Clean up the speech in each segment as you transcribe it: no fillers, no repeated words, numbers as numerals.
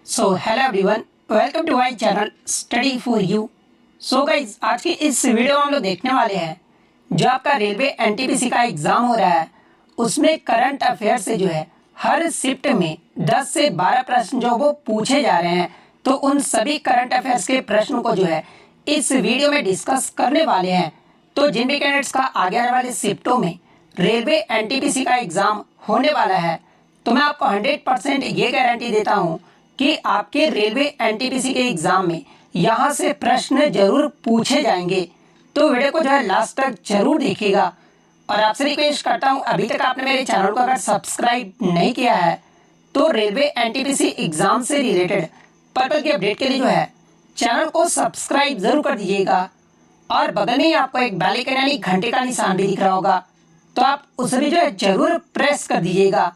So hello everyone, welcome to my channel study for you. So guys, आज की इस video में हम लोग देखने वाले हैं जो आपका रेलवे एनटीपीसी का एग्ज़ाम हो रहा है उसमें करंट अफेयर से जो है हर शिफ्ट में 10 से 12 प्रश्न जो वो पूछे जा रहे हैं। तो उन सभी करंट अफेयर्स के प्रश्नों को जो है इस वीडियो में डिस्कस करने वाले हैं। तो जिन भी कैंडिडेट्स का आगे आने वाले शिफ्टों में रेलवे एनटीपीसी का एग्ज़ाम होने वाला है, तो मैं आपको 100% ये गारंटी देता हूँ कि आपके रेलवे एनटीपीसी के एग्जाम में यहाँ से प्रश्न जरूर पूछे जाएंगे। तो वीडियो को जो है लास्ट तक जरूर देखिएगा। और आपसे रिक्वेस्ट करता हूँ, अभी तक आपने मेरे चैनल को अगर सब्सक्राइब नहीं किया है तो रेलवे एनटीपीसी एग्जाम से रिलेटेड पर्पल की अपडेट के लिए जो है चैनल को सब्सक्राइब जरूर कर दीजिएगा। और बगल में ही आपको एक बेल आइकन यानी घंटे का निशान भी दिख रहा होगा, तो आप उसे भी जो है जरूर प्रेस कर दीजिएगा।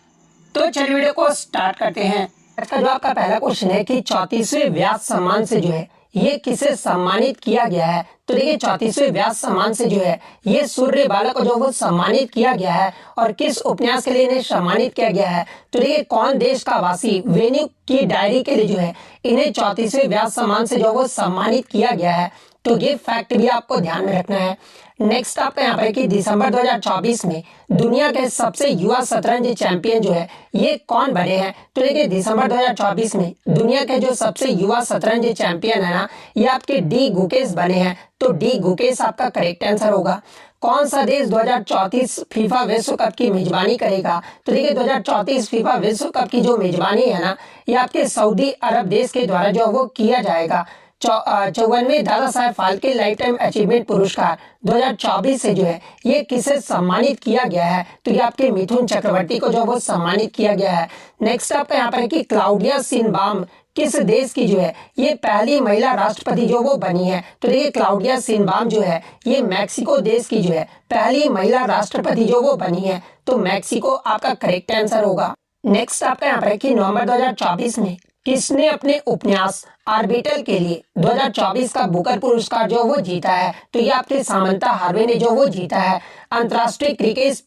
तो चलिए वीडियो को स्टार्ट करते हैं। आज का जो आपका पहला क्वेश्चन है कि 34वें व्यास सम्मान से जो है ये किसे सम्मानित किया गया है। तो देखिए 34वें व्यास सम्मान से जो है ये सूर्य बाला को जो वो सम्मानित किया गया है और किस उपन्यास के लिए इन्हें सम्मानित किया गया है। तो देखिए कौन देश का वासी वेन्यू की डायरी के लिए जो है इन्हें 34वें व्यास सम्मान से जो वो सम्मानित किया गया है। तो ये फैक्ट भी आपको ध्यान में रखना है। नेक्स्ट आपका यहाँ पर कि दिसंबर 2024 में दुनिया के सबसे युवा शतरंज चैंपियन जो है ये कौन बने हैं। तो देखिए दिसंबर 2024 में दुनिया के जो सबसे युवा शतरंज चैंपियन है ना, ये आपके डी गुकेश बने हैं। तो डी गुकेश आपका करेक्ट आंसर होगा। कौन सा देश 2034 फीफा विश्व कप की मेजबानी करेगा। तो देखिए 2034 फीफा विश्व कप की जो मेजबानी है ना, ये आपके सऊदी अरब देश के द्वारा जो वो किया जाएगा। 54वें Dada Saheb Phalke life time achievement पुरस्कार 2024 से जो है ये किसे सम्मानित किया गया है। तो ये आपके मिथुन चक्रवर्ती को जो वो सम्मानित किया गया है। नेक्स्ट आपका यहाँ पर है कि क्लाउडिया शिनबाम किस देश की जो है ये पहली महिला राष्ट्रपति जो वो बनी है। तो देखिए क्लाउडिया शिनबाम जो है ये मैक्सिको देश की जो है पहली महिला राष्ट्रपति जो वो बनी है। तो मैक्सिको आपका करेक्ट आंसर होगा। नेक्स्ट आपका यहाँ पर है कि नवंबर 2024 में किसने अपने उपन्यास आर्बिटल के लिए 2024 का बुकर पुरस्कार जो वो जीता है। तो ये आपके सामंता हार्वे ने जो वो जीता है। अंतर्राष्ट्रीय क्रिकेट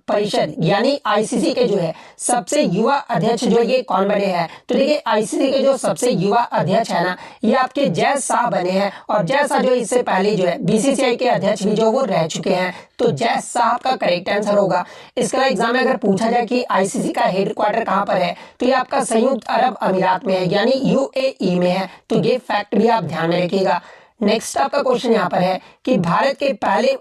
परिषद यानी आईसीसी के जो है सबसे युवा अध्यक्ष जो ये कौन बने हैं। तो देखिए आईसीसी के जो सबसे युवा अध्यक्ष है ना, ये आपके जय शाह बने हैं। और जय शाह जो इससे पहले जो है बीसीसीआई के अध्यक्ष भी जो वो रह चुके हैं। तो जय शाह का करेक्ट आंसर होगा। इसका एग्जाम में अगर पूछा जाए कि आईसीसी का हेडक्वार्टर कहाँ पर है, तो ये आपका संयुक्त अरब अमीरात में है यानी यूएई में है। तो ये फैक्ट भी आप ध्यान में रखिएगा। नेक्स्ट आपका क्वेश्चन यहाँ पर है कि भारत के पहले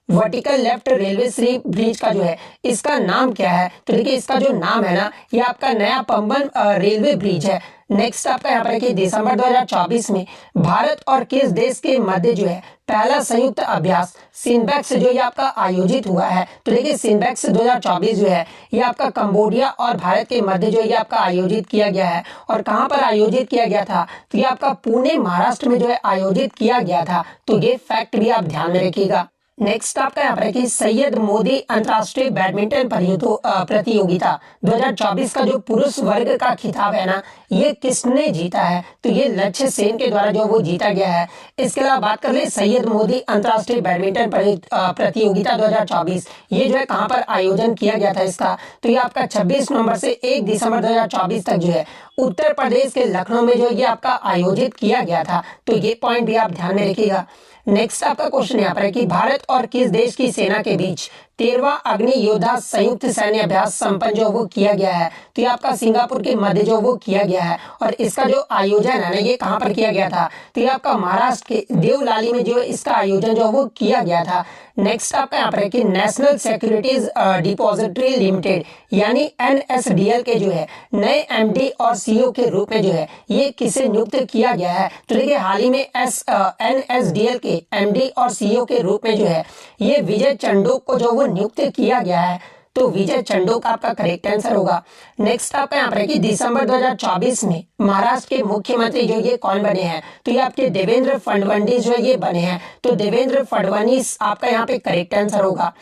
वर्टिकल लेफ्ट रेलवे सी ब्रिज का जो है इसका नाम क्या है। तो देखिए इसका जो नाम है ना, ये आपका नया पंबन रेलवे ब्रिज है। नेक्स्ट आपका यहाँ पर है कि दिसंबर 2024 में भारत और किस देश के मध्य जो है पहला संयुक्त अभ्यास सिनबैक्स जो ये आपका आयोजित हुआ है। तो देखिए सिनबैक्स 2024 जो है ये आपका कंबोडिया और भारत के मध्य जो ये आपका आयोजित किया गया है। और कहाँ पर आयोजित किया गया था, तो ये आपका पुणे महाराष्ट्र में जो है आयोजित किया गया था। तो ये फैक्ट भी आप ध्यान में रखिएगा। नेक्स्ट आपका यहाँ पर है कि सैयद मोदी अंतर्राष्ट्रीय बैडमिंटन प्रतियोगिता 2024 का जो पुरुष वर्ग का खिताब है ना, ये किसने जीता है। तो ये लक्ष्य सेन के द्वारा जो वो जीता गया है। इसके अलावा बात कर ले सैयद मोदी अंतर्राष्ट्रीय बैडमिंटन प्रतियोगिता 2024 ये जो है कहाँ पर आयोजन किया गया था इसका। तो ये आपका 26 नवंबर से 1 दिसंबर 2024 तक जो है उत्तर प्रदेश के लखनऊ में जो ये आपका आयोजित किया गया था। तो ये पॉइंट भी आप ध्यान में रखिएगा। नेक्स्ट आपका क्वेश्चन यहाँ पर है कि भारत और किस देश की सेना के बीच 13वां अग्नि योद्धा संयुक्त सैन्य अभ्यास संपन्न जो वो किया गया है। तो ये आपका सिंगापुर के मध्य जो वो किया गया है। और इसका जो आयोजन है ना, ये कहाँ पर किया गया था, तो ये आपका महाराष्ट्र के देवलाली में जो इसका आयोजन जो वो किया गया था। नेक्स्ट आपका यहाँ पर है कि नेशनल सिक्योरिटीज डिपॉजिटरी लिमिटेड यानी एनएसडीएल के जो है नए एमडी और सीईओ के रूप में जो है ये किसे नियुक्त किया गया है। तो देखिए हाल ही में एनएसडीएल के एमडी और सीईओ के रूप में जो है ये विजय चंडोक को जो वो नियुक्त किया गया है। तो विजय चंडोक आपका करेक्ट आंसर होगा। नेक्स्ट आपका यहाँ पर है कि दिसंबर 2024 में महाराष्ट्र के मुख्यमंत्री जो ये कौन बने हैं। तो ये आपके देवेंद्र फडणवीस जो ये बने हैं। तो देवेंद्र फडणवीस आपका यहाँ पे करेक्ट आंसर होगा।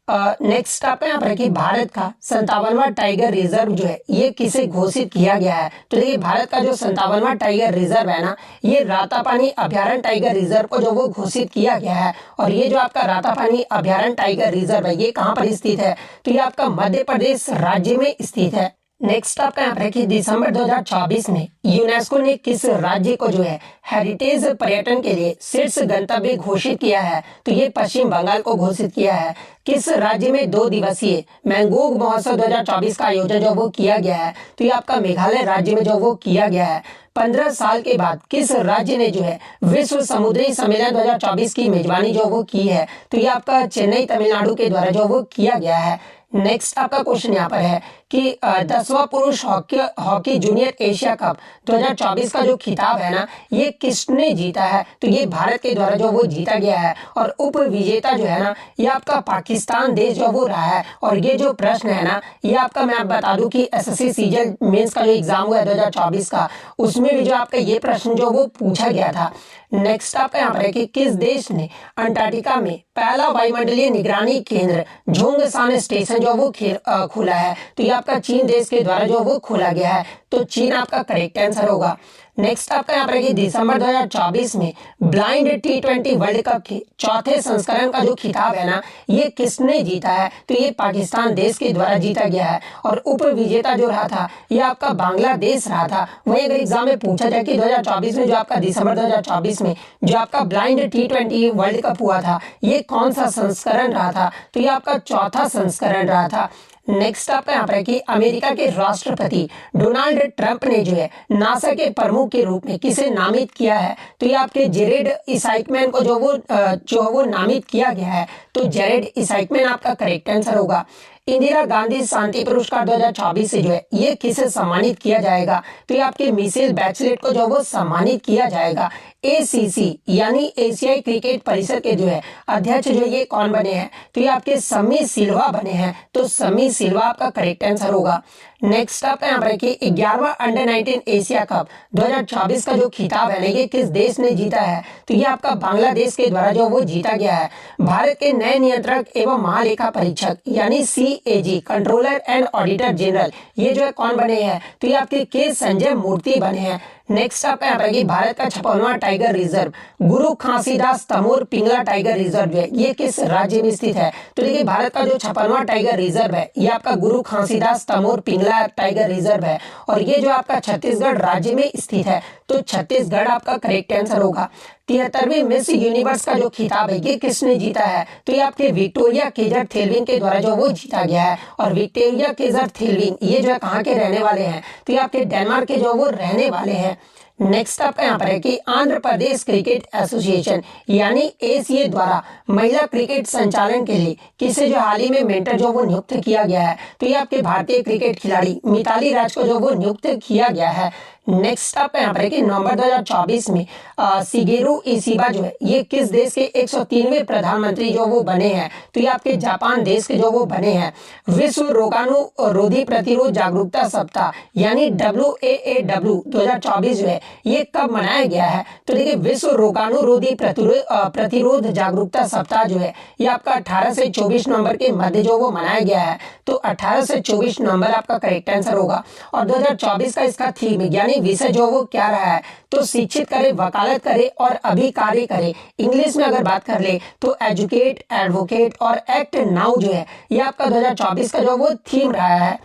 नेक्स्ट आपका यहाँ पर है कि भारत का 57वां टाइगर रिजर्व जो है ये किसे घोषित किया गया है। तो देखिए भारत का जो 57वां टाइगर रिजर्व है ना, ये रातापानी अभ्यारण्य टाइगर रिजर्व को जो वो घोषित किया गया है। और ये जो आपका रातापानी अभ्यारण्य टाइगर रिजर्व है ये कहाँ पर स्थित है, तो ये आपका मध्य प्रदेश राज्य में स्थित है। नेक्स्ट आपका यहाँ पर है कि दिसंबर 2024 में यूनेस्को ने किस राज्य को जो है हेरिटेज पर्यटन के लिए शीर्ष गंतव्य घोषित किया है? तो ये पश्चिम बंगाल को घोषित किया है। किस राज्य में 2 दिवसीय मैंगोग महोत्सव 2024 का आयोजन जो वो किया गया है? तो ये आपका मेघालय राज्य में जो वो किया गया है। 15 साल के बाद किस राज्य ने जो है विश्व समुद्री सम्मेलन 2024 की मेजबानी जो वो की है? तो ये आपका चेन्नई तमिलनाडु के द्वारा जो वो किया गया है। नेक्स्ट आपका क्वेश्चन यहाँ पर है कि 10वां पुरुष हॉकी जूनियर एशिया कप 2024 का जो खिताब है ना, ये किसने जीता है? तो ये भारत के द्वारा जो वो जीता गया है और उप विजेता जो है ना, ये आपका पाकिस्तान देश जो वो रहा है। और ये जो प्रश्न है ना, ये आपका मैं आप बता दूं कि एसएससी सीजीएल मेंस का जो एग्जाम हुआ है 2024 का, उसमें भी जो आपका ये प्रश्न जो वो पूछा गया था। नेक्स्ट आपका यहाँ पर है कि किस देश ने अंटार्कटिका में पहला वायुमंडलीय निगरानी केंद्र झोंगसान स्टेशन जो वो खोला है? तो ये आपका चीन देश के द्वारा जो वो खोला गया है। तो चीन आपका करेक्ट आंसर होगा। नेक्स्ट आपका यहाँ पर है कि दिसंबर 2024 में ब्लाइंड T20 वर्ल्ड कप के चौथे संस्करण का जो खिताब है ना, ये किसने जीता है? तो ये पाकिस्तान देश के द्वारा जीता गया है और उप विजेता जो रहा था ये आपका बांग्लादेश रहा था। वही अगर एग्जाम में पूछा जाए कि 2024 में जो आपका दिसंबर 2024 में जो आपका ब्लाइंड T20 वर्ल्ड कप हुआ था, ये कौन सा संस्करण रहा था? तो ये आपका चौथा संस्करण रहा था। नेक्स्ट आपका यहाँ पर है कि अमेरिका के राष्ट्रपति डोनाल्ड ट्रंप ने जो है नासा के प्रमुख के रूप में किसे नामित किया है? तो ये आपके जेरेड इसाइकमैन को जो वो नामित किया गया है। तो जेरेड इसाइकमैन आपका करेक्ट आंसर होगा। इंदिरा गांधी शांति पुरस्कार 2024 से जो है ये किसे सम्मानित किया जाएगा? तो ये आपके मिशेल बैचलेट को जो वो सम्मानित किया जाएगा। एसीसी यानी एशियाई क्रिकेट परिषद के जो है अध्यक्ष जो ये कौन बने हैं? तो ये आपके समी सिल्वा बने हैं। तो समी सिल्वा आपका करेक्ट आंसर होगा। नेक्स्ट आपका यहाँ पर कि 11वां अंडर 19 एशिया कप 2024 का जो खिताब है ना, ये किस देश ने जीता है? तो ये आपका बांग्लादेश के द्वारा जो वो जीता गया है। भारत के नए नियंत्रक एवं महालेखा परीक्षक यानी CAG controller and auditor general ये जो है कौन बने हैं? तो ये आपके के संजय मूर्ति बने हैं। नेक्स्ट आपका यहाँ पर कि भारत का 56वां टाइगर रिजर्व गुरु घासीदास तमोर पिंगला टाइगर रिजर्व है, ये किस राज्य में स्थित है? तो देखिए भारत का जो 56वां टाइगर रिजर्व है ये आपका गुरु घासीदास तमोर पिंगला टाइगर रिजर्व है और ये जो आपका छत्तीसगढ़ राज्य में स्थित है। तो छत्तीसगढ़ आपका करेक्ट आंसर होगा। 73वीं मिस यूनिवर्स का जो खिताब है ये किसने जीता है? तो ये आपके विक्टोरिया केजर थेल्विन के द्वारा जो वो जीता गया है। और विक्टोरिया केजर थेल्विन ये जो है कहाँ के रहने वाले हैं? तो ये आपके डेनमार्क के जो वो रहने वाले हैं। नेक्स्ट आपका यहाँ पर है कि आंध्र प्रदेश क्रिकेट एसोसिएशन यानी ACA द्वारा महिला क्रिकेट संचालन के लिए किसे जो हाल ही में मेंटर जो वो नियुक्त किया गया है? तो ये आपके भारतीय क्रिकेट खिलाड़ी मिताली राज को जो वो नियुक्त किया गया है। नेक्स्ट आपका यहाँ पर है कि नवंबर 2024 में शिगेरू इशिबा जो है ये किस देश के 103वें प्रधानमंत्री जो वो बने हैं? तो ये आपके जापान देश के जो वो बने हैं। विश्व रोगाणु रोधी प्रतिरोध जागरूकता सप्ताह यानी WAAW 2024 जो है ये कब मनाया गया है? तो देखिए विश्व रोगाणु रोधी प्रतिरोध जागरूकता सप्ताह जो है ये आपका 18 से 24 नवंबर के मध्य जो वो मनाया गया है। तो 18 से 24 नवंबर आपका करेक्ट आंसर होगा। और 2024 का इसका थीम यानी विषय जो वो क्या रहा है? तो शिक्षित करे, वकालत करे और अभिकारी करे। इंग्लिश में अगर बात कर ले तो एजुकेट, एडवोकेट और एक्ट नाउ जो है ये आपका 2024 का जो वो थीम रहा है।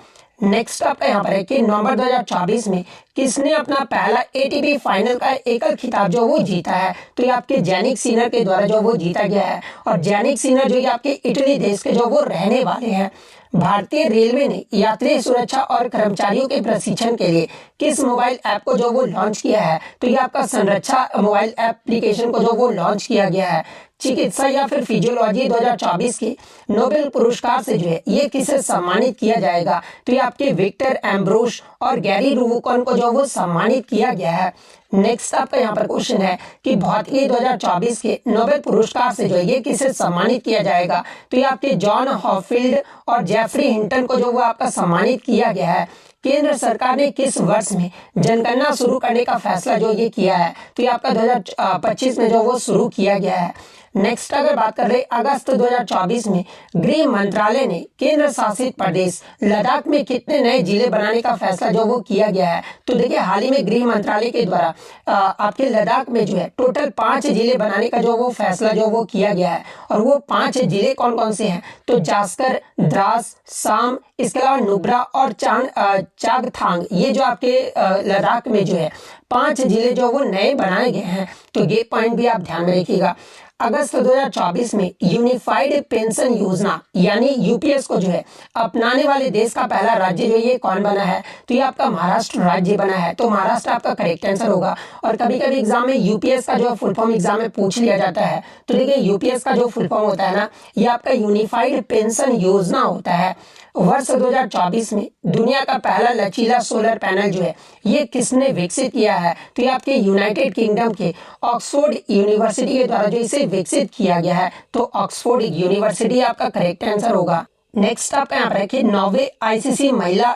नेक्स्ट आपका यहाँ पर है कि नवंबर 2024 में किसने अपना पहला ATP फाइनल का एकल खिताब जो वो जीता है? तो ये आपके जैनिक सिनर के द्वारा जो वो जीता गया है। और जैनिक सिनर जो ये आपके इटली देश के जो वो रहने वाले हैं। भारतीय रेलवे ने यात्री सुरक्षा और कर्मचारियों के प्रशिक्षण के लिए किस मोबाइल ऐप को जो वो लॉन्च किया है? तो ये आपका संरक्षा मोबाइल एप्लीकेशन को जो वो लॉन्च किया गया है। चिकित्सा या फिर फिजियोलॉजी 2024 के नोबेल पुरस्कार से जो है ये किसे सम्मानित किया जाएगा? तो ये आपके विक्टर एम्ब्रोस और गैरी रूबिकॉन को जो वो सम्मानित किया गया है। नेक्स्ट आपका यहाँ पर क्वेश्चन है कि भौतिकी 2024 के नोबेल पुरस्कार से जो है ये किसे सम्मानित किया जाएगा? तो ये आपके जॉन हॉफील्ड और जेफरी हिंटन को जो वो आपका सम्मानित किया गया है। केंद्र सरकार ने किस वर्ष में जनगणना शुरू करने का फैसला जो ये किया है? तो ये आपका 2025 में जो वो शुरू किया गया है। नेक्स्ट अगर बात कर रहे अगस्त 2024 में गृह मंत्रालय ने केंद्र शासित प्रदेश लद्दाख में कितने नए जिले बनाने का फैसला जो वो किया गया है। तो देखिए हाल ही में गृह मंत्रालय के द्वारा आपके लद्दाख में जो है टोटल 5 जिले बनाने का जो वो फैसला जो वो किया गया है। और वो 5 जिले कौन कौन से हैं, तो जास्कर, द्रास, साम, इसके अलावा नुब्रा और चांगथांग, ये जो आपके लद्दाख में जो है 5 जिले जो वो नए बनाए गए हैं। तो ये पॉइंट भी आप ध्यान में रखिएगा। अगस्त 2024 में यूनिफाइड पेंशन योजना यानी यूपीएस को जो है अपनाने वाले देश का पहला राज्य जो ये कौन बना है, तो ये आपका महाराष्ट्र राज्य बना है। तो महाराष्ट्र आपका करेक्ट आंसर होगा। और कभी कभी एग्जाम में यूपीएस का जो फुल फॉर्म एग्जाम में पूछ लिया जाता है। तो देखिए यूपीएस का जो फुल फॉर्म होता है ना, ये आपका यूनिफाइड पेंशन योजना होता है। वर्ष 2024 में दुनिया का पहला लचीला सोलर पैनल जो है ये किसने विकसित किया है, तो ये आपके यूनाइटेड किंगडम के ऑक्सफोर्ड यूनिवर्सिटी के द्वारा जो इसे विकसित किया गया है। तो ऑक्सफोर्ड यूनिवर्सिटी आपका करेक्ट आंसर होगा। नेक्स्ट आपका यहाँ पर रखिए 9वें आईसीसी महिला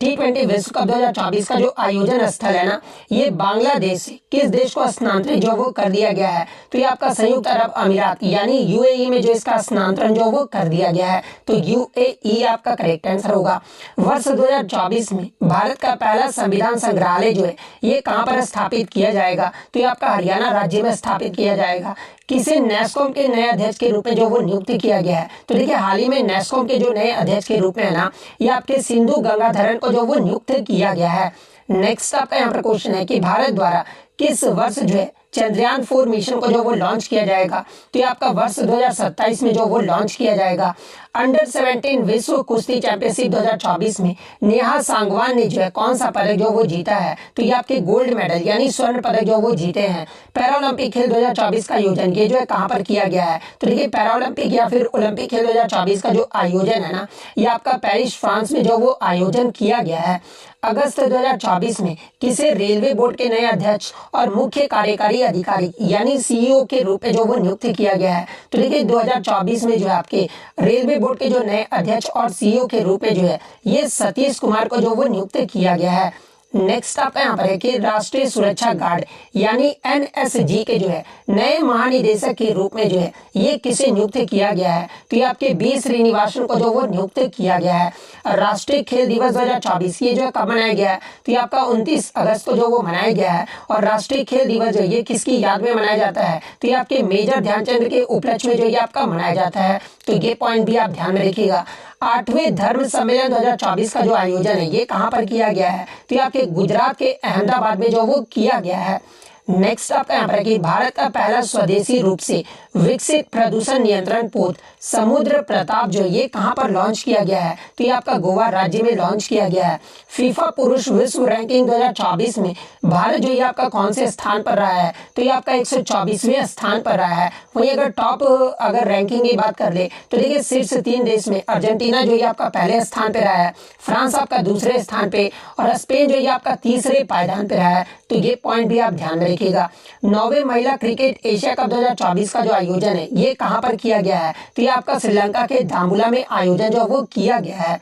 T20 विश्व कप 2024 का जो आयोजन स्थल है ना, ये बांग्लादेश से किस देश को स्थानांतरित जो वो कर दिया गया है, तो ये आपका संयुक्त अरब अमीरात यानी यूएई में जो इसका स्थानांतरण जो वो कर दिया गया है। तो यूएई आपका करेक्ट आंसर होगा। वर्ष 2024 में भारत का पहला संविधान संग्रहालय जो है ये कहाँ पर स्थापित किया जाएगा, तो ये आपका हरियाणा राज्य में स्थापित किया जाएगा। किसे नेस्कॉम के नए अध्यक्ष के रूप में जो वो नियुक्त किया गया है, तो देखिए हाल ही में नेस्कॉम के जो नए अध्यक्ष के रूप में है ना, ये आपके सिंधु गंगाधरन को जो वो नियुक्त किया गया है। नेक्स्ट आपका यहाँ पर क्वेश्चन है कि भारत द्वारा किस वर्ष जो है चंद्रयान 4 मिशन को जो वो लॉन्च किया जाएगा, तो ये आपका वर्ष 2027 में जो वो लॉन्च किया जाएगा। अंडर 17 विश्व कुश्ती चैंपियनशिप 2024 में नेहा सांगवान ने जो है कौन सा पदक जो वो जीता है, तो ये आपके गोल्ड मेडल यानी स्वर्ण पदक जो वो जीते हैं। पैरालंपिक खेल 2024 का आयोजन ये जो है कहाँ पर किया गया है, तो देखिए पैरालंपिक या फिर ओलंपिक खेल 2024 का जो आयोजन है ना, ये आपका पेरिस फ्रांस में जो वो आयोजन किया गया है। अगस्त 2024 में किसे रेलवे बोर्ड के नए अध्यक्ष और मुख्य कार्यकारी अधिकारी यानी सीईओ के रूप में जो वो नियुक्त किया गया है, तो देखिए 2024 में जो है आपके रेलवे बोर्ड के जो नए अध्यक्ष और सीईओ के रूप में जो है ये सतीश कुमार को जो वो नियुक्त किया गया है। नेक्स्ट आपका यहाँ पर है कि राष्ट्रीय सुरक्षा गार्ड यानी एनएसजी के जो है नए महानिदेशक के रूप में जो है ये किसे नियुक्त किया गया है, तो ये आपके बी श्रीनिवासन को जो वो नियुक्त किया गया है। राष्ट्रीय खेल दिवस 2024 ये जो है कब मनाया गया है, तो ये आपका 29 अगस्त को जो वो मनाया गया है। और राष्ट्रीय खेल दिवस जो ये किसकी याद में मनाया जाता है, तो ये आपके मेजर ध्यानचंद के उपलक्ष्य में जो ये आपका मनाया जाता है। तो ये पॉइंट भी आप ध्यान में रखिएगा। 8वें धर्म सम्मेलन 2024 का जो आयोजन है ये कहाँ पर किया गया है, तो ये आपके गुजरात के अहमदाबाद में जो वो किया गया है। नेक्स्ट आपका यहाँ पर है कि भारत का पहला स्वदेशी रूप से विकसित प्रदूषण नियंत्रण पोत समुद्र प्रताप जो ये कहाँ पर लॉन्च किया गया है, तो ये आपका गोवा राज्य में लॉन्च किया गया है। फीफा पुरुष विश्व रैंकिंग 2024 में भारत जो ये आपका कौन से स्थान पर रहा है, तो ये आपका 124वें स्थान पर रहा है। वहीं अगर टॉप अगर रैंकिंग की बात कर ले तो देखिए शीर्ष 3 देश में अर्जेंटीना जो ये आपका पहले स्थान पे रहा है, फ्रांस आपका दूसरे स्थान पे और स्पेन जो ये आपका तीसरे पायदान पे रहा है। तो ये पॉइंट भी आप ध्यान में रखिएगा। 9वें महिला क्रिकेट एशिया कप 2024 का जो आयोजन है ये कहाँ पर किया गया है, तो ये आपका श्रीलंका के धामुला में आयोजन जो वो किया गया है।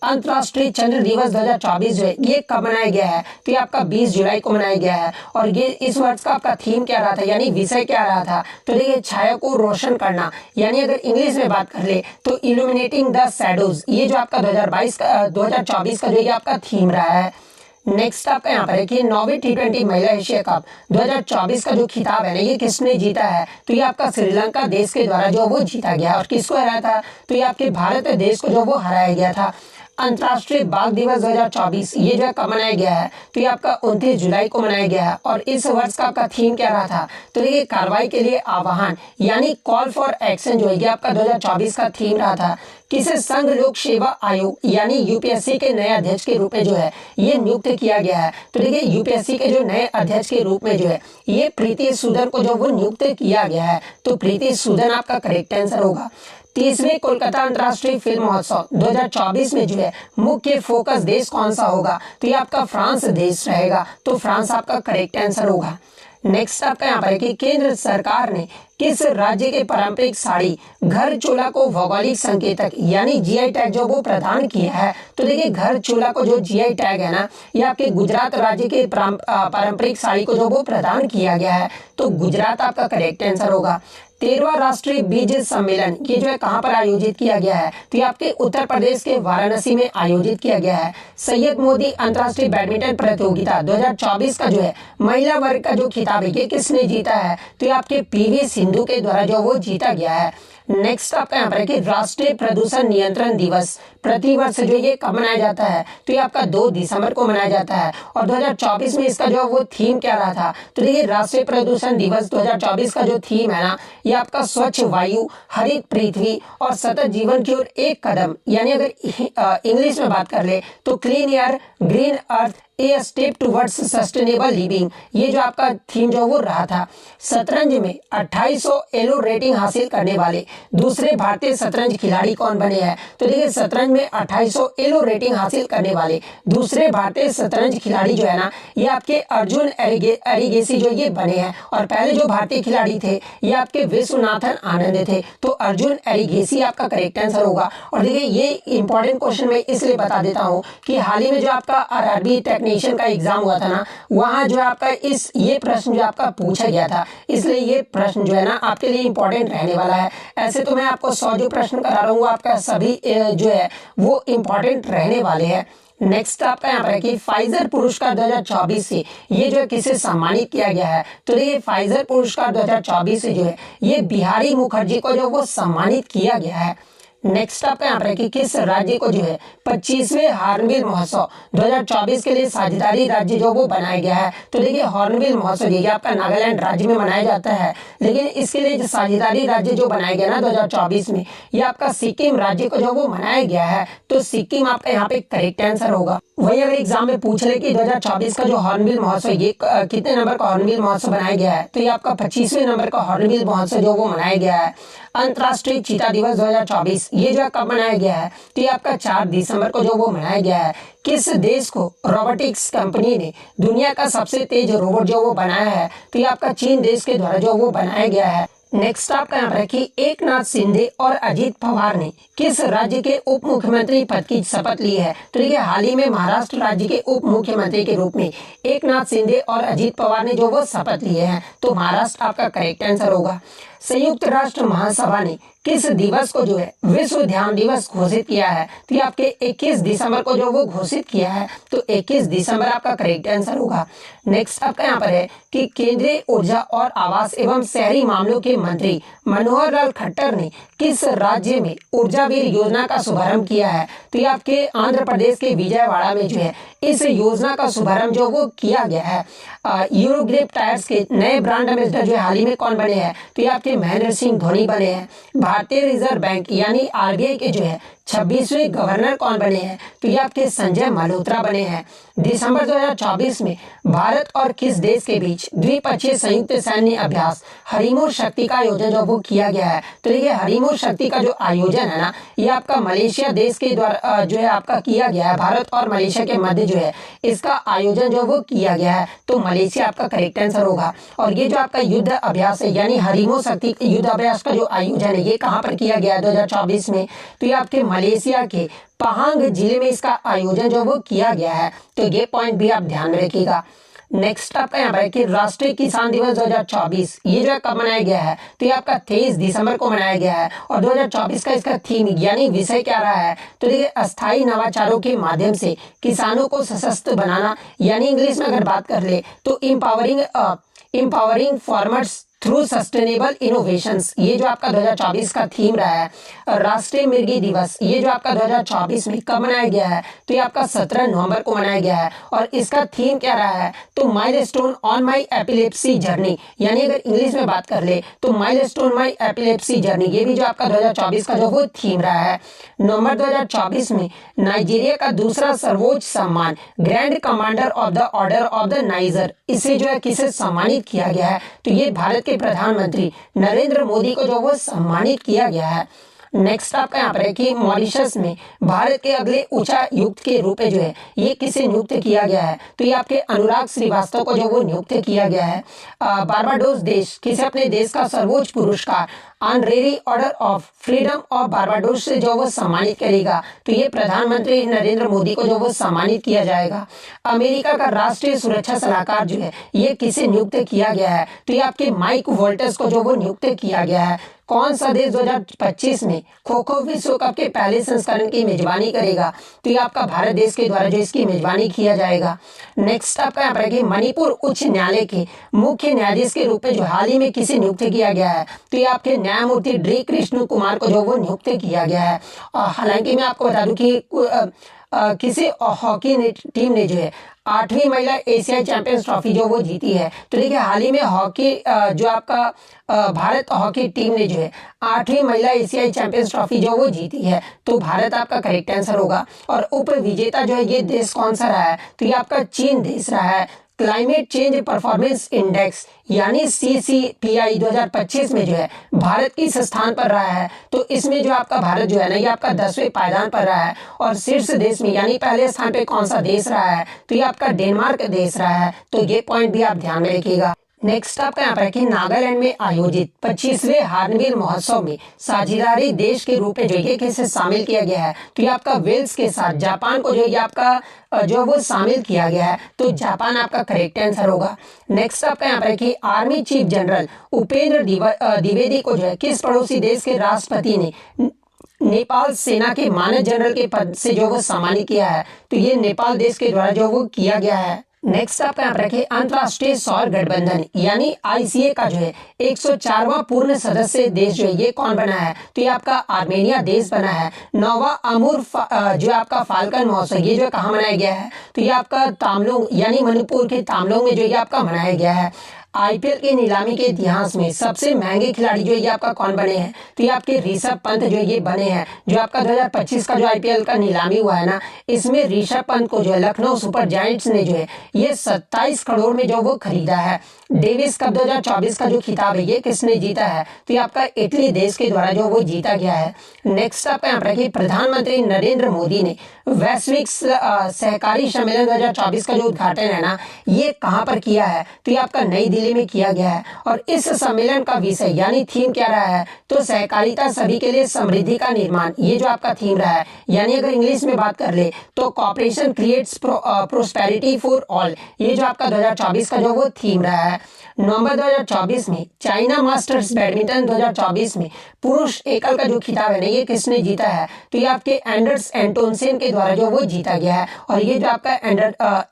अंतर्राष्ट्रीय चंद्र दिवस 2024 जो है ये कब मनाया गया है, तो ये आपका 20 जुलाई को मनाया गया है। और ये इस वर्ष का आपका थीम क्या रहा था यानी विषय क्या रहा था, तो देखिए छाया को रोशन करना यानी अगर इंग्लिश में बात कर ले तो इल्यूमिनेटिंग द शैडोज, ये जो आपका 2024 का जो ये आपका थीम रहा है। नेक्स्ट आपका यहाँ पर है कि 9वीं T20 महिला एशिया कप 2024 का जो खिताब है ना ये किसने जीता है, तो ये आपका श्रीलंका देश के द्वारा जो वो जीता गया। और किसको हराया था, तो ये आपके भारत देश को जो वो हराया गया था। अंतर्राष्ट्रीय बाघ दिवस 2024 ये जो कब मनाया गया है, तो ये आपका 29 जुलाई को मनाया गया है। और इस वर्ष का आपका थीम क्या रहा था, तो देखिए कार्रवाई के लिए आह्वान यानी कॉल फॉर एक्शन जो है ये आपका 2024 का थीम रहा था। किसे संघ लोक सेवा आयोग यानी यूपीएससी के नए अध्यक्ष के रूप में जो है ये नियुक्त किया गया है, तो देखिए यूपीएससी के जो नए अध्यक्ष के रूप में जो है ये प्रीति सूदन को जो वो नियुक्त किया गया है। तो प्रीति सूदन आपका करेक्ट आंसर होगा। 30वें कोलकाता अंतर्राष्ट्रीय फिल्म महोत्सव 2024 में जो है मुख्य फोकस देश कौन सा होगा, तो ये आपका फ्रांस देश रहेगा। तो फ्रांस आपका करेक्ट आंसर होगा। नेक्स्ट आपका यहाँ पर है कि केंद्र सरकार ने किस राज्य के पारंपरिक साड़ी घर चोला को भौगोलिक संकेतक यानी जीआई टैग जो वो प्रदान किया है, तो देखिए घर चोला को जो जीआई टैग है ना ये आपके गुजरात राज्य के पारंपरिक साड़ी को जो वो प्रदान किया गया है। तो गुजरात आपका करेक्ट आंसर होगा। 13वां राष्ट्रीय बीज सम्मेलन ये जो है कहाँ पर आयोजित किया गया है? तो ये आपके उत्तर प्रदेश के वाराणसी में आयोजित किया गया है। सैयद मोदी अंतर्राष्ट्रीय बैडमिंटन प्रतियोगिता 2024 का जो है महिला वर्ग का जो खिताब है ये किसने जीता है? तो ये आपके पीवी सिंधु के द्वारा जो वो जीता गया है। नेक्स्ट आपका यहाँ पर है कि राष्ट्रीय प्रदूषण नियंत्रण दिवस प्रतिवर्ष जो ये कब मनाया जाता है? तो ये आपका 2 दिसंबर को मनाया जाता है। और 2024 में इसका जो वो थीम क्या रहा था? तो देखिए राष्ट्रीय प्रदूषण दिवस 2024 का जो थीम है ना, ये आपका स्वच्छ वायु, हरित पृथ्वी और सतत जीवन की ओर एक कदम, यानी अगर इंग्लिश में बात कर ले तो clean air, green earth, a step towards sustainable living, ये जो आपका थीम जो वो रहा था। शतरंज में 2800 एलो रेटिंग हासिल करने वाले दूसरे भारतीय शतरंज खिलाड़ी कौन बने हैं? तो देखिए शतरंज में 2800 एलो रेटिंग हासिल करने वाले दूसरे भारतीय शतरंज खिलाड़ी जो है ना, ये आपके अर्जुन एरिगेसी जो ये बने हैं। और पहले जो भारतीय खिलाड़ी थे ये आपके विश्वनाथन आनंद थे। तो अर्जुन एरिगेसी आपका करेक्ट आंसर होगा। और देखिए ये इंपॉर्टेंट क्वेश्चन मैं इसलिए बता देता हूँ कि हाल ही में जो आपका आरआरबी टेक्नीशियन का एग्जाम हुआ था ना, वहाँ जो आपका ये प्रश्न जो आपका पूछा गया था, इसलिए ये प्रश्न जो है ना आपके लिए इंपॉर्टेंट रहने वाला है। ऐसे तो मैं आपको 100 जो प्रश्न करा रहा हूँ आपका सभी जो है वो इंपॉर्टेंट रहने वाले हैं। नेक्स्ट आपका यहाँ पर है कि फाइजर पुरस्कार 2024 से ये जो है किसे सम्मानित किया गया है? तो देखिए फाइजर पुरस्कार 2024 से जो है ये बिहारी मुखर्जी को जो वो सम्मानित किया गया है। नेक्स्ट आपका यहाँ पर है कि किस राज्य को जो है 25वें हॉर्नबिल महोत्सव 2024 के लिए साझेदारी राज्य जो वो बनाया गया है? तो देखिए हॉर्नबिल महोत्सव ये आपका नागालैंड राज्य में मनाया जाता है, लेकिन इसके लिए जो साझेदारी राज्य जो बनाया गया ना 2024 में, ये आपका सिक्किम राज्य को जो वो मनाया गया है। तो सिक्किम आपका यहाँ पे करेक्ट आंसर होगा। वही अगर एग्जाम में पूछ ले कि 2024 का जो हॉर्नबिल महोत्सव ये कितने नंबर का हॉर्नबिल महोत्सव बनाया गया है? तो ये आपका 25वें नंबर का हॉर्नबिल महोत्सव जो वो मनाया गया है। अंतर्राष्ट्रीय चीता दिवस 2024 ये जो कब मनाया गया है? तो ये आपका 4 दिसंबर को जो वो मनाया गया है। किस देश को रोबोटिक्स कंपनी ने दुनिया का सबसे तेज रोबोट जो वो बनाया है? तो ये आपका चीन देश के द्वारा जो वो बनाया गया है। नेक्स्ट आपका यहाँ पर है कि एकनाथ शिंदे और अजीत पवार ने किस राज्य के उप मुख्यमंत्री पद की शपथ ली है? तो देखिए हाल ही में महाराष्ट्र राज्य के उप मुख्यमंत्री के रूप में एकनाथ शिंदे और अजीत पवार ने जो वो शपथ लिए हैं। तो महाराष्ट्र आपका करेक्ट आंसर होगा। संयुक्त राष्ट्र महासभा ने किस दिवस को जो है विश्व ध्यान दिवस घोषित किया है? तो ये आपके 21 दिसंबर को जो वो घोषित किया है। तो 21 दिसंबर आपका करेक्ट आंसर होगा। नेक्स्ट आपका यहाँ पर है कि केंद्रीय ऊर्जा और आवास एवं शहरी मामलों के मंत्री मनोहर लाल खट्टर ने किस राज्य में ऊर्जावीर योजना का शुभारंभ किया है? तो ये आपके आंध्र प्रदेश के विजयवाड़ा में जो है इस योजना का शुभारंभ जो वो किया गया है। यूरोग्रेप टायर्स के नए ब्रांड एम्बेसडर जो हाल ही में कौन बने हैं? तो ये आपके महेंद्र सिंह धोनी बने हैं। भारतीय रिजर्व बैंक यानी आरबीआई के जो है 26वें गवर्नर कौन बने हैं? तो ये आपके संजय मल्होत्रा बने हैं। दिसंबर 2024 में भारत और किस देश के बीच द्विपक्षीय संयुक्त सैन्य अभ्यास हरिमोर शक्ति का आयोजन जो वो किया गया है? तो देखिए हरिमोर शक्ति का जो आयोजन है ना, ये आपका मलेशिया देश के द्वारा जो है आपका किया गया है। भारत और मलेशिया के मध्य जो है इसका आयोजन जो वो किया गया है। तो मलेशिया आपका करेक्ट आंसर होगा। और ये जो आपका युद्ध अभ्यास है यानी हरिमोर शक्ति युद्ध अभ्यास का जो आयोजन है ये कहाँ पर किया गया है 2024 में? तो ये आपके मलेशिया के पहांग जिले में इसका आयोजन जो वो किया गया है। तो ये पॉइंट भी आप ध्यान में रखिएगा। नेक्स्ट आपका यहाँ पर है कि राष्ट्रीय किसान दिवस 2024 ये जो कब मनाया गया है? तो ये आपका 23 दिसंबर को मनाया गया है। और 2024 का इसका थीम यानी विषय क्या रहा है? तो देखिए अस्थायी नवाचारों के माध्यम से किसानों को सशक्त बनाना, यानी इंग्लिश में अगर बात कर ले तो empowering farmers through sustainable innovations, ये जो आपका 2024 का थीम रहा है। राष्ट्रीय मिर्गी दिवस ये जो आपका 2024 में कब मनाया गया है? तो ये आपका 17 नवंबर को मनाया गया है। और इसका थीम क्या रहा है? तो milestone on my epilepsy journey, यानी अगर इंग्लिश में बात कर ले तो माइलस्टोन माय एपिलेप्सी जर्नी, ये भी जो आपका 2024 का जो वो थीम रहा है। नवंबर 2024 में नाइजीरिया का दूसरा सर्वोच्च सम्मान grand commander of the order of the niger, इसे जो है किसे सम्मानित किया गया है? तो ये भारत के प्रधानमंत्री नरेंद्र मोदी को जो वो सम्मानित किया गया है। नेक्स्ट आपका यहाँ पर है कि मॉरिशस में भारत के अगले उच्चायुक्त के रूप में जो है ये किसे नियुक्त किया गया है, तो ये आपके अनुराग श्रीवास्तव को जो वो नियुक्त किया गया है। बारबाडोस देश किसे अपने देश का सर्वोच्च पुरस्कार honorary order of freedom of Barbados से जो वो सम्मानित करेगा, तो ये प्रधानमंत्री नरेंद्र मोदी को जो वो सम्मानित किया जाएगा। अमेरिका का राष्ट्रीय सुरक्षा सलाहकार जो है ये किसे नियुक्त किया गया है, तो ये आपके माइक वोल्टस को जो वो नियुक्त किया गया है। कौन सा देश 2025 में खो खो विश्व कप के पहले संस्करण की मेजबानी करेगा, तो ये आपका भारत देश के द्वारा जो इसकी मेजबानी किया जाएगा। नेक्स्ट आपका यहाँ पर मणिपुर उच्च न्यायालय के मुख्य न्यायाधीश के रूप में जो हाल ही में किसे नियुक्त किया गया है, तो ये आपके न्यायमूर्ति डी कृष्ण कुमार को जो वो नियुक्त किया गया है। और हालांकि मैं आपको बता दूं कि किसी हॉकी टीम ने जो है 8वीं महिला एशियाई चैंपियंस ट्रॉफी जो वो जीती है। तो देखिए हाल ही में हॉकी जो आपका भारत हॉकी टीम ने जो है 8वीं महिला एशियाई चैंपियंस ट्रॉफी जो वो जीती है, तो भारत आपका करेक्ट आंसर होगा। और उप विजेता जो है ये देश कौन सा रहा है, तो ये आपका चीन देश रहा है। क्लाइमेट चेंज परफॉर्मेंस इंडेक्स यानी CCPI 2025 में जो है भारत किस स्थान पर रहा है, तो इसमें जो आपका भारत जो है ना ये आपका 10वें पायदान पर रहा है। और शीर्ष देश में यानी पहले स्थान पे कौन सा देश रहा है, तो ये आपका डेनमार्क देश रहा है। तो ये पॉइंट भी आप ध्यान में रखिएगा। नेक्स्ट आपका यहाँ पर है कि नागालैंड में आयोजित 25वें हार्नबिल महोत्सव में साझेदारी देश के रूप में जो ये किसे शामिल किया गया है, तो ये आपका वेल्स के साथ जापान को जो ये आपका जो वो शामिल किया गया है। तो जापान आपका करेक्ट आंसर होगा। नेक्स्ट आपका यहाँ पर है कि army chief general Upendra Dwivedi को जो है किस पड़ोसी देश के राष्ट्रपति ने नेपाल सेना के मानद जनरल के पद से जो वो सम्मानित किया है, तो ये नेपाल देश के द्वारा जो वो किया गया है। नेक्स्ट आपका यहाँ पर रखिए अंतरराष्ट्रीय सौर गठबंधन यानी ICA का जो है 104वां पूर्ण सदस्य देश जो है ये कौन बना है, तो ये आपका आर्मेनिया देश बना है। 9वां अमूर जो आपका फाल्कन महोत्सव ये जो कहाँ मनाया गया है, तो ये आपका तामलोंग यानी मणिपुर के तामलोंग में जो ये आपका मनाया गया है। IPL की नीलामी के इतिहास में सबसे महंगे खिलाड़ी जो ये आपका कौन बने हैं, तो ये आपके ऋषभ पंत जो ये बने हैं। जो आपका 2025 का जो IPL का नीलामी हुआ है ना, इसमें ऋषभ पंत को जो है लखनऊ सुपर जायंट्स ने जो है ये 27 करोड़ में जो वो खरीदा है। डेविस कप 2024 का जो खिताब है ये किसने जीता है, तो ये आपका इटली देश के द्वारा जो वो जीता गया है। नेक्स्ट आपका यहाँ पर कि प्रधानमंत्री नरेंद्र मोदी ने वैश्विक सहकारी सम्मेलन 2024 का जो उद्घाटन है ना ये कहाँ पर किया है, तो ये आपका नई दिल्ली में किया गया है। और इस सम्मेलन का विषय यानी थीम क्या रहा है, तो सहकारिता सभी के लिए समृद्धि का निर्माण, ये जो आपका थीम रहा है। यानी अगर इंग्लिश में बात कर ले तो cooperation creates prosperity for all, ये जो आपका 2024 का जो वो थीम रहा है। नवंबर 2024 में चाइना मास्टर्स बैडमिंटन 2024 में पुरुष एकल का जो खिताब है ना ये किसने जीता है, तो ये आपके एंडर्स एंटोनसेन के द्वारा जो वो जीता गया है। और ये जो आपका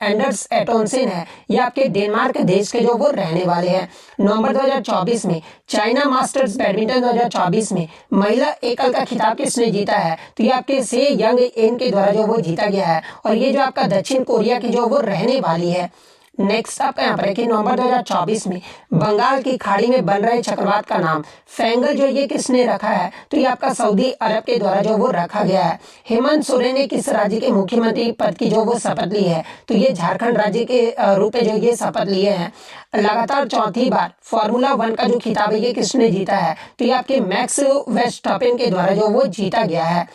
एंडर्स एंटोनसेन है ये आपके डेनमार्क देश के जो वो रहने वाले हैं। नवंबर 2024 में चाइना मास्टर्स बैडमिंटन 2024 में महिला एकल का खिताब किसने जीता है, तो ये आपके से यंग एन के द्वारा जो वो जीता गया है। और ये जो आपका दक्षिण कोरिया की जो वो रहने वाली है। नेक्स्ट आपका यहाँ पर है कि नवंबर 2024 में बंगाल की खाड़ी में बन रहे चक्रवात का नाम फैंगल जो ये किसने रखा है, तो ये आपका सऊदी अरब के द्वारा जो वो रखा गया है। हेमंत सोरेन ने किस राज्य के मुख्यमंत्री पद की जो वो शपथ ली है, तो ये झारखंड राज्य के रूप में जो ये शपथ लिए हैं। लगातार चौथी बार फॉर्मूला 1 का जो खिताब है ये किसने जीता है, तो ये आपके मैक्स वेस्टस्टैपेन के द्वारा जो वो जीता गया है।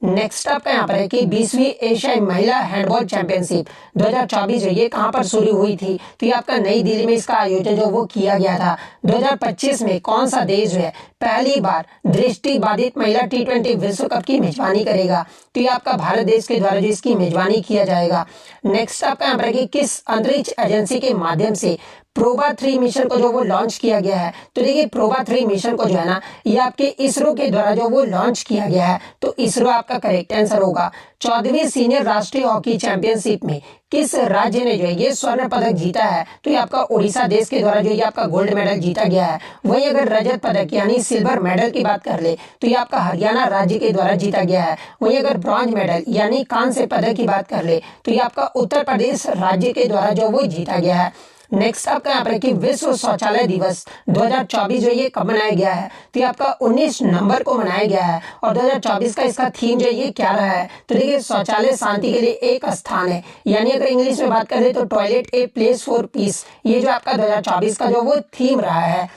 नेक्स्ट आपका यहाँ पर है कि 20वीं एशियाई महिला हैंडबॉल चैंपियनशिप 2024 ये कहाँ पर शुरू हुई थी, तो ये आपका नई दिल्ली में इसका आयोजन जो वो किया गया था। 2025 में कौन सा देश जो है पहली बार दृष्टि बाधित महिला T20 विश्व कप की मेजबानी करेगा, तो ये आपका भारत देश के द्वारा जो इसकी मेजबानी किया जाएगा। नेक्स्ट आपका यहाँ पर है कि किस अंतरिक्ष एजेंसी के माध्यम से प्रोबा 3 मिशन को जो वो लॉन्च किया गया है, तो देखिए प्रोबा 3 मिशन को जो है ना ये आपके इसरो के द्वारा जो वो लॉन्च किया गया है। तो इसरो आपका करेक्ट आंसर होगा। 14वीं सीनियर राष्ट्रीय हॉकी चैंपियनशिप में किस राज्य ने जो है ये स्वर्ण पदक जीता है, तो ये आपका उड़ीसा देश के द्वारा जो ये आपका गोल्ड मेडल जीता गया है। वहीं अगर रजत पदक यानी सिल्वर मेडल की बात कर ले तो ये आपका हरियाणा राज्य के द्वारा जीता गया है। वहीं अगर ब्रॉन्ज मेडल यानी कांस्य पदक की बात कर ले तो ये आपका उत्तर प्रदेश राज्य के द्वारा जो वो जीता गया है। नेक्स्ट आपका यहाँ पर कि विश्व शौचालय दिवस 2024 जो ये कब मनाया गया है, तो ये आपका 19 नवंबर को मनाया गया है। और 2024 का इसका थीम जो ये क्या रहा है, तो देखिए शौचालय शांति के लिए एक स्थान है, यानी अगर इंग्लिश में बात करें तो toilet a place for piece, ये जो आपका 2024 का जो वो थीम रहा है।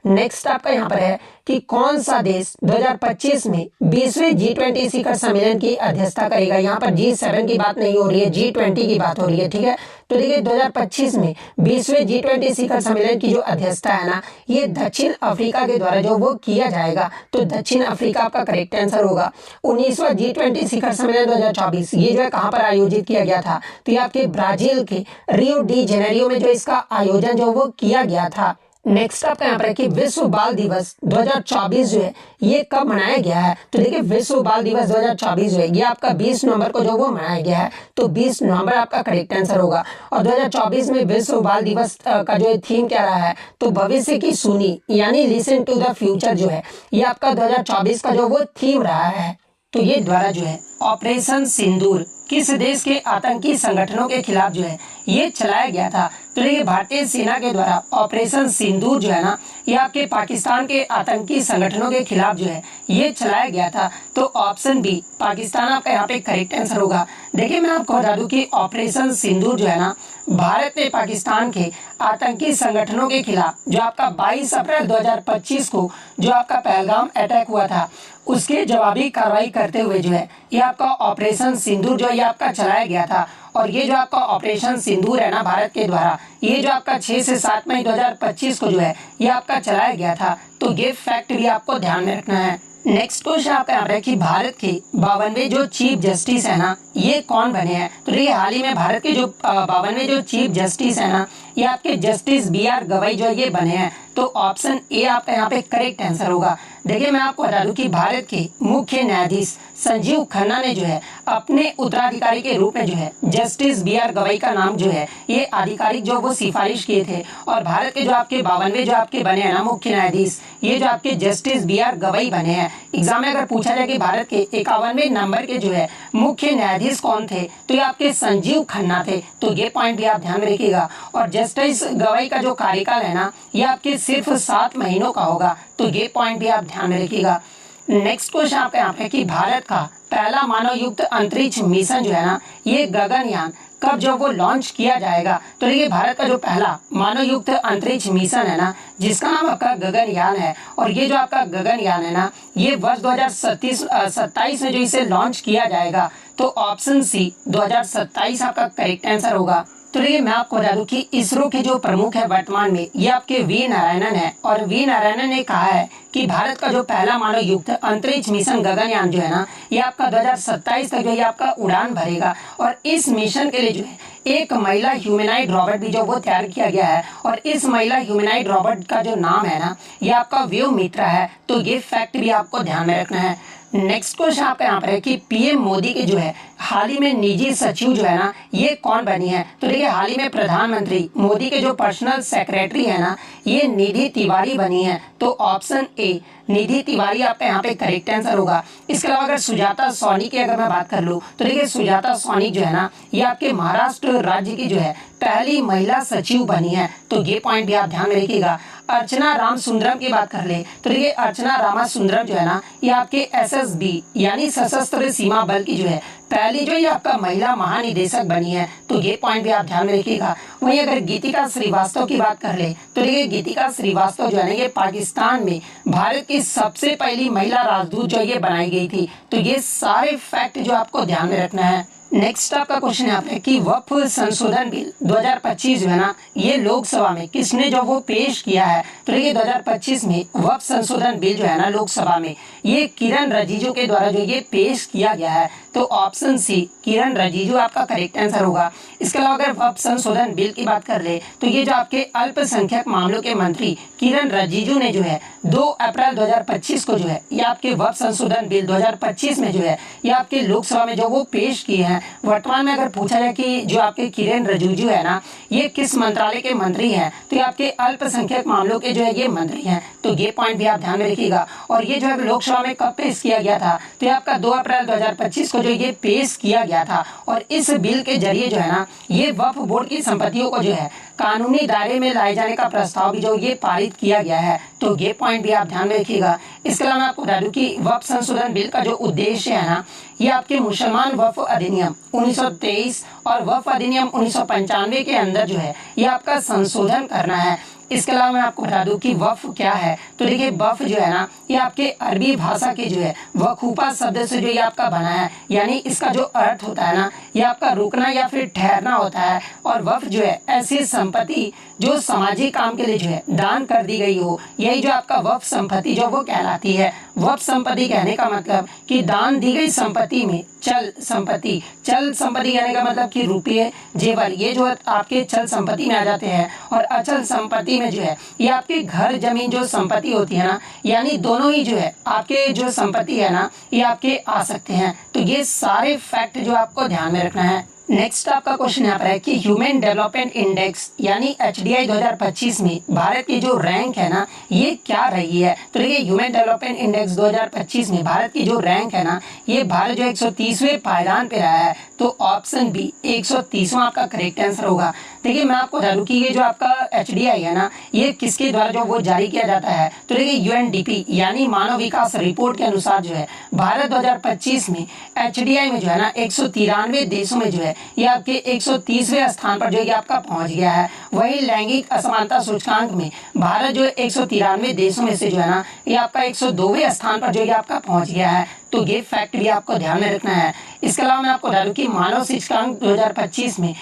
नेक्स्ट आपका यहाँ पर है कि कौन सा देश 2025 में 20वें G20 शिखर सम्मेलन की अध्यक्षता करेगा। यहाँ पर G7 की बात नहीं हो रही है, G20 की बात हो रही है, ठीक है। तो देखिए 2025 में 20वें G20 शिखर सम्मेलन की जो अध्यक्षता है ना, ये दक्षिण अफ्रीका के द्वारा जो वो किया जाएगा। तो दक्षिण अफ्रीका आपका करेक्ट आंसर होगा। 19वां G20 शिखर सम्मेलन 2024 ये जो है कहाँ पर आयोजित किया गया था, तो ये आपके ब्राजील के रियो डी जेनेरियो में जो इसका आयोजन जो वो किया गया था। नेक्स्ट आपका यहाँ पर है कि विश्व बाल दिवस 2024 जो है ये कब मनाया गया है। तो देखिए विश्व बाल दिवस 2024 जो है ये आपका 20 नवंबर को जो वो मनाया गया है। तो 20 नवंबर आपका करेक्ट आंसर होगा। और 2024 में विश्व बाल दिवस का जो थीम क्या रहा है, तो भविष्य की सुनी यानी लिसन टू द फ्यूचर जो है ये आपका 2024 का जो वो थीम रहा है। तो ये द्वारा जो है ऑपरेशन सिंदूर किस देश के आतंकी संगठनों के खिलाफ जो है ये चलाया गया था। तो देखिए भारतीय सेना के द्वारा ऑपरेशन सिंदूर जो है ना ये आपके पाकिस्तान के आतंकी संगठनों के खिलाफ जो है ये चलाया गया था। तो ऑप्शन बी पाकिस्तान आपका यहाँ पे करेक्ट आंसर होगा। देखिए मैं आपको बता दूं कि ऑपरेशन सिंदूर जो है ना भारत ने पाकिस्तान के आतंकी संगठनों के खिलाफ जो आपका 22 अप्रैल 2025 को जो आपका पहलगाम अटैक हुआ था उसके जवाबी कार्रवाई करते हुए जो है ये आपका ऑपरेशन सिंदूर जो ये आपका चलाया गया था। और ये जो आपका ऑपरेशन सिंदूर है ना भारत के द्वारा ये जो आपका 6 से 7 मई 2025 को जो है ये आपका चलाया गया था। तो ये फैक्ट भी आपको ध्यान में रखना है। नेक्स्ट क्वेश्चन आपका यहाँ पर कि भारत के 52वें जो चीफ जस्टिस है ना ये कौन बने हैं। तो देखिए हाल ही में भारत के जो 52वें जो चीफ जस्टिस है ना ये आपके जस्टिस BR गवई जो ये बने हैं। तो ऑप्शन ए आपका यहाँ पे करेक्ट आंसर होगा। देखिए मैं आपको बता दूं कि भारत के मुख्य न्यायाधीश संजीव खन्ना ने जो है अपने उत्तराधिकारी के रूप में जो है जस्टिस BR गवई का नाम जो है ये आधिकारिक जो वो सिफारिश किए थे। और भारत के जो आपके 52वें जो आपके बने हैं ना मुख्य न्यायाधीश ये जो आपके जस्टिस BR गवई बने हैं। एग्जाम में अगर पूछा जाए कि भारत के 51वें नंबर के जो है मुख्य न्यायाधीश कौन थे, तो ये आपके संजीव खन्ना थे। तो ये पॉइंट भी आप ध्यान में रखिएगा। और जस्टिस गवई का जो कार्यकाल है ना ये आपके सिर्फ 7 महीनों का होगा। तो ये पॉइंट भी आप ध्यान में रखिएगा। नेक्स्ट क्वेश्चन आपका यहाँ पे कि भारत का पहला मानव युक्त अंतरिक्ष मिशन जो है ना ये गगनयान कब जो वो लॉन्च किया जाएगा। तो देखिए भारत का जो पहला मानव युक्त अंतरिक्ष मिशन है ना जिसका नाम आपका गगनयान है और ये जो आपका गगनयान है ना ये वर्ष 2027 में जो इसे लॉन्च किया जाएगा। तो ऑप्शन सी 2027 आपका करेक्ट आंसर होगा। तो देखिए मैं आपको बता दूं कि इसरो के जो प्रमुख है वर्तमान में ये आपके वी नारायणन है। और वी नारायणन ने कहा है कि भारत का जो पहला मानव युक्त अंतरिक्ष मिशन गगनयान जो है ना ये आपका 2027 तक जो ये आपका उड़ान भरेगा। और इस मिशन के लिए जो है एक महिला ह्यूमैनॉइड रोबोट भी जो वो तैयार किया गया है। और इस महिला ह्यूमैनॉइड रोबोट का जो नाम है ना ये आपका वेव मित्रा है। तो ये फैक्ट भी आपको ध्यान में रखना है। नेक्स्ट क्वेश्चन आपका यहाँ पर है कि पीएम मोदी के जो है हाल ही में निजी सचिव जो है ना ये कौन बनी है। तो देखिए हाल ही में प्रधानमंत्री मोदी के जो पर्सनल सेक्रेटरी है ना ये निधि तिवारी बनी है। तो ऑप्शन ए निधि तिवारी आपका यहाँ पे करेक्ट आंसर होगा। इसके अलावा अगर सुजाता सोनी की अगर मैं बात कर लूँ तो देखिए सुजाता सोनी जो है ना ये आपके महाराष्ट्र राज्य की जो है पहली महिला सचिव बनी है। तो ये पॉइंट भी आप ध्यान में रखिएगा। अर्चना रामसुंदरम की बात कर ले तो देखिए अर्चना रामसुंदरम जो है ना ये आपके SSB यानी सशस्त्र सीमा बल की जो है पहली जो ये आपका महिला महानिदेशक बनी है। तो ये पॉइंट भी आप ध्यान में रखिएगा। वहीं अगर गीतिका श्रीवास्तव की बात कर ले तो देखिए गीतिका श्रीवास्तव जो है ना ये पाकिस्तान में भारत की सबसे पहली महिला राजदूत जो ये बनाई गई थी। तो ये सारे फैक्ट जो आपको ध्यान में रखना है। नेक्स्ट आपका क्वेश्चन यहाँ पे कि वक्फ संशोधन बिल 2025 जो है ना ये लोकसभा में किसने जो वो पेश किया है। तो देखिए 2025 में वक्फ संशोधन बिल जो है ना लोकसभा में ये किरण रिजिजू के द्वारा जो ये पेश किया गया है। तो ऑप्शन सी किरण रिजिजू आपका करेक्ट आंसर होगा। इसके अलावा अगर वक्फ संशोधन बिल की बात कर ले तो ये जो आपके अल्पसंख्यक मामलों के मंत्री किरण रिजिजू ने जो है 2 अप्रैल 2025 को जो है ये आपके वक्फ संशोधन बिल 2025 में जो है ये आपके लोकसभा में जो वो पेश किए हैं। वर्तमान में अगर पूछा जाए कि जो आपके किरण रिजिजू है ना ये किस मंत्रालय के मंत्री हैं, तो ये आपके अल्पसंख्यक मामलों के जो है ये मंत्री हैं। तो ये पॉइंट भी आप ध्यान में रखिएगा। और ये जो है लोकसभा में कब पेश किया गया था, तो ये आपका 2 अप्रैल 2025 को जो ये पेश किया गया था। और इस बिल के जरिए जो है ना ये वक्फ बोर्ड की संपत्तियों को जो है कानूनी दायरे में लाए जाने का प्रस्ताव भी जो ये पारित किया गया है। तो ये पॉइंट भी आप ध्यान में रखिएगा। इसके अलावा मैं आपको बता दूं कि वक्फ संशोधन बिल का जो उद्देश्य है ना ये आपके मुसलमान वक्फ अधिनियम 1923 और वक्फ अधिनियम 1995 के अंदर जो है ये आपका संशोधन करना है। इसके अलावा मैं आपको बता दूं कि वक्फ क्या है। तो देखिए वक्फ जो है ना, ये आपके अरबी भाषा के जो है वकूफा शब्द से जो ये आपका बना है, यानी इसका जो अर्थ होता है ना, ये आपका रुकना या फिर ठहरना होता है। और वक्फ जो है ऐसी संपत्ति जो सामाजिक काम के लिए जो है दान कर दी गई हो, यही जो आपका वक्फ संपत्ति जो वो कहलाती है। वक्फ संपत्ति कहने का मतलब कि दान दी गई संपत्ति में चल संपत्ति कहने का मतलब कि रुपये, जेवर, ये जो आपके चल संपत्ति में आ जाते हैं। और अचल संपत्ति में जो है ये आपके घर जमीन जो संपत्ति होती है ना, यानी दोनों ही जो है आपके जो संपत्ति है ना, ये आपके आ सकते हैं। तो ये सारे फैक्ट जो आपको ध्यान में रखना है। नेक्स्ट आपका क्वेश्चन यहाँ पर है कि ह्यूमन डेवलपमेंट इंडेक्स यानी HDI 2025 में भारत की जो रैंक है ना, ये क्या रही है। तो देखिए ह्यूमन डेवलपमेंट इंडेक्स 2025 में भारत की जो रैंक है ना, ये भारत जो 130वें पायदान पे रहा है। तो ऑप्शन बी 130वां आपका करेक्ट आंसर होगा। देखिए मैं आपको बता दूं कि ये जो आपका HDI है ना, ये किसके द्वारा जो वो जारी किया जाता है। तो देखिए UNDP यानी मानव विकास रिपोर्ट के अनुसार जो है भारत 2025 में HDI में जो है ना 193 देशों में जो है ये आपके 130वें स्थान पर जो ये आपका पहुंच गया है। वही लैंगिक असमानता सूचकांक में भारत जो 193 देशों में से जो है ना ये आपका 102वें स्थान पर जो ये आपका पहुंच गया है। तो ये फैक्ट भी आपको ध्यान में रखना है। इसके अलावा मैं आपको बता दूं कि मानव सूचकांक 2025 में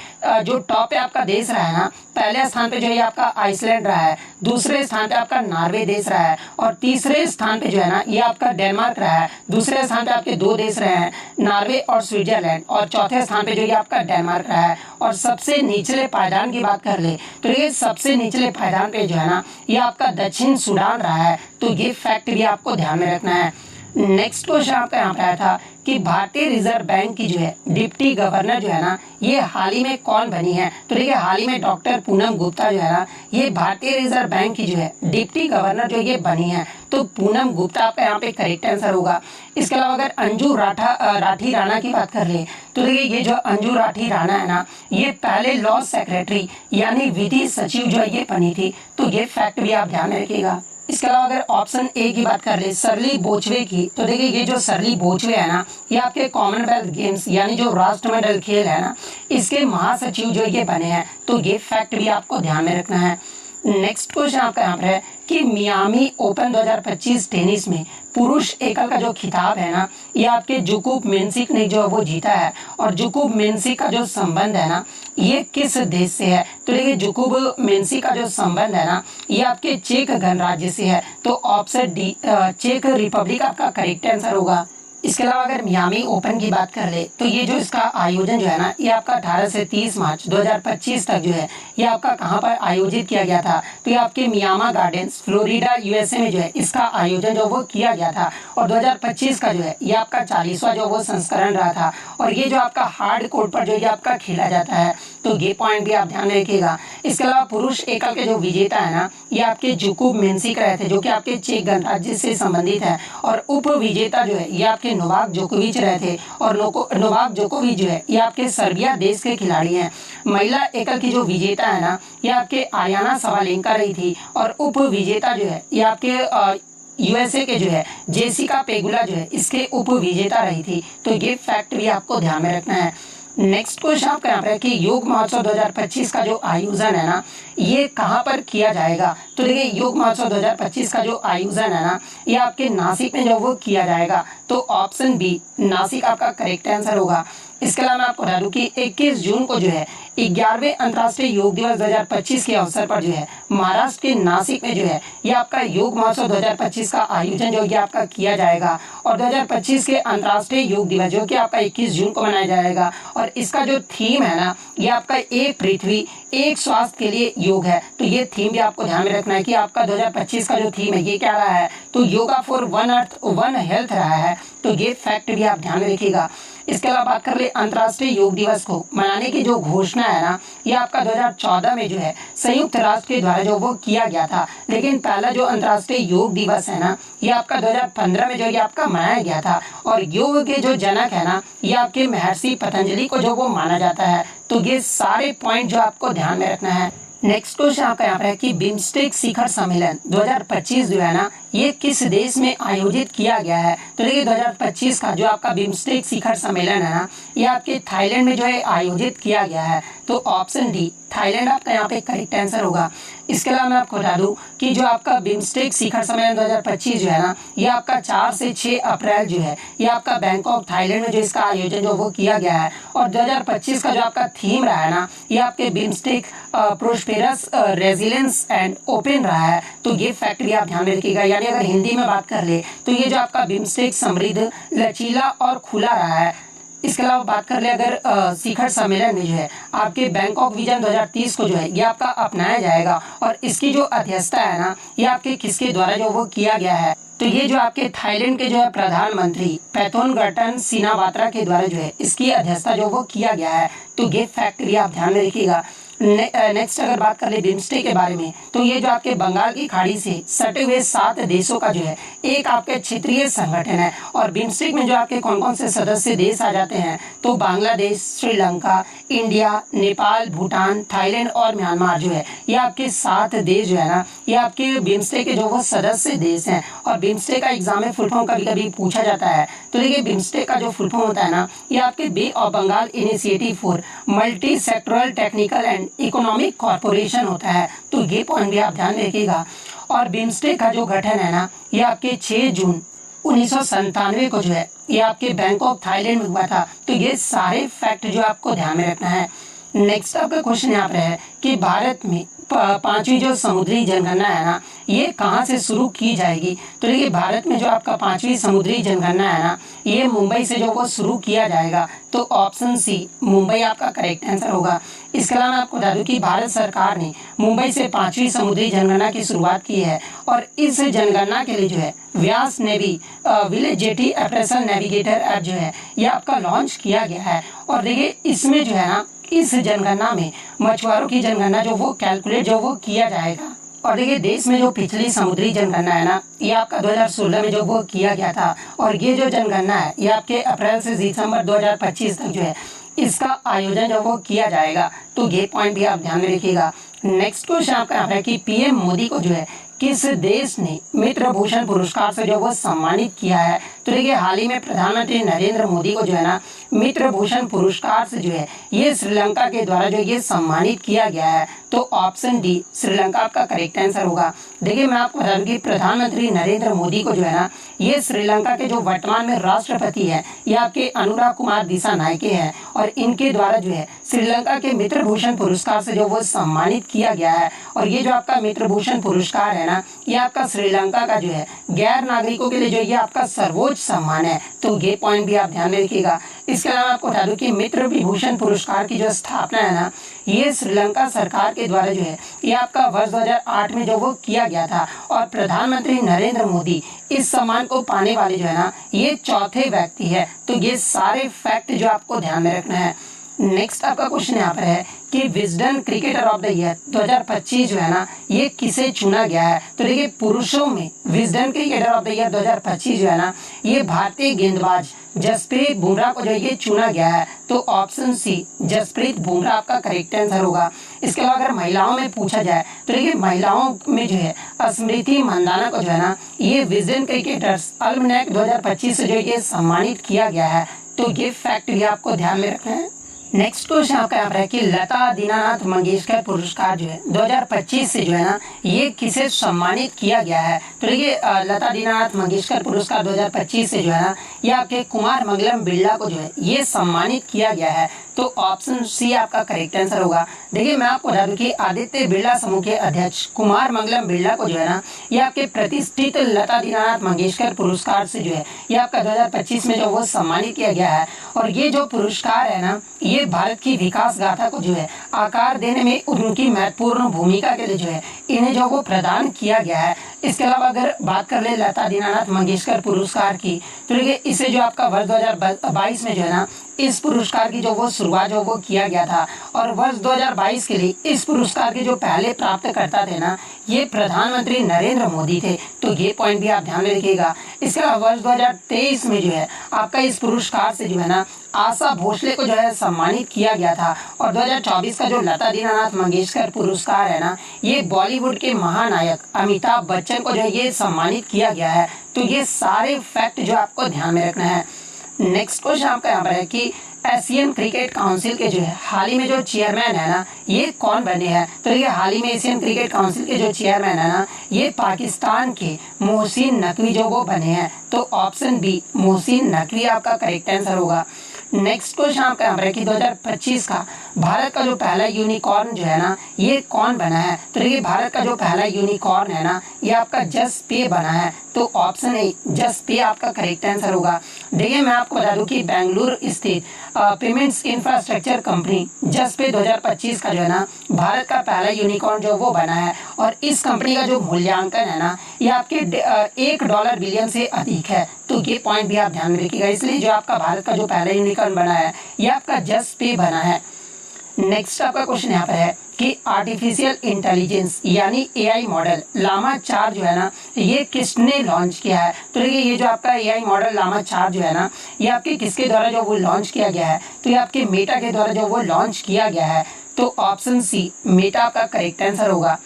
जो टॉप पे आपका देश रहा है ना, पहले स्थान पे जो है आपका आइसलैंड रहा है, दूसरे स्थान पे आपका नॉर्वे देश रहा है, और तीसरे स्थान पे जो है ना ये आपका डेनमार्क रहा है। दूसरे स्थान पे आपके दो देश रहे हैं, नॉर्वे और स्विट्जरलैंड, और चौथे स्थान पे जो ये आपका डेनमार्क रहा है। और सबसे निचले पायदान की बात कर ले तो ये सबसे निचले पायदान पे जो है ना ये आपका दक्षिण सूडान रहा है। तो ये फैक्ट भी आपको ध्यान में रखना है। नेक्स्ट क्वेश्चन आपका यहाँ पे आया था कि भारतीय रिजर्व बैंक की जो है डिप्टी गवर्नर जो है ना, ये हाल ही में कौन बनी है। तो देखिए हाल ही में डॉक्टर पूनम गुप्ता जो है ना, ये भारतीय रिजर्व बैंक की जो है डिप्टी गवर्नर जो ये बनी है। तो पूनम गुप्ता आपका यहाँ पे करेक्ट आंसर होगा। इसके अलावा अगर अंजू राठी राणा की बात कर ले तो देखिए ये जो अंजू राठी राणा है ना, ये पहले लॉ सेक्रेटरी यानी विधि सचिव जो है ये बनी थी। तो ये फैक्ट भी आप ध्यान में रखिएगा। इसके अलावा अगर ऑप्शन ए की बात कर ले सरली बोचवे की, तो देखिए ये जो सरली बोचवे है ना, ये आपके कॉमनवेल्थ गेम्स यानी जो राष्ट्रमंडल खेल है ना, इसके महासचिव जो ये बने हैं। तो ये फैक्ट भी आपको ध्यान में रखना है। नेक्स्ट क्वेश्चन आपका यहाँ पर है कि मियामी ओपन 2025 टेनिस में पुरुष एकल का जो खिताब है ना, ये आपके जोकोविच मेंसिक ने जो वो जीता है। और जोकोविच मेंसिक का जो संबंध है ना, ये किस देश से है। तो देखिए जोकोविच मेंसिक का जो संबंध है ना, ये आपके चेक गणराज्य से है। तो ऑप्शन डी चेक रिपब्लिक आपका करेक्ट आंसर होगा। इसके अलावा अगर मियामी ओपन की बात कर ले तो ये जो इसका आयोजन जो है ना, ये आपका 18 से 30 मार्च 2025 तक जो है ये आपका कहाँ पर आयोजित किया गया था। तो ये आपके मियामा गार्डन्स फ्लोरिडा USA में जो है इसका आयोजन जो वो किया गया था। और 2025 का जो है ये आपका 40वां जो वो संस्करण रहा था। और ये जो आपका हार्ड कोर्ट पर जो ये आपका खेला जाता है। तो ये पॉइंट भी आप ध्यान में रखिएगा। इसके अलावा पुरुष एकल के जो विजेता है ना, ये आपके जोकोविच मेंसिक रहे थे, जो कि आपके चेक गणराज्य से संबंधित है। और उप विजेता जो है ये आपके नोवाक जोकोविच रहे थे। और नोवाक जोकोविच जो है ये आपके सर्बिया देश के खिलाड़ी हैं। महिला एकल की जो विजेता है ना, ये आपके आर्याना सवालेंका रही थी। और उप विजेता जो है ये आपके USA के जो है जेसिका पेगुला जो है इसके उप विजेता रही थी। तो ये फैक्ट भी आपको ध्यान में रखना है। नेक्स्ट क्वेश्चन आपका यहाँ पर है कि योग महोत्सव 2025 का जो आयोजन है ना, ये कहाँ पर किया जाएगा। तो देखिए योग महोत्सव 2025 का जो आयोजन है ना, ये आपके नासिक में जो वो किया जाएगा। तो ऑप्शन बी नासिक आपका करेक्ट आंसर होगा। इसके अलावा मैं आपको बता दूं कि 21 जून को जो है 11वें अंतर्राष्ट्रीय योग दिवस 2025 के अवसर पर जो है महाराष्ट्र के नासिक में जो है ये आपका योग महोत्सव 2025 का आयोजन जो है आपका किया जाएगा। और 2025 के अंतर्राष्ट्रीय योग दिवस जो कि आपका 21 जून को मनाया जाएगा। और इसका जो थीम है ना, ये आपका एक पृथ्वी एक स्वास्थ्य के लिए योग है। तो ये थीम भी आपको ध्यान में रखना है कि आपका 2025 का जो थीम है ये क्या रहा है। तो yoga for one earth one health रहा है। तो ये फैक्ट भी आप ध्यान में रखिएगा। इसके अलावा बात कर ले अंतर्राष्ट्रीय योग दिवस को मनाने की जो घोषणा है ना, ये आपका 2014 में जो है संयुक्त राष्ट्र के द्वारा जो वो किया गया था। लेकिन पहला जो अंतर्राष्ट्रीय योग दिवस है ना, ये आपका 2015 में जो ये आपका मनाया गया था। और योग के जो जनक है ना, ये आपके महर्षि पतंजलि को जो वो माना जाता है। तो ये सारे पॉइंट जो आपको ध्यान में रखना है। नेक्स्ट क्वेश्चन आपका यहाँ पर है कि बिम्स्टेक शिखर सम्मेलन 2025 जो है ना, ये किस देश में आयोजित किया गया है। तो देखिए 2025 का जो आपका बिम्स्टेक शिखर सम्मेलन है ना, ये आपके थाईलैंड में जो है आयोजित किया गया है। तो ऑप्शन डी थाईलैंड आपका यहाँ पे करेक्ट आंसर होगा। इसके अलावा मैं आपको बता दूं कि जो आपका बिम्स्टेक शिखर सम्मेलन 2025 जो है ना, ये आपका 4 से 6 अप्रैल जो है ये आपका बैंकॉक थाईलैंड में जो इसका आयोजन जो वो किया गया है। और 2025 का जो आपका थीम रहा है ना, ये आपके BIMSTEC prosperous resilience and open रहा है। तो ये फैक्ट भी आप ध्यान में रखिएगा। यानी अगर हिंदी में बात कर ले तो ये जो आपका बिम्स्टेक समृद्ध, लचीला और खुला रहा है। इसके अलावा बात कर ले अगर शिखर सम्मेलन में जो है आपके बैंकॉक विजन 2030 को जो है ये आपका अपनाया जाएगा। और इसकी जो अध्यक्षता है ना, ये आपके किसके द्वारा जो वो किया गया है, तो ये जो आपके थाईलैंड के जो है प्रधानमंत्री पैथोनगटन सिनावात्रा के द्वारा जो है इसकी अध्यक्षता जो वो किया गया है। तो ये फैक्ट भी आप ध्यान में रखिएगा। नेक्स्ट अगर बात कर ले बिम्स्टेक के बारे में, तो ये जो आपके बंगाल की खाड़ी से सटे हुए 7 देशों का जो है एक आपके क्षेत्रीय संगठन है। और बिम्स्टेक में जो आपके कौन कौन से सदस्य देश आ जाते हैं, तो बांग्लादेश, श्रीलंका, इंडिया, नेपाल, भूटान, थाईलैंड और म्यांमार जो है ये आपके 7 देश जो है ना, ये आपके बिम्स्टेक के जो वो सदस्य देश हैं। और बिम्स्टेक का एग्जाम में फुल फॉर्म कभी कभी पूछा जाता है। तो देखिए बिम्स्टेक का जो फुल फॉर्म होता है ना, ये आपके bay of Bengal initiative for multi sectoral technical and economic corporation होता है। तो ये पॉइंट भी आप ध्यान रखिएगा। और बिम्स्टेक का जो गठन है ना, ये आपके 6 जून 1997 को जो है ये आपके बैंकॉक थाईलैंड में हुआ था। तो ये सारे फैक्ट जो आपको ध्यान में रखना है। नेक्स्ट आपका क्वेश्चन यहाँ पर है कि भारत में 5वीं जो समुद्री जनगणना है ना, ये कहाँ से शुरू की जाएगी। तो देखिए भारत में जो आपका 5वीं समुद्री जनगणना है ना, ये मुंबई से जो वो शुरू किया जाएगा। तो ऑप्शन सी मुंबई आपका करेक्ट आंसर होगा। इसके अलावा मैं आपको बता दूं कि भारत सरकार ने मुंबई से 5वीं समुद्री जनगणना की शुरुआत की है। और इस जनगणना के लिए जो है Vyas navy village jetty operation navigator app जो है ये आपका लॉन्च किया गया है। और देखिए इसमें जो है ना, इस जनगणना में मछुआरों की जनगणना जो वो कैलकुलेट जो वो किया जाएगा। और देखिए देश में जो पिछली समुद्री जनगणना है ना, ये आपका 2016 में जो वो किया गया था। और ये जो जनगणना है ये आपके अप्रैल से दिसंबर 2025 तक जो है इसका आयोजन जो वो किया जाएगा। तो ये पॉइंट भी आप ध्यान में रखिएगा। नेक्स्ट क्वेश्चन आपका यहाँ है कि पीएम मोदी को जो है किस देश ने मित्र भूषण पुरस्कार से जो वो सम्मानित किया है। तो देखिए हाल ही में प्रधानमंत्री नरेंद्र मोदी को जो है ना मित्र भूषण पुरस्कार से जो है ये श्रीलंका के द्वारा जो ये सम्मानित किया गया है। तो ऑप्शन डी श्रीलंका आपका करेक्ट आंसर होगा। देखिए मैं आपको बता दूं कि प्रधानमंत्री नरेंद्र मोदी को जो है ना ये श्रीलंका के जो वर्तमान में राष्ट्रपति है ये आपके अनुराग कुमार दिसानायके हैं। और इनके द्वारा जो है श्रीलंका के मित्र भूषण पुरस्कार से जो वो सम्मानित किया गया है। और ये जो आपका मित्र भूषण पुरस्कार है ना, ये आपका श्रीलंका का जो है गैर नागरिकों के लिए जो ये आपका सर्वोच्च सम्मान है। तो ये पॉइंट भी आप ध्यान में रखिएगा। इसके अलावा आपको बता दूं कि मित्र विभूषण पुरस्कार की जो स्थापना है ना, ये श्रीलंका सरकार के द्वारा जो है ये आपका वर्ष 2008 में जो वो किया गया था। और प्रधानमंत्री नरेंद्र मोदी इस सम्मान को पाने वाले जो है ना ये चौथे व्यक्ति है। तो ये सारे फैक्ट जो आपको ध्यान में रखना है। नेक्स्ट आपका क्वेश्चन यहाँ पर है कि Wisden cricketer of the year 2025 जो है ना ये किसे चुना गया है। तो देखिए पुरुषों में Wisden cricketer of the year 2025 जो है ना ये भारतीय गेंदबाज जसप्रीत बुमराह को जो ये चुना गया है। तो ऑप्शन सी जसप्रीत बुमराह आपका करेक्ट आंसर होगा। इसके अलावा अगर महिलाओं में पूछा जाए तो देखिए महिलाओं में जो है स्मृति मंदाना को जो है ना ये विजडन क्रिकेटर्स अल्मनैक 2025 से जो ये सम्मानित किया गया है। तो ये फैक्ट भी आपको ध्यान में रखना है। नेक्स्ट क्वेश्चन आपका यहाँ पर है कि लता दीनानाथ मंगेशकर पुरस्कार जो है 2025 से जो है ना ये किसे सम्मानित किया गया है। तो देखिए लता दीनानाथ मंगेशकर पुरस्कार 2025 से जो है ना ये आपके कुमार मंगलम बिरला को जो है ये सम्मानित किया गया है। तो ऑप्शन सी आपका करेक्ट आंसर होगा। देखिए मैं आपको बता दूं कि आदित्य बिरला समूह के अध्यक्ष कुमार मंगलम बिरला को जो है ना ये आपके प्रतिष्ठित लता दीनानाथ मंगेशकर पुरस्कार से जो है ये आपका 2025 में जो वो सम्मानित किया गया है। और ये जो पुरस्कार है ना ये भारत की विकास गाथा को जो है आकार देने में उनकी महत्वपूर्ण भूमिका के लिए जो है इन्हें जो वो प्रदान किया गया है। इसके अलावा अगर बात कर ले लता दीनानाथ मंगेशकर पुरस्कार की, तो देखिए इसे जो आपका वर्ष 2022 में जो है ना इस पुरस्कार की जो वो शुरुआत जो वो किया गया था। और वर्ष 2022 के लिए इस पुरस्कार के जो पहले प्राप्तकर्ता थे ना ये प्रधानमंत्री नरेंद्र मोदी थे। तो ये पॉइंट भी आप ध्यान में रखिएगा। इसके अलावा वर्ष 2023 में जो है आपका इस पुरस्कार से जो है ना आशा भोसले को जो है सम्मानित किया गया था। और 2024 का जो लता दीनानाथ मंगेशकर पुरस्कार है ना ये बॉलीवुड के महानायक अमिताभ बच्चन को जो है ये सम्मानित किया गया है। तो ये सारे फैक्ट जो आपको ध्यान में रखना है। नेक्स्ट क्वेश्चन आपका यहाँ पर है कि एशियन क्रिकेट काउंसिल के जो है हाल ही में जो चेयरमैन है ना, ये कौन बने हैं? तो देखिए हाल ही में एशियन क्रिकेट काउंसिल के जो चेयरमैन है ना, ये पाकिस्तान के मोहसिन नकवी जो वो बने हैं। तो ऑप्शन बी मोहसिन नकवी आपका करेक्ट आंसर होगा। नेक्स्ट क्वेश्चन आपका यहाँ पर है कि 2025 का भारत का जो पहला यूनिकॉर्न जो है ना, ये कौन बना है? तो देखिए भारत का जो पहला यूनिकॉर्न है ना, ये आपका जसपे बना है। तो ऑप्शन ए जसपे आपका करेक्ट आंसर होगा। देखिए मैं आपको बता दूं कि बेंगलुरु स्थित पेमेंट्स इंफ्रास्ट्रक्चर कंपनी जसपे 2025 का जो है ना, भारत का पहला यूनिकॉर्न जो वो बना है। और इस कंपनी का जो मूल्यांकन है ना, ये आपके $1 बिलियन से अधिक है। तो ये पॉइंट भी आप ध्यान में रखिएगा। इसलिए जो आपका भारत का जो पहला यूनिकॉर्न बना है, ये आपका जसपे बना है। नेक्स्ट आपका क्वेश्चन यहाँ पर है कि आर्टिफिशियल इंटेलिजेंस यानी एआई मॉडल लामा 4 जो है ना, ये किसने लॉन्च किया है? तो देखिए ये जो आपका एआई मॉडल लामा 4 जो है ना, ये आपके किसके द्वारा जो वो लॉन्च किया गया है? तो ये आपके मेटा के द्वारा जो वो लॉन्च किया गया है। तो ऑप्शन सी मेटा आपका करेक्ट आंसर होगा।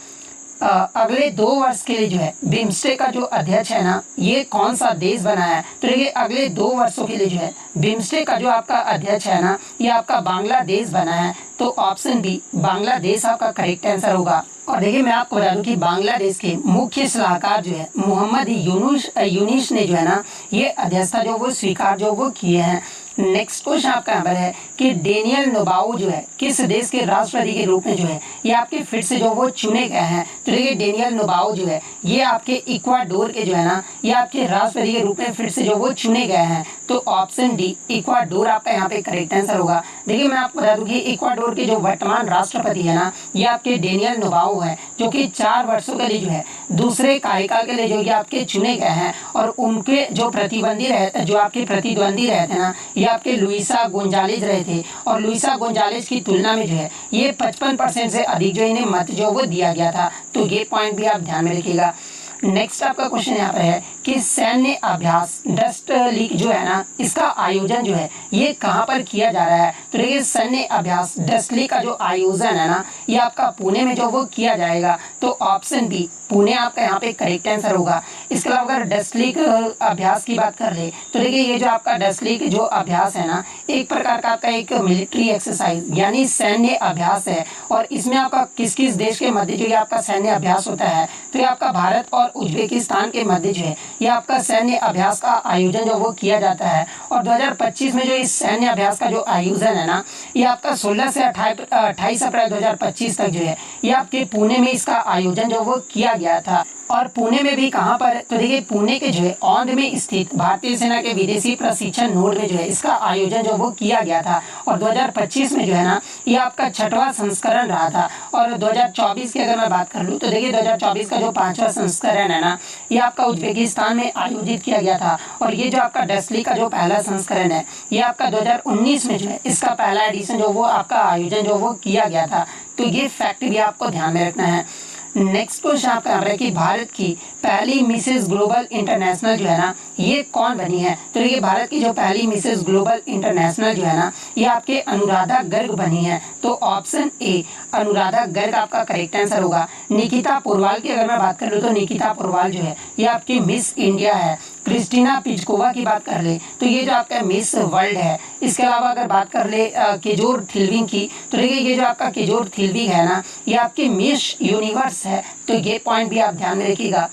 अगले 2 वर्ष के लिए जो है बिम्स्टेक का जो अध्यक्ष है ना, ये कौन सा देश बना है? तो देखिए अगले 2 वर्षों के लिए जो है बिम्स्टेक का जो आपका अध्यक्ष है ना, ये आपका बांग्लादेश बना है। तो ऑप्शन बी बांग्लादेश आपका करेक्ट आंसर होगा। और देखिए मैं आपको बता दूं कि बांग्लादेश के मुख्य सलाहकार जो है मोहम्मद यूनुस ने जो है ना, ये अध्यक्षता जो वो स्वीकार जो वो किए हैं। नेक्स्ट क्वेश्चन आपका यहाँ पर है कि डेनियल नोबाउ जो है किस देश के राष्ट्रपति के रूप में जो है ये आपके फिर से जो वो चुने गए हैं? तो देखिए डेनियल नोबाउ जो है ये आपके इक्वाडोर के जो है ना, ये आपके राष्ट्रपति के रूप में फिर से जो वो चुने गए हैं। तो ऑप्शन डी इक्वाडोर आपका यहाँ पे करेक्ट आंसर होगा। देखिए मैं आपको बता दूं कि इक्वाडोर के जो वर्तमान राष्ट्रपति है ना, ये आपके डेनियल नोबाउ है, जो कि 4 वर्षों के लिए जो है दूसरे कार्यकाल के लिए जो ये आपके चुने गए हैं। और उनके जो प्रतिद्वंदी रहते ना, ये आपके लुइसा गोंजालेज रहे थे। और लुइसा गोंजालेज की तुलना में जो है ये 55% से अधिक जो इन्हें मत जो वो दिया गया था। तो ये पॉइंट भी आप ध्यान में रखिएगा। नेक्स्ट आपका क्वेश्चन यहाँ पर है कि सैन्य अभ्यास डस्ट लीग जो है ना, इसका आयोजन जो है ये कहाँ पर किया जा रहा है? तो देखिए सैन्य अभ्यास डस्ट लीग का जो आयोजन है ना, ये आपका पुणे में जो वो किया जाएगा। तो ऑप्शन बी पुणे आपका यहाँ पे करेक्ट आंसर होगा। इसके अलावा अगर डस्ट लीग अभ्यास की बात कर ले तो देखिए ये जो आपका डस्ट लीग जो अभ्यास है ना, एक प्रकार का आपका एक मिलिट्री एक्सरसाइज यानी सैन्य अभ्यास है। और इसमें आपका किस किस देश के मध्य जो ये आपका सैन्य अभ्यास होता है? तो ये आपका भारत और उज्बेकिस्तान के मध्य जो है ये आपका सैन्य अभ्यास का आयोजन जो वो किया जाता है। और 2025 में जो इस सैन्य अभ्यास का जो आयोजन है ना, ये आपका 16 से 28 अप्रैल 2025 तक जो है ये आपके पुणे में इसका आयोजन जो वो किया गया था। और पुणे में भी कहाँ पर? तो देखिए पुणे के जो है औंध में स्थित भारतीय सेना के विदेशी प्रशिक्षण नोड में जो है इसका आयोजन जो वो किया गया था। और 2025 में जो है ना, ये आपका 6वां संस्करण रहा था। और 2024 की अगर मैं बात कर लूँ तो देखिए 2024 का जो 5वां संस्करण है ना, ये आपका उज्बेकिस्तान में आयोजित किया गया था। और ये जो आपका डस्ट लीग का जो पहला संस्करण है, ये आपका 2019 में जो है इसका पहला एडिशन जो वो आपका आयोजन जो वो किया गया था। तो ये फैक्ट भी आपको ध्यान में रखना है। नेक्स्ट क्वेश्चन आपका है कि भारत की पहली मिसेस ग्लोबल इंटरनेशनल जो है ना, ये कौन बनी है? तो देखिए भारत की जो पहली मिसेस ग्लोबल इंटरनेशनल जो है ना, ये आपके अनुराधा गर्ग बनी है। तो ऑप्शन ए अनुराधा गर्ग आपका करेक्ट आंसर होगा। निकिता पोरवाल की अगर मैं बात कर लूँ तो निकिता पोरवाल जो है ये आपकी मिस इंडिया है। क्रिस्टीना पिचकोवा की बात कर ले तो ये जो आपका मिस वर्ल्ड है। इसके अलावा अगर बात कर ले केजोर थिलविंग की, तो देखिए ये जो आपका केजोर थिलविंग है ना, ये आपकी मिस यूनिवर्स है। तो ये पॉइंट भी आप ध्यान में रखिएगा।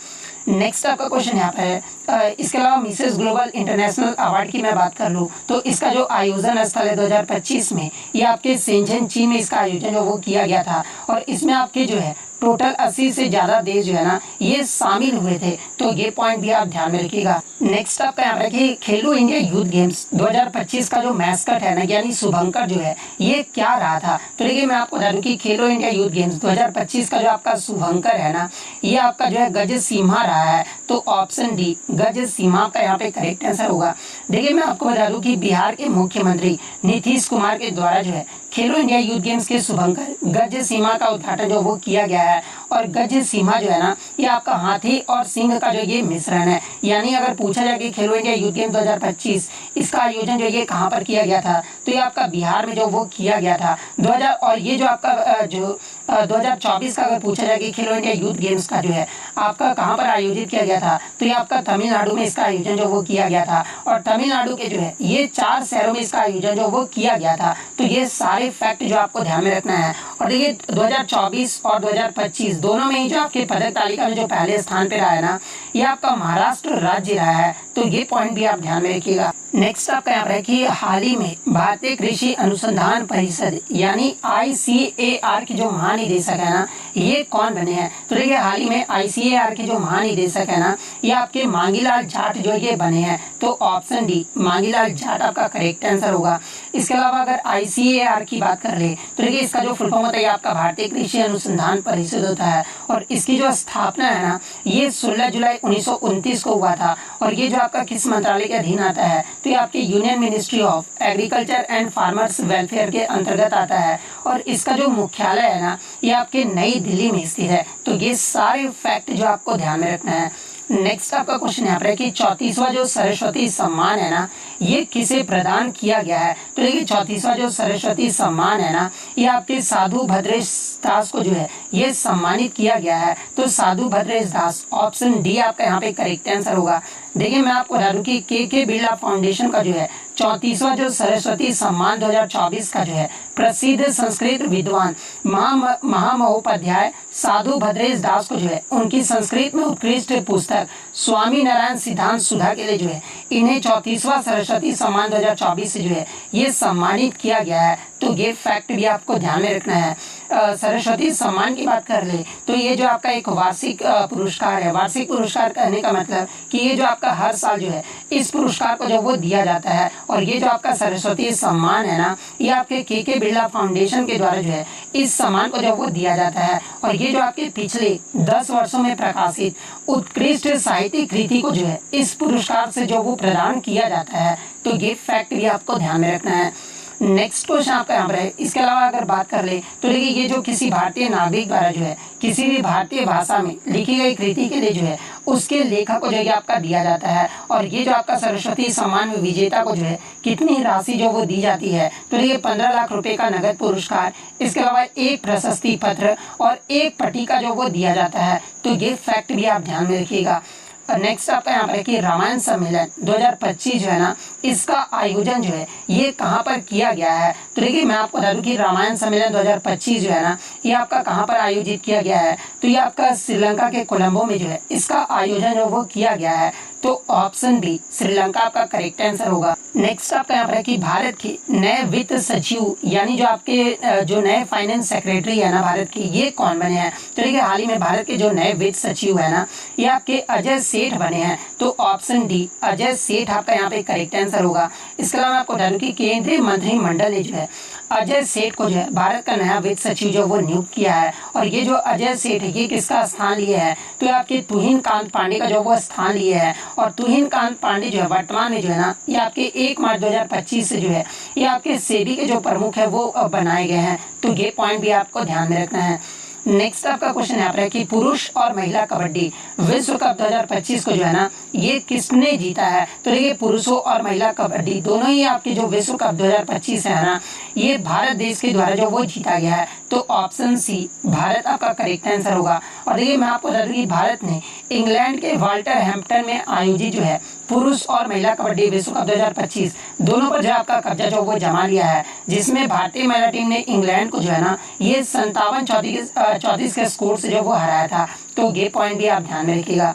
नेक्स्ट आपका क्वेश्चन यहाँ पर है इसके अलावा मिसेस ग्लोबल इंटरनेशनल अवार्ड की मैं बात कर लूँ तो इसका जो आयोजन स्थल है 2025 में, ये आपके शेंझन चीन में इसका आयोजन जो वो किया गया था। और इसमें आपके जो है टोटल 80 से ज़्यादा देश जो है ना, ये शामिल हुए थे। तो ये पॉइंट भी आप ध्यान में रखिएगा। नेक्स्ट आपका यहाँ पर कि खेलो इंडिया यूथ गेम्स 2025 का जो मैस्कट है ना, यानी शुभंकर जो है ये क्या रहा था? तो देखिए मैं आपको बता दूं कि खेलो इंडिया यूथ गेम्स 2025 का जो आपका शुभंकर है ना, ये आपका जो है गज सिम्हा रहा है। तो ऑप्शन डी गज सिम्हा का यहाँ पे करेक्ट आंसर होगा। देखिए मैं आपको बता दूं कि बिहार के मुख्यमंत्री नीतीश कुमार के द्वारा जो है खेलो इंडिया यूथ गेम्स के शुभंकर गज सिम्हा का उद्घाटन जो वो किया गया है। और गज सीमा जो है ना, ये आपका हाथी और सिंह का जो ये मिश्रण है। यानी अगर पूछा जाए कि खेलो इंडिया यूथ गेम 2025 इसका आयोजन जो ये कहाँ पर किया गया था, तो ये आपका बिहार में जो वो किया गया था 2000। और ये जो आपका जो 2024 का अगर पूछा जाए कि खेलो इंडिया यूथ गेम्स का जो है आपका कहाँ पर आयोजित किया गया था, तो ये आपका तमिलनाडु में इसका आयोजन जो वो किया गया था। और तमिलनाडु के जो है ये 4 शहरों में इसका आयोजन जो वो किया गया था। तो ये सारे फैक्ट जो आपको ध्यान में रखना है। और देखिए 2024 और 2025 दोनों में ही जो आपके पदक तालिका में जो पहले स्थान पे रहा है ना, ये आपका महाराष्ट्र राज्य रहा है। तो ये पॉइंट भी आप ध्यान में रखिएगा। नेक्स्ट आपका यहाँ पर कि हाल ही में भारतीय कृषि अनुसंधान परिषद यानी ICAR के जो महानिदेशक है ना, ये कौन बने हैं? तो देखिए हाल ही में ICAR के जो महानिदेशक है ना, ये आपके मांगीलाल जाट जो ये बने हैं। तो ऑप्शन डी मांगीलाल जाट आपका करेक्ट आंसर होगा। इसके अलावा अगर ICAR की बात कर ले तो देखिए इसका जो फुल फॉर्म होता है आपका भारतीय कृषि अनुसंधान परिषद होता है। और इसकी जो स्थापना है ना, ये 16 जुलाई 1929 को हुआ था। और ये जो आपका किस मंत्रालय के अधीन आता है? तो ये आपके union ministry of agriculture and farmers welfare के अंतर्गत आता है। और इसका जो मुख्यालय है ना, ये आपके नई दिल्ली में स्थित है। तो ये सारे फैक्ट जो आपको ध्यान में रखना है। नेक्स्ट आपका क्वेश्चन यहाँ पर है कि 34वां जो सरस्वती सम्मान है ना, ये किसे प्रदान किया गया है? तो देखिए 34वां जो सरस्वती सम्मान है ना, ये आपके साधु भद्रेश दास को जो है ये सम्मानित किया गया है। तो साधु भद्रेश दास ऑप्शन डी आपका यहाँ पे करेक्ट आंसर होगा। देखिए मैं आपको बता दूं कि के बिरला फाउंडेशन का जो है 34वां जो सरस्वती सम्मान 2024 का जो है प्रसिद्ध संस्कृत विद्वान महामहोपाध्याय साधु भद्रेश दास को जो है उनकी संस्कृत में उत्कृष्ट पुस्तक स्वामी नारायण सिद्धांत सुधा के लिए जो है इन्हें 34वां सरस्वती सम्मान 2024 से जो है ये सम्मानित किया गया है। तो ये फैक्ट भी आपको ध्यान में रखना है। सरस्वती सम्मान की बात कर ले तो ये जो आपका एक वार्षिक पुरस्कार है। वार्षिक पुरस्कार कहने का मतलब कि ये जो आपका हर साल जो है इस पुरस्कार को जो वो दिया जाता है। और ये जो आपका सरस्वती सम्मान है ना, ये आपके के बिरला फाउंडेशन के द्वारा जो है इस सम्मान को जो वो दिया जाता है। और ये जो आपके पिछले 10 वर्षों में प्रकाशित उत्कृष्ट साहित्यिक कृति को जो है इस पुरस्कार से जो वो प्रदान किया जाता है। तो ये फैक्ट भी आपको ध्यान में रखना है। नेक्स्ट क्वेश्चन आपका यहाँ पर है। इसके अलावा अगर बात कर ले तो देखिए ये जो किसी भारतीय नागरिक द्वारा जो है किसी भी भारतीय भाषा में लिखी गई कृति के लिए जो है उसके लेखक को जो है आपका दिया जाता है। और ये जो आपका सरस्वती सम्मान में विजेता को जो है कितनी राशि जो वो दी जाती है? तो ये 15 लाख रुपए का नगद पुरस्कार, इसके अलावा एक प्रशस्ति पत्र और एक पट्टिका जो वो दिया जाता है। तो ये फैक्ट भी आप ध्यान में रखिएगा। नेक्स्ट आपका यहाँ पर कि रामायण सम्मेलन 2025 जो है ना, इसका आयोजन जो है ये कहाँ पर किया गया है? तो देखिए मैं आपको बता दूं कि रामायण सम्मेलन 2025 जो है ना, ये आपका कहाँ पर आयोजित किया गया है? तो ये आपका श्रीलंका के कोलंबो में जो है इसका आयोजन जो वो किया गया है। तो ऑप्शन बी श्रीलंका आपका करेक्ट आंसर होगा। नेक्स्ट आपका यहाँ पर है कि भारत के नए वित्त सचिव यानी जो आपके जो नए फाइनेंस सेक्रेटरी है ना भारत के, ये कौन बने हैं? तो देखिए हाल ही में भारत के जो नए वित्त सचिव है ना, ये आपके अजय सेठ बने हैं। तो ऑप्शन डी अजय सेठ आपका यहाँ पे करेक्ट आंसर होगा। इसके अलावा आपको बता दूं कि केंद्रीय मंत्रिमंडल ने जो है अजय सेठ को जो है भारत का नया वित्त सचिव जो वो नियुक्त किया है। और ये जो अजय सेठ है ये किसका स्थान लिए है? तो आपके तुहिन कांत पांडे का जो वो स्थान लिए है। और तुहिन कांत पांडे जो है वर्तमान में जो है ना, ये आपके 1 मार्च 2025 से जो है ये आपके सेबी के जो प्रमुख है वो बनाए गए हैं। तो ये पॉइंट भी आपको ध्यान में रखना है। नेक्स्ट आपका क्वेश्चन यहाँ पर है कि पुरुष और महिला कबड्डी विश्व कप 2025 को जो है ना, ये किसने जीता है? तो देखिए पुरुषों और महिला कबड्डी दोनों ही आपके जो विश्व कप 2025 है ना, ये भारत देश के द्वारा जो वो जीता गया है। तो ऑप्शन सी भारत आपका करेक्ट आंसर होगा। और देखिए मैं आपको बता दूं कि भारत ने इंग्लैंड के वाल्टर हैम्पटन में आयोजित जो है पुरुष और महिला कबड्डी विश्व कप 2025 दोनों पर जो आपका कब्जा जो वो जमा लिया है, जिसमें भारतीय महिला टीम ने इंग्लैंड को जो है ना ये 57-34 के स्कोर से जो वो हराया था। तो ये पॉइंट भी आप ध्यान में रखिएगा।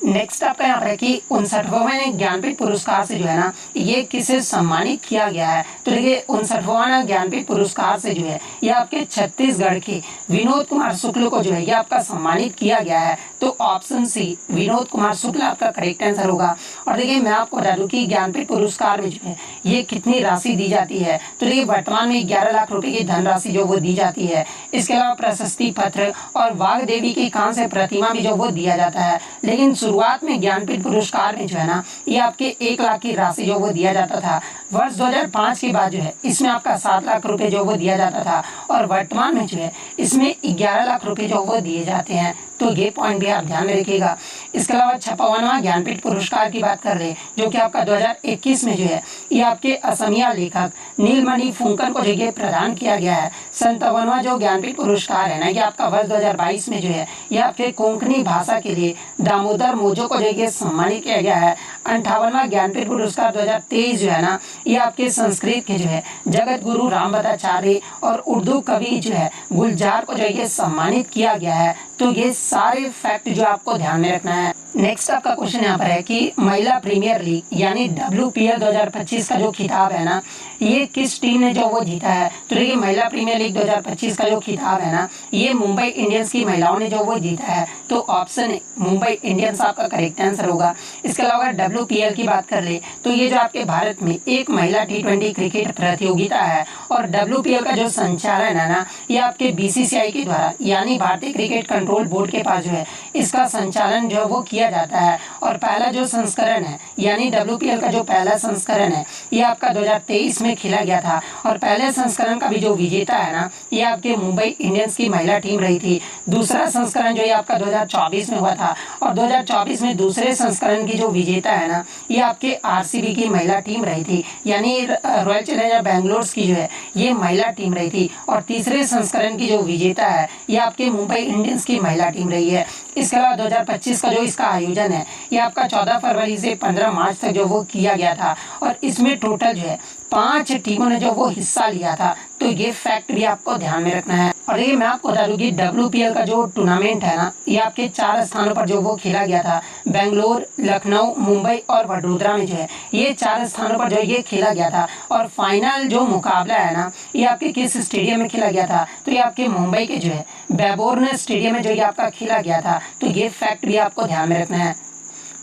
नेक्स्ट आपका यहाँ पर है कि 59वें ज्ञानपीठ पुरस्कार से जो है ना, ये किसे सम्मानित किया गया है? तो देखिए 59वां ज्ञानपीठ पुरस्कार से जो है ये आपके छत्तीसगढ़ के विनोद कुमार शुक्ल को जो है ये आपका सम्मानित किया गया है। तो ऑप्शन सी विनोद कुमार शुक्ल आपका करेक्ट आंसर होगा। और देखिए मैं आपको बता दूं कि ज्ञानपीठ पुरस्कार में जो है ये कितनी राशि दी जाती है? तो देखिए वर्तमान में 11 लाख रुपए की धनराशि जो वो दी जाती है। इसके अलावा प्रशस्ति पत्र और वाघ देवी की कांस्य प्रतिमा भी जो वो दिया जाता है। लेकिन शुरुआत में ज्ञानपीठ पुरस्कार में जो है ना ये आपके 1 लाख की राशि जो वो दिया जाता था। वर्ष 2005 के बाद जो है इसमें आपका 7 लाख रुपए जो वो दिया जाता था और वर्तमान में जो है इसमें 11 लाख रुपए जो वो दिए जाते हैं। तो ये पॉइंट भी आप ध्यान में रखिएगा। इसके अलावा 56वां ज्ञानपीठ पुरस्कार की बात कर ले जो कि आपका 2021 में जो है ये आपके असमिया लेखक नीलमणि फुंकन को जो ये प्रदान किया गया है। 57वां जो ज्ञानपीठ पुरस्कार है ना ये आपका वर्ष 2022 में जो है ये आपके कोंकणी भाषा के लिए दामोदर मोजो को जो ये सम्मानित किया गया है। 58वां ज्ञानपीठ पुरस्कार 2023 जो है ना ये आपके संस्कृत के जो है जगत गुरु रामभद्राचार्य और उर्दू कवि जो है गुलजार को जो ये सम्मानित किया गया है। तो ये सारे फैक्ट जो आपको ध्यान में रखना है। नेक्स्ट आपका क्वेश्चन यहाँ पर है कि महिला प्रीमियर लीग यानी WPL 2025 का जो खिताब है ना ये किस टीम ने जो वो जीता है। तो देखिए महिला प्रीमियर लीग 2025 का जो खिताब है ना ये मुंबई इंडियंस की महिलाओं ने जो वो जीता है। तो ऑप्शन ए मुंबई इंडियंस आपका करेक्ट आंसर होगा। इसके अलावा अगर WPL की बात कर ले तो ये जो आपके भारत में एक महिला T20 क्रिकेट प्रतियोगिता है और WPL का जो संचालन है ना ये आपके BCCI के द्वारा यानी भारतीय क्रिकेट कंट्रोल बोर्ड के पास जो है इसका संचालन जो वो किया जाता है। और पहला जो संस्करण है यानी WPL का जो पहला संस्करण है ये आपका 2023 में खेला गया था और पहले संस्करण का भी जो विजेता है ना ये आपके मुंबई इंडियंस की महिला टीम रही थी। दूसरा संस्करण जो ये आपका 2024 में हुआ था और 2024 में दूसरे संस्करण की जो विजेता है ना ये आपके RCB की महिला टीम रही थी यानी रॉयल चैलेंजर बैंगलोर की जो है ये महिला टीम रही थी। और तीसरे संस्करण की जो विजेता है ये आपके मुंबई इंडियंस की महिला टीम रही है। इसके अलावा 2025 का जो इसका आयोजन है ये आपका 14 फरवरी से 15 मार्च तक जो वो किया गया था और इसमें टोटल जो है 5 टीमों ने जो वो हिस्सा लिया था। तो ये फैक्ट भी आपको ध्यान में रखना है। और ये मैं आपको बता दूं कि WPL का जो टूर्नामेंट है ना ये आपके 4 स्थानों पर जो वो खेला गया था। बेंगलोर, लखनऊ, मुंबई और वडोदरा में जो है ये 4 स्थानों पर जो ये खेला गया था। और फाइनल जो मुकाबला है ना ये आपके किस स्टेडियम में खेला गया था। तो ये आपके मुंबई के जो है बैबोर्न स्टेडियम में जो ये आपका खेला गया था। तो ये फैक्ट भी आपको ध्यान में रखना है।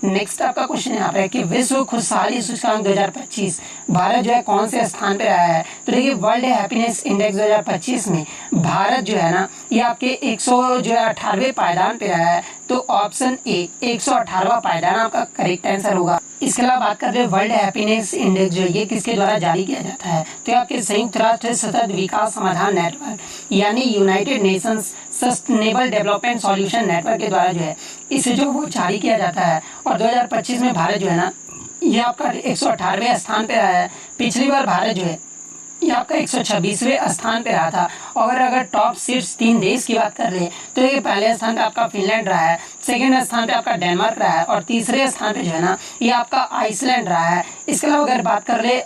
नेक्स्ट आपका क्वेश्चन यहाँ पे है कि विश्व खुशहाली सूचकांक 2025 भारत जो है कौन से स्थान पे रहा है। तो देखिए वर्ल्ड हैप्पीनेस इंडेक्स 2025 में भारत जो है ना ये आपके 118वें पायदान पे रहा है। तो ऑप्शन ए 118वां पायदान आपका करेक्ट आंसर होगा। इसके अलावा बात करते हैं वर्ल्ड हैप्पीनेस इंडेक्स जो ये किसके द्वारा जारी किया जाता है। तो आपके संयुक्त राष्ट्र सतत विकास समाधान नेटवर्क यानी United Nations sustainable development solution network के द्वारा जो है इसे जो वो जारी किया जाता है। और 2025 में भारत जो है ना ये आपका 118वें स्थान पे रहा है। पिछली बार भारत जो है ये आपका 126वें स्थान पे रहा था। और अगर टॉप शीर्ष 3 देश की बात कर ले तो ये पहले स्थान पे आपका फिनलैंड रहा है, सेकंड स्थान पे आपका डेनमार्क रहा है और तीसरे स्थान पे जो है ना ये आपका आइसलैंड रहा है। इसके अलावा अगर बात कर ले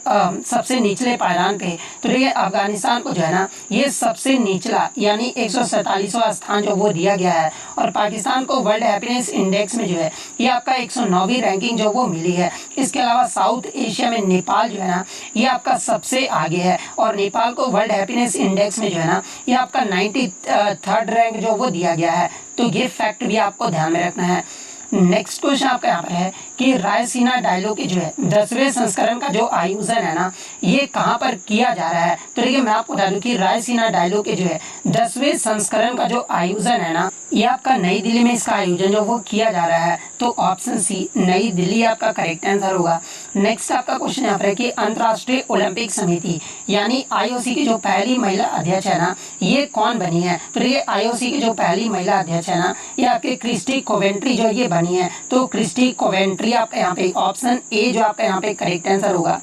सबसे निचले पायदान पे तो ये अफगानिस्तान को जो है ना ये सबसे निचला यानी 147वां स्थान जो वो दिया गया है। और पाकिस्तान को वर्ल्ड हैप्पीनेस इंडेक्स में जो है ये आपका 109वीं रैंकिंग जो वो मिली है। इसके अलावा साउथ एशिया में नेपाल जो है ना ये आपका सबसे आगे है और नेपाल को वर्ल्ड हैप्पीनेस इंडेक्स में जो है ना ये आपका 93rd रैंक जो वो दिया गया है। तो ये फैक्ट भी आपको ध्यान में रखना है। नेक्स्ट क्वेश्चन आपका यहाँ पर है कि रायसीना डायलॉग के जो है 10वें संस्करण का जो आयोजन है ना ये कहाँ पर किया जा रहा है। तो देखिए मैं आपको बता दूं कि रायसीना डायलॉग के जो है 10वें संस्करण का जो आयोजन है ना ये आपका नई दिल्ली में इसका आयोजन जो वो किया जा रहा है। तो ऑप्शन सी नई दिल्ली आपका करेक्ट आंसर होगा। नेक्स्ट आपका क्वेश्चन यहाँ पर है कि अंतर्राष्ट्रीय ओलंपिक समिति यानी IOC की जो पहली महिला अध्यक्ष है ना ये कौन बनी है। तो ये IOC की जो पहली महिला अध्यक्ष है ना ये आपके क्रिस्टी कोवेंट्री जो ये बनी है। तो क्रिस्टी कोवेंट्री आपका यहाँ पे ऑप्शन ए जो आपका यहाँ पे करेक्ट आंसर होगा।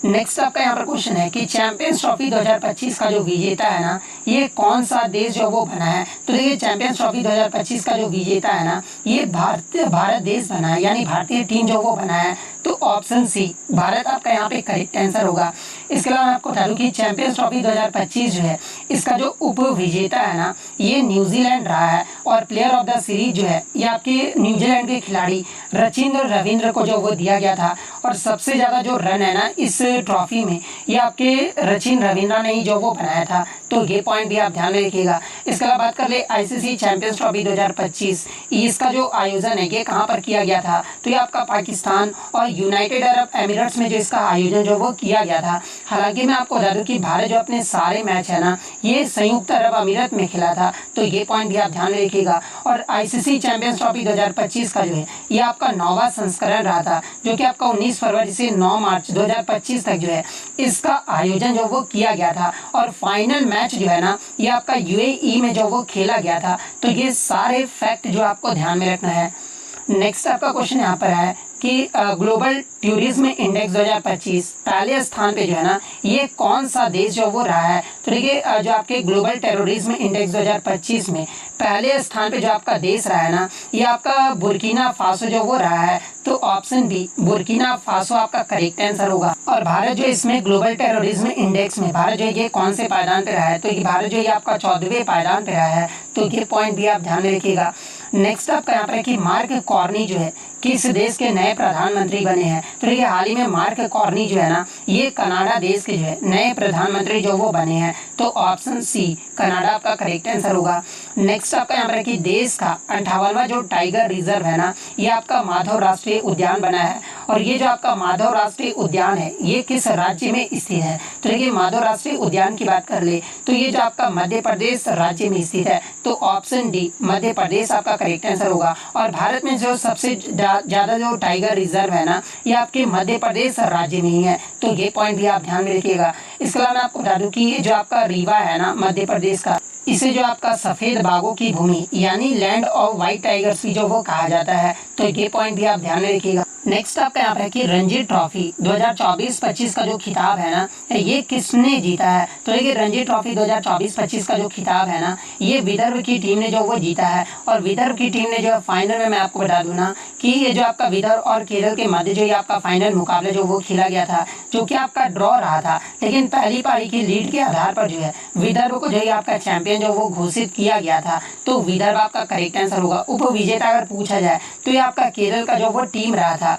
नेक्स्ट आपका यहाँ पर क्वेश्चन है कि चैंपियंस ट्रॉफी 2025 का जो विजेता है ना ये कौन सा देश जो वो बना है। तो देखिए चैंपियंस ट्रॉफी 2025 का जो विजेता है ना ये भारत देश बना है यानी भारतीय टीम जो वो बना है। तो ऑप्शन सी भारत आपका यहाँ पे करेक्ट आंसर होगा। इसके अलावा मैं आपको बता दूं कि चैंपियंस ट्रॉफी 2025 जो है इसका जो उप विजेता है ना ये न्यूजीलैंड रहा है। और प्लेयर ऑफ द सीरीज जो है ये आपके न्यूजीलैंड के खिलाड़ी रचिंद्र रविंद्र को जो वो दिया गया था। और सबसे ज़्यादा जो रन है ना इस ट्रॉफी में ये आपके रचिंद्र रविंद्र ने ही जो वो बनाया था। तो ये पॉइंट भी आप ध्यान में रखिएगा। इसके अलावा बात कर ले ICC चैंपियंस ट्रॉफी 2025 इसका जो आयोजन है ये कहाँ पर किया गया था। तो ये आपका पाकिस्तान और यूनाइटेड अरब एमिरेट्स में जो इसका आयोजन जो वो किया गया था। हालांकि मैं आपको बता दूं कि भारत जो अपने सारे मैच है ना ये संयुक्त अरब अमीरात में खेला था, तो ये पॉइंट भी आप ध्यान में रखिएगा। और आईसीसी चैंपियंस ट्रॉफी 2025 का जो है ये आपका 9वां संस्करण रहा था, जो कि आपका 19 फरवरी से 9 मार्च 2025 तक जो है इसका आयोजन जो वो किया गया था। और फाइनल मैच जो है ना ये आपका यूएई में जो वो खेला गया था। तो ये सारे फैक्ट जो आपको ध्यान में रखना है। नेक्स्ट आपका क्वेश्चन यहाँ पर है कि ग्लोबल टूरिज्म इंडेक्स 2025 पहले स्थान पे जो है ना ये कौन सा देश जो वो रहा है। तो देखिए जो आपके ग्लोबल टेररिज्म इंडेक्स 2025 में पहले स्थान पे जो आपका देश रहा है ना ये आपका बुर्किना फासो जो वो रहा है। तो ऑप्शन बी बुर्किना फासो आपका करेक्ट आंसर होगा। और भारत जो इसमें ग्लोबल टेररिज्म इंडेक्स में भारत जो ये कौन से पायदान पे रहा है, तो ये भारत जो ये आपका 14वें पायदान पे रहा है। तो ये पॉइंट भी आप ध्यान में रखिएगा। नेक्स्ट आपका यहाँ पर है कि मार्क कॉर्नी जो है किस देश के नए प्रधानमंत्री बने हैं। तो ये हाल ही में मार्क कॉर्नी जो है ना ये कनाडा देश के जो है नए प्रधानमंत्री जो वो बने हैं। तो ऑप्शन सी कनाडा आपका करेक्ट आंसर होगा। नेक्स्ट आपका यहाँ पर है कि देश का 58वां जो टाइगर रिजर्व है ना ये आपका माधव राष्ट्रीय उद्यान बना है। और ये जो आपका माधव राष्ट्रीय उद्यान है ये किस राज्य में स्थित है। तो देखिए माधव राष्ट्रीय उद्यान की बात कर ले तो ये जो आपका मध्य प्रदेश राज्य में स्थित है। तो ऑप्शन डी मध्य प्रदेश आपका करेक्ट आंसर होगा। और भारत में जो सबसे ज्यादा जो टाइगर रिजर्व है ना ये आपके मध्य प्रदेश राज्य में ही है। तो ये पॉइंट भी आप ध्यान में रखिएगा। इसके अलावा मैं आपको बता दूं कि ये जो आपका रीवा है ना मध्य प्रदेश का, इसे जो आपका सफेद बाघों की भूमि यानी लैंड ऑफ व्हाइट टाइगर्स भी जो वो कहा जाता है। तो ये पॉइंट भी आप ध्यान में रखिएगा। नेक्स्ट आपका यहाँ पे कि रणजी ट्रॉफी 2024-25 का जो खिताब है ना ये किसने जीता है। तो देखिए रणजी ट्रॉफी 2024-25 का जो खिताब है ना ये विदर्भ की टीम ने जो वो जीता है। और विदर्भ की टीम ने जो फाइनल में मैं आपको बता दूं ना कि ये जो आपका विदर्भ और केरल के मध्य जो ये आपका फाइनल मुकाबला जो वो खेला गया था, जो कि आपका ड्रॉ रहा था। लेकिन पहली पारी की लीड के आधार पर जो है विदर्भ को जो है आपका चैंपियन जो वो घोषित किया गया था। तो विदर्भ आपका करेक्ट आंसर होगा। उपविजेता अगर पूछा जाए तो ये आपका केरल का जो वो टीम रहा था।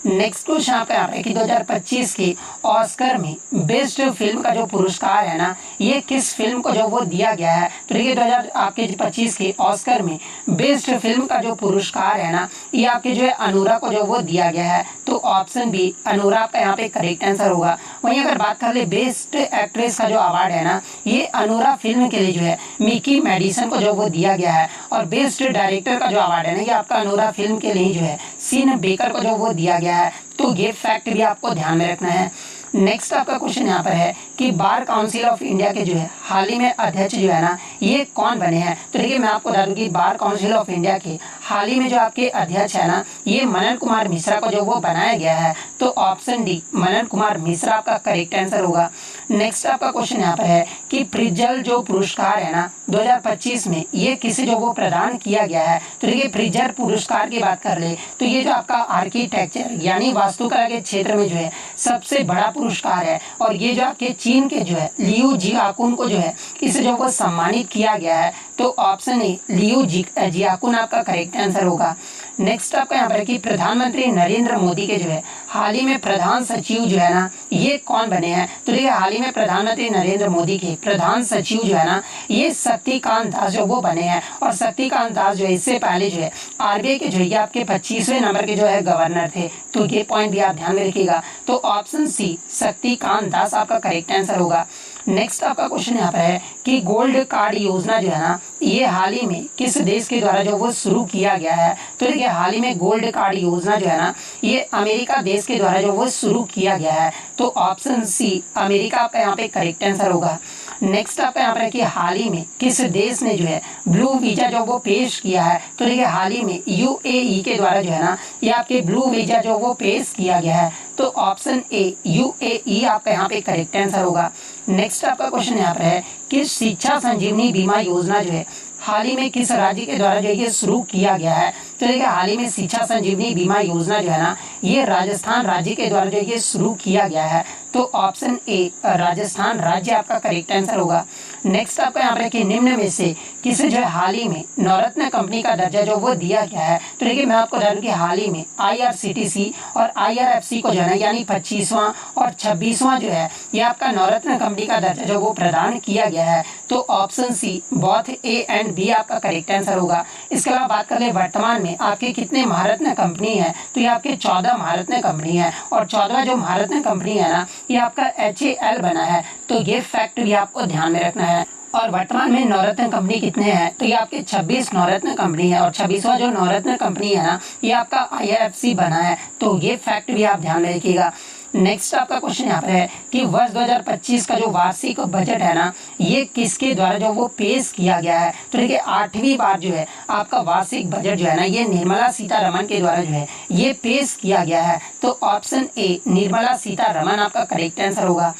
नेक्स्ट क्वेश्चन आपका यहाँ पे कि 2025 के ऑस्कर में बेस्ट फिल्म का जो पुरस्कार है ना ये किस फिल्म को जो वो दिया गया है। तो देखिए 2025 के ऑस्कर में बेस्ट फिल्म का जो पुरस्कार है ना ये आपके जो है अनुरा को जो वो दिया गया है। तो ऑप्शन बी अनुरा आपका यहाँ पे करेक्ट आंसर होगा। वहीं अगर बात कर ले बेस्ट एक्ट्रेस का जो अवार्ड है ना ये अनुरा फिल्म के लिए जो है मिकी मेडिसन को जो वो दिया गया है। और बेस्ट डायरेक्टर का जो अवार्ड है ना ये आपका अनुरा फिल्म के लिए जो है सीन बेकर को जो वो दिया गया है। तो ये फैक्ट भी आपको ध्यान में रखना है। नेक्स्ट आपका क्वेश्चन यहाँ पर है कि बार काउंसिल ऑफ इंडिया के जो है हाल ही में अध्यक्ष जो है ना ये कौन बने हैं। तो देखिए मैं आपको बता दूं कि बार काउंसिल ऑफ इंडिया के हाल ही में जो आपके अध्यक्ष है ना ये मनन कुमार मिश्रा को जो वो बनाया गया है। तो ऑप्शन डी मनन कुमार मिश्रा आपका करेक्ट आंसर होगा। नेक्स्ट आपका क्वेश्चन यहाँ पर है कि प्रिजल जो पुरस्कार है ना 2025 में ये किसे जो वो प्रदान किया गया है। तो देखिए प्रिजल पुरस्कार की बात कर ले तो ये जो आपका आर्किटेक्चर यानी वास्तुकला के क्षेत्र में जो है सबसे बड़ा पुरस्कार है। और ये जो आपके चीन के जो है लियू जियाकुन को जो है इसे जो वो सम्मानित किया गया है। तो ऑप्शन ए लियू जियाकुन आपका करेक्ट आंसर होगा। नेक्स्ट आपका यहाँ पर कि प्रधानमंत्री नरेंद्र मोदी के जो है हाल ही में प्रधान सचिव जो है ना ये कौन बने हैं। तो देखिए हाल ही में प्रधानमंत्री नरेंद्र मोदी के प्रधान सचिव जो है ना ये शक्तिकांत दास जो वो बने हैं। और शक्तिकांत दास जो है इससे पहले जो है आरबीआई के जो है आपके 25वें नंबर के जो है गवर्नर थे। तो ये पॉइंट भी आप ध्यान में रखिएगा। तो ऑप्शन सी शक्तिकांत दास आपका करेक्ट आंसर होगा। नेक्स्ट आपका क्वेश्चन यहाँ पर है कि गोल्ड कार्ड योजना जो है ना ये हाल ही में किस देश के द्वारा जो वो शुरू किया गया है। तो देखिए हाल ही में गोल्ड कार्ड योजना जो है ना ये अमेरिका देश के द्वारा जो वो शुरू किया गया है। तो ऑप्शन सी अमेरिका आपका यहाँ पे करेक्ट आंसर होगा। नेक्स्ट आपका यहाँ पर कि हाल ही में किस देश ने जो है ब्लू वीजा जो वो पेश किया है। तो देखिए हाल ही में यूएई के द्वारा जो है ना ये आपके ब्लू वीजा जो वो पेश किया गया है। तो ऑप्शन ए यूएई आपका यहाँ पे करेक्ट आंसर होगा। नेक्स्ट आपका क्वेश्चन यहाँ पर है कि शिक्षा संजीवनी बीमा योजना जो है हाल ही में किस राज्य के द्वारा जो ये शुरू किया गया है। तो देखिए हाल ही में शिक्षा संजीवनी बीमा योजना जो है ना ये राजस्थान राज्य के द्वारा जो ये शुरू किया गया है। तो ऑप्शन ए राजस्थान राज्य आपका करेक्ट आंसर होगा। नेक्स्ट आपका यहाँ पर कि निम्न में से किसे जो है हाल ही में नवरत्न कंपनी का दर्जा जो वो दिया गया है। तो देखिए मैं आपको बता दूं कि हाल ही में IRCTC और IRFC को जो है यानी 25वां और 26वां जो है ये आपका नवरत्न कंपनी का दर्जा जो वो प्रदान किया गया है। तो option C both A and B आपका करेक्ट आंसर होगा। इसके अलावा बात कर ले वर्तमान में आपके कितने महारत्न कंपनी है, तो ये आपके 14 महारत्न कंपनी है और 14वां जो महारत्न कंपनी है ना ये आपका HAL बना है। तो ये फैक्ट भी आपको ध्यान में रखना है। और वर्तमान में नवरत्न कंपनी कितने हैं, तो ये आपके 26 नवरत्न कंपनी है और 26वां जो नवरत्न कंपनी है ना ये आपका IRFC बना है। तो ये फैक्ट भी आप ध्यान में रखिएगा। नेक्स्ट आपका क्वेश्चन यहाँ पर है कि वर्ष 2025 का जो वार्षिक बजट है ना ये किसके द्वारा जो वो पेश किया गया है। तो देखिए 8वीं बार जो है आपका वार्षिक बजट जो है ना ये निर्मला सीतारमण के द्वारा जो है ये पेश किया गया है। तो ऑप्शन ए निर्मला सीतारमण आपका करेक्ट आंसर होगा।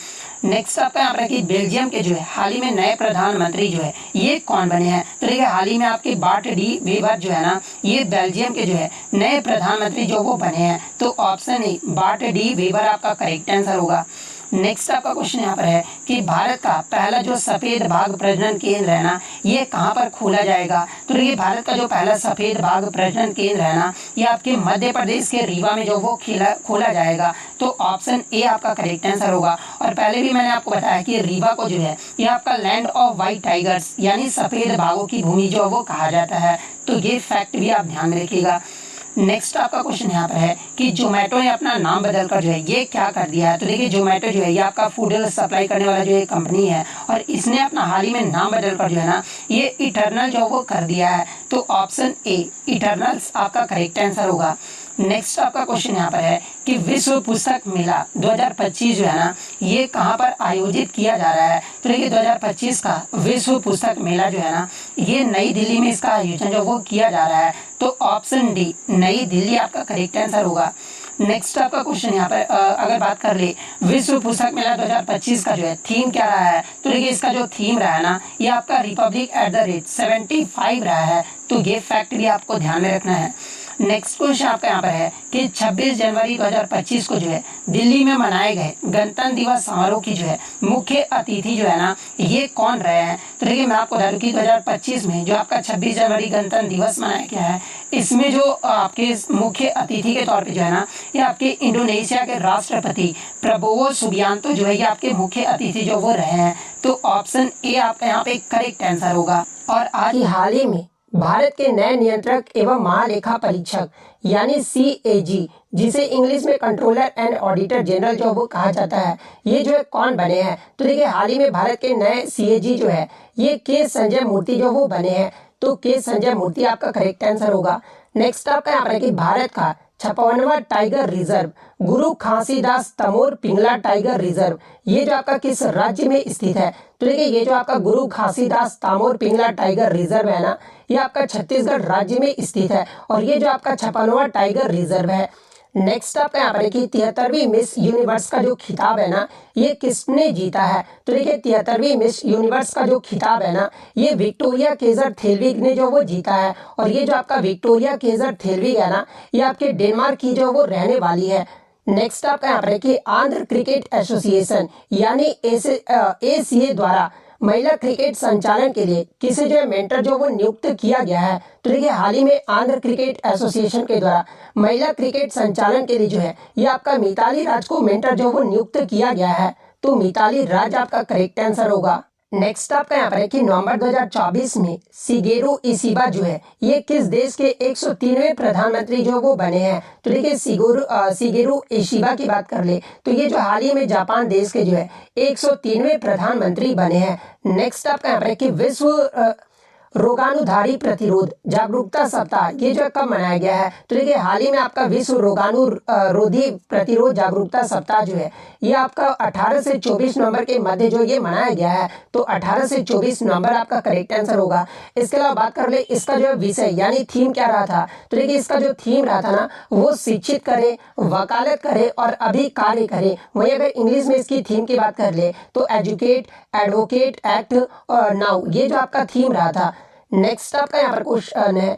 नेक्स्ट आपका यहाँ पर कि बेल्जियम के जो है हाल ही में नए प्रधानमंत्री जो है ये कौन बने हैं। तो देखिए हाल ही में आपके बार्ट डी वेबर जो है ना ये बेल्जियम के जो है नए प्रधानमंत्री जो वो बने हैं। तो option A BART D weber आपका करेक्ट आंसर होगा। नेक्स्ट आपका क्वेश्चन यहाँ पर है कि भारत का पहला जो सफेद बाघ प्रजनन केंद्र है ना ये कहाँ पर खोला जाएगा। तो देखिए भारत का जो पहला सफेद बाघ प्रजनन केंद्र है ना ये आपके मध्य प्रदेश के रीवा में जो वो खोला जाएगा। तो ऑप्शन ए आपका करेक्ट आंसर होगा। और पहले भी मैंने आपको बताया कि रीवा को जो है ये आपका लैंड ऑफ व्हाइट टाइगर्स यानी सफेद बाघों की भूमि जो वो कहा जाता है। तो ये फैक्ट भी आप ध्यान में रखिएगा। नेक्स्ट आपका क्वेश्चन यहाँ पर है कि जोमेटो ने अपना नाम बदलकर जो है ये क्या कर दिया है। तो देखिए जोमेटो जो है ये आपका फूड सप्लाई करने वाला जो ये कंपनी है और इसने अपना हाल ही में नाम बदलकर जो है ना ये इटर्नल जो वो कर दिया है। तो ऑप्शन ए इटर्नल्स आपका करेक्ट आंसर होगा। नेक्स्ट आपका क्वेश्चन यहाँ पर है कि विश्व पुस्तक मेला 2025 जो है ना ये कहाँ पर आयोजित किया जा रहा है। तो देखिए 2025 का विश्व पुस्तक मेला जो है ना ये नई दिल्ली में इसका आयोजन जो वो किया जा रहा है। तो ऑप्शन डी नई दिल्ली आपका करेक्ट आंसर होगा। नेक्स्ट आपका क्वेश्चन यहाँ पर अगर बात कर ले विश्व पुस्तक मेला 2025 का जो है थीम क्या रहा है। तो देखिए इसका जो थीम रहा है ना ये आपका रिपब्लिक एट द रेट 75 रहा है। तो ये फैक्ट भी आपको ध्यान में रखना है। नेक्स्ट क्वेश्चन आपका यहाँ पर है कि 26 जनवरी 2025 को जो है दिल्ली में मनाए गए गणतंत्र दिवस समारोह की जो है मुख्य अतिथि जो है ना ये कौन रहे हैं। तो देखिए मैं आपको बता दूं कि 2025 में जो आपका 26 जनवरी गणतंत्र दिवस मनाया गया है इसमें जो आपके मुख्य अतिथि के तौर पे जो है ना ये आपके इंडोनेशिया के राष्ट्रपति प्रबोवो सुबियांतो जो है ये आपके मुख्य अतिथि जो वो रहे हैं। तो ऑप्शन ए आपका यहाँ पे करेक्ट आंसर होगा। और आज हाल ही में भारत के नए नियंत्रक एवं महालेखा परीक्षक यानी CAG जिसे इंग्लिश में कंट्रोलर एंड ऑडिटर जनरल जो वो कहा जाता है ये जो है कौन बने हैं। तो देखिए हाल ही में भारत के नए CAG जो है ये के संजय मूर्ति जो वो बने हैं। तो के संजय मूर्ति आपका करेक्ट आंसर होगा। नेक्स्ट आपका यहाँ पर कि भारत का 56वां टाइगर रिजर्व गुरु घासीदास तमोर पिंगला टाइगर रिजर्व ये जो आपका किस राज्य में स्थित है। तो देखिए ये जो आपका गुरु घासीदास तमोर पिंगला टाइगर रिजर्व है ना ये आपका छत्तीसगढ़ राज्य में स्थित है और ये जो आपका 56वां टाइगर रिजर्व है। नेक्स्ट आपका यहाँ पर कि 73वीं मिस यूनिवर्स का जो खिताब है ना ये किसने जीता है। तो देखिए 73वीं मिस यूनिवर्स का जो खिताब है ना ये विक्टोरिया केजर थेलविग ने जो वो जीता है और ये जो आपका विक्टोरिया केजर थेलविग है ना ये आपके डेनमार्क की जो वो रहने वाली है। नेक्स्ट आपका यहाँ पर कि आंध्र क्रिकेट एसोसिएशन यानी ACA द्वारा महिला क्रिकेट संचालन के लिए किसे जो है मेंटर जो वो नियुक्त किया गया है। तो देखिए हाल ही में आंध्र क्रिकेट एसोसिएशन के द्वारा महिला क्रिकेट संचालन के लिए जो है ये आपका मिताली राज को मेंटर जो वो नियुक्त किया गया है। तो मिताली राज आपका करेक्ट आंसर होगा। नेक्स्ट आपका यहाँ पर है कि नवंबर 2024 में शिगेरू इशिबा जो है ये किस देश के 103वें प्रधानमंत्री जो वो बने हैं। तो देखिए शिगेरू इशिबा की बात कर ले तो ये जो हाल ही में जापान देश के जो है 103वें प्रधानमंत्री बने हैं। नेक्स्ट आपका यहाँ पर है कि विश्व रोगाणुधारी प्रतिरोध जागरूकता सप्ताह ये जो कब मनाया गया है। तो देखिए हाल ही में आपका विश्व रोगाणुरोधी प्रतिरोध जागरूकता सप्ताह जो है ये आपका 18 से 24 नवंबर के मध्य जो ये मनाया गया है। तो 18 से 24 नवंबर आपका करेक्ट आंसर होगा। इसके अलावा बात कर ले इसका जो विषय यानी थीम क्या रहा था। तो देखिए इसका जो थीम रहा था ना वो शिक्षित करे, वकालत करे और अभी कार्य करे। वहीं अगर इंग्लिश में इसकी थीम की बात कर ले तो एजुकेट, एडवोकेट, एक्ट नाउ ये जो आपका थीम रहा था। नेक्स्ट आपका यहाँ पर क्वेश्चन है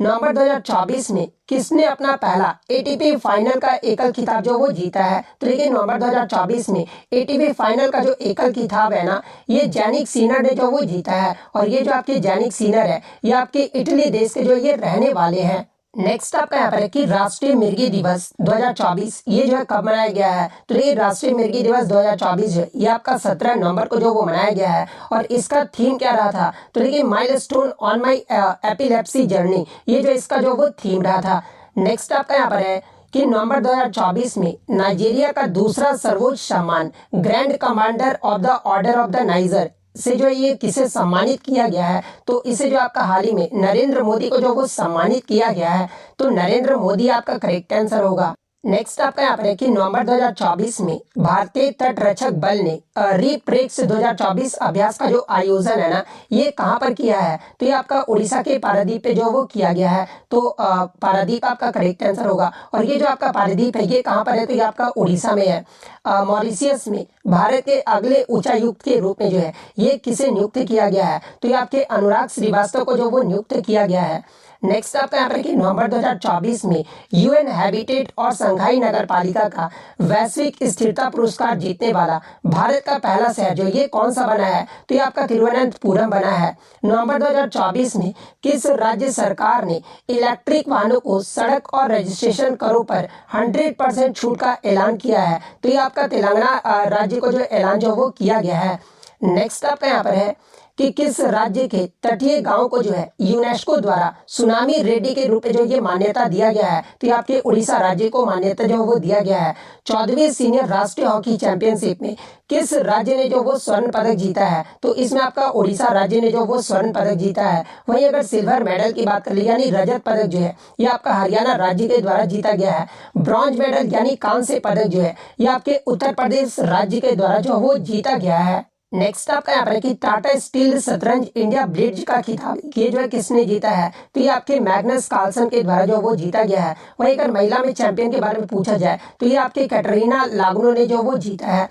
नवंबर 2024 में किसने अपना पहला एटीपी फाइनल का एकल खिताब जो वो जीता है? तो देखिए नवंबर 2024 में एटीपी फाइनल का जो एकल खिताब है ना, ये जैनिक सिनर ने जो वो जीता है। और ये जो आपके जैनिक सिनर है, ये आपके इटली देश के जो ये रहने वाले हैं। नेक्स्ट आपका यहाँ पर है कि राष्ट्रीय मिर्गी दिवस 2024 ये जो है कब मनाया गया है? तो ये राष्ट्रीय मिर्गी दिवस 2024 है, ये आपका 17 नवंबर को जो वो मनाया गया है। और इसका थीम क्या रहा था? तो देखिए milestone on my epilepsy journey, ये जो इसका जो वो थीम रहा था। नेक्स्ट आपका यहाँ पर है कि नवंबर 2024 में नाइजीरिया का दूसरा सर्वोच्च सम्मान grand commander of the order of the niger से जो ये किसे सम्मानित किया गया है? तो इसे जो आपका हाल ही में नरेंद्र मोदी को जो वो सम्मानित किया गया है। तो नरेंद्र मोदी आपका करेक्ट आंसर होगा। नेक्स्ट आपका यहाँ पर है कि नवंबर 2024 में भारतीय तट रक्षक बल ने रिप्रेक्स 2024 अभ्यास का जो आयोजन है ना, ये कहाँ पर किया है? तो ये आपका उड़ीसा के पारादीप पे जो वो किया गया है। तो पारादीप आपका करेक्ट आंसर होगा। और ये जो आपका पारादीप है, ये कहाँ पर है? तो ये आपका उड़ीसा में है। मॉरिशियस में भारत के अगले उच्चायुक्त के रूप में जो है ये किसे नियुक्त किया गया है? तो ये आपके अनुराग श्रीवास्तव को जो वो नियुक्त किया गया है। नेक्स्ट आपका यहाँ पर कि नवंबर 2024 में यूएन हैबिटेट और संघाई नगर पालिका का वैश्विक स्थिरता पुरस्कार जीतने वाला भारत का पहला शहर जो ये कौन सा बना है? तो ये आपका तिरुवनंतपुरम बना है। नवंबर 2024 में किस राज्य सरकार ने इलेक्ट्रिक वाहनों को सड़क और रजिस्ट्रेशन करों पर 100% छूट का ऐलान किया है? तो ये आपका तेलंगाना राज्य को जो ऐलान जो वो किया गया है। नेक्स्ट आपका यहाँ पर है कि किस राज्य के तटीय गांव को जो है यूनेस्को द्वारा सुनामी रेडी के रूप में जो ये मान्यता दिया गया है? तो ये आपके उड़ीसा राज्य को मान्यता जो वो दिया गया है। 14वीं सीनियर राष्ट्रीय हॉकी चैंपियनशिप में किस राज्य ने जो वो स्वर्ण पदक जीता है? तो इसमें आपका उड़ीसा राज्य ने जो वो स्वर्ण पदक जीता है। वहीं अगर सिल्वर मेडल की बात कर ली यानी रजत पदक जो है ये आपका हरियाणा राज्य के द्वारा जीता गया है। ब्रॉन्ज मेडल यानी कांस्य पदक जो है ये आपके उत्तर प्रदेश राज्य के द्वारा जो वो जीता गया है। नेक्स्ट आपका यहाँ पर है कि टाटा स्टील शतरंज इंडिया ब्लिट्ज का खिताब ये जो है किसने जीता है? तो ये आपके मैग्नस कार्लसन के द्वारा जो वो जीता गया है। वहीं अगर महिला में चैंपियन के बारे में पूछा जाए तो ये आपके कैटरीना लागनो ने जो वो जीता है।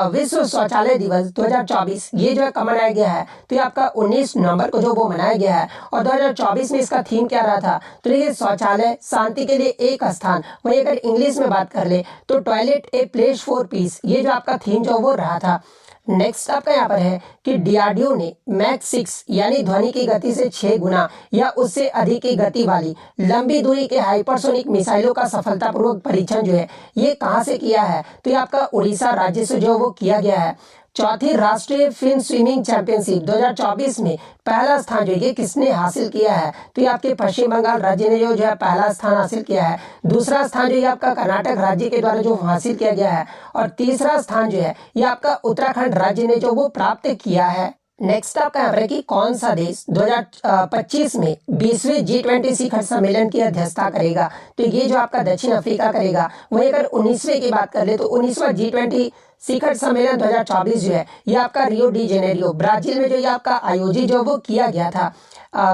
विश्व शौचालय दिवस 2024 ये जो है कब मनाया गया है? तो ये आपका 19 नवंबर को जो वो मनाया गया है। और 2024 में इसका थीम क्या रहा था? तो ये शौचालय शांति के लिए एक स्थान। वहीं अगर इंग्लिश में बात कर ले तो toilet a place for piece, ये जो आपका थीम जो वो रहा था। नेक्स्ट आपका यहाँ पर है कि डीआरडीओ ने मैक 6 यानी ध्वनि की गति से 6 गुना या उससे अधिक की गति वाली लंबी दूरी के हाइपरसोनिक मिसाइलों का सफलतापूर्वक परीक्षण जो है ये कहाँ से किया है? तो ये आपका उड़ीसा राज्य से जो वो किया गया है। चौथी राष्ट्रीय फिन स्विमिंग चैंपियनशिप 2024 में पहला स्थान जो ये किसने हासिल किया है? तो ये आपके पश्चिम बंगाल राज्य ने जो है पहला स्थान हासिल किया है। दूसरा स्थान जो ये आपका कर्नाटक राज्य के द्वारा जो हासिल किया गया है। और तीसरा स्थान जो है ये आपका उत्तराखंड राज्य ने जो वो प्राप्त किया है। नेक्स्ट आपका यहाँ पर है कि कौन सा देश 2025 में 20वें G20 शिखर सम्मेलन की अध्यक्षता करेगा? तो ये जो आपका दक्षिण अफ्रीका करेगा। वहीं अगर 19वें की बात कर ले तो 19वां G20 शिखर सम्मेलन 2024 जो है ये आपका रियो डी जेनेरियो ब्राजील में जो ये आपका आयोजित जो वो किया गया था।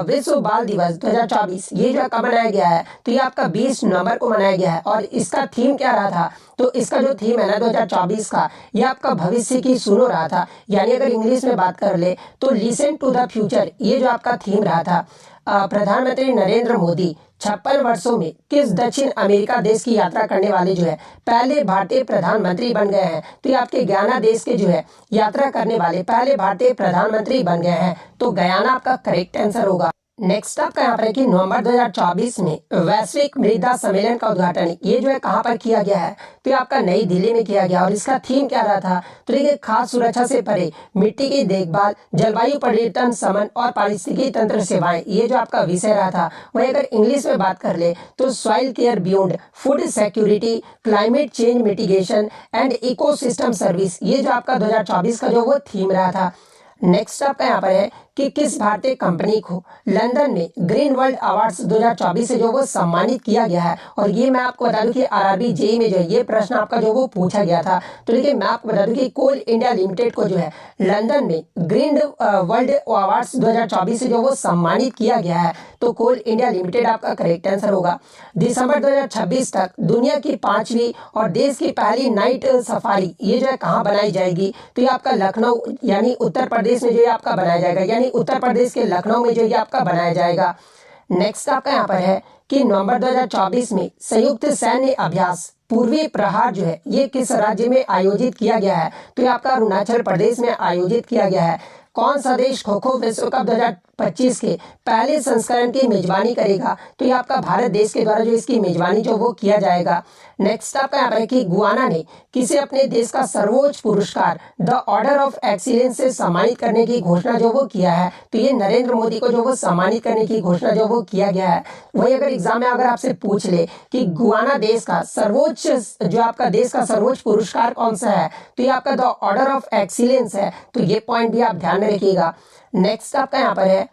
विश्व बाल दिवस 2024 ये जो कब मनाया गया है? तो ये आपका 20 नवंबर को मनाया गया है। और इसका थीम क्या रहा था? तो इसका जो थीम है ना 2024 का ये आपका भविष्य की सुनो रहा था। यानी अगर इंग्लिश में बात कर ले तो लिसन टू द फ्यूचर, ये जो आपका थीम रहा था। प्रधानमंत्री नरेंद्र मोदी 56 वर्षों में किस दक्षिण अमेरिका देश की यात्रा करने वाले जो है पहले भारतीय प्रधानमंत्री बन गए हैं? तो ये आपके गयाना देश के जो है यात्रा करने वाले पहले भारतीय प्रधानमंत्री बन गए हैं। तो गयाना आपका करेक्ट आंसर होगा। नेक्स्ट आपका यहाँ पर है कि नवंबर 2024 में वैश्विक मृदा सम्मेलन का उद्घाटन ये जो है कहाँ पर किया गया है? तो ये आपका नई दिल्ली में किया गया। और इसका थीम क्या रहा था? तो देखिए खाद्य सुरक्षा से परे मिट्टी की देखभाल, जलवायु परिवर्तन समन और पारिस्थितिकी तंत्र सेवाएं, ये जो आपका विषय रहा था। वहीं अगर इंग्लिश में बात कर ले तो soil care beyond food security, climate change mitigation and ecosystem service, ये जो आपका 2024 का जो वो थीम रहा था। नेक्स्ट आपका यहाँ पर है कि किस भारतीय कंपनी को लंदन में ग्रीन वर्ल्ड अवार्ड्स 2024 से जो वो सम्मानित किया गया है? और ये मैं आपको बता दूं कि आरआरबी जेईई में जो है ये प्रश्न आपका जो वो पूछा गया था। तो देखिए मैं आपको बता दूं कि कोल इंडिया लिमिटेड को जो है लंदन में ग्रीन वर्ल्ड अवार्ड्स 2024 से जो वो सम्मानित किया गया है। तो कोल इंडिया लिमिटेड आपका करेक्ट आंसर होगा। दिसंबर 2026 तक दुनिया की 5वीं और देश की पहली नाइट सफारी ये जो है कहाँ बनाई जाएगी? तो ये आपका लखनऊ यानी उत्तर प्रदेश में जो ये आपका बनाया जाएगा। यानी उत्तर प्रदेश के लखनऊ में जो ये आपका बनाया जाएगा। नेक्स्ट आपका यहाँ पर है कि नवंबर 2024 में संयुक्त सैन्य अभ्यास पूर्वी प्रहार जो है ये किस राज्य में आयोजित किया गया है? तो ये आपका अरुणाचल प्रदेश में आयोजित किया गया है। कौन सा देश खो खो विश्व कप 2025 के पहले संस्करण की मेजबानी करेगा? तो ये आपका भारत देश के द्वारा जो इसकी मेजबानी जो वो किया जाएगा। नेक्स्ट आपका यहाँ पर है कि गुयाना ने किसे अपने देश का सर्वोच्च पुरस्कार द ऑर्डर ऑफ एक्सीलेंस से सम्मानित करने की घोषणा जो वो किया है? तो ये नरेंद्र मोदी को जो वो सम्मानित करने की घोषणा जो वो किया गया है। वही अगर एग्जाम में अगर आपसे पूछ ले कि गुयाना देश का सर्वोच्च जो आपका देश का सर्वोच्च पुरस्कार कौन सा है? तो ये आपका द ऑर्डर ऑफ एक्सीलेंस है। तो ये पॉइंट भी आप ध्यान में रखिएगा। नेक्स्ट आपका यहाँ पर है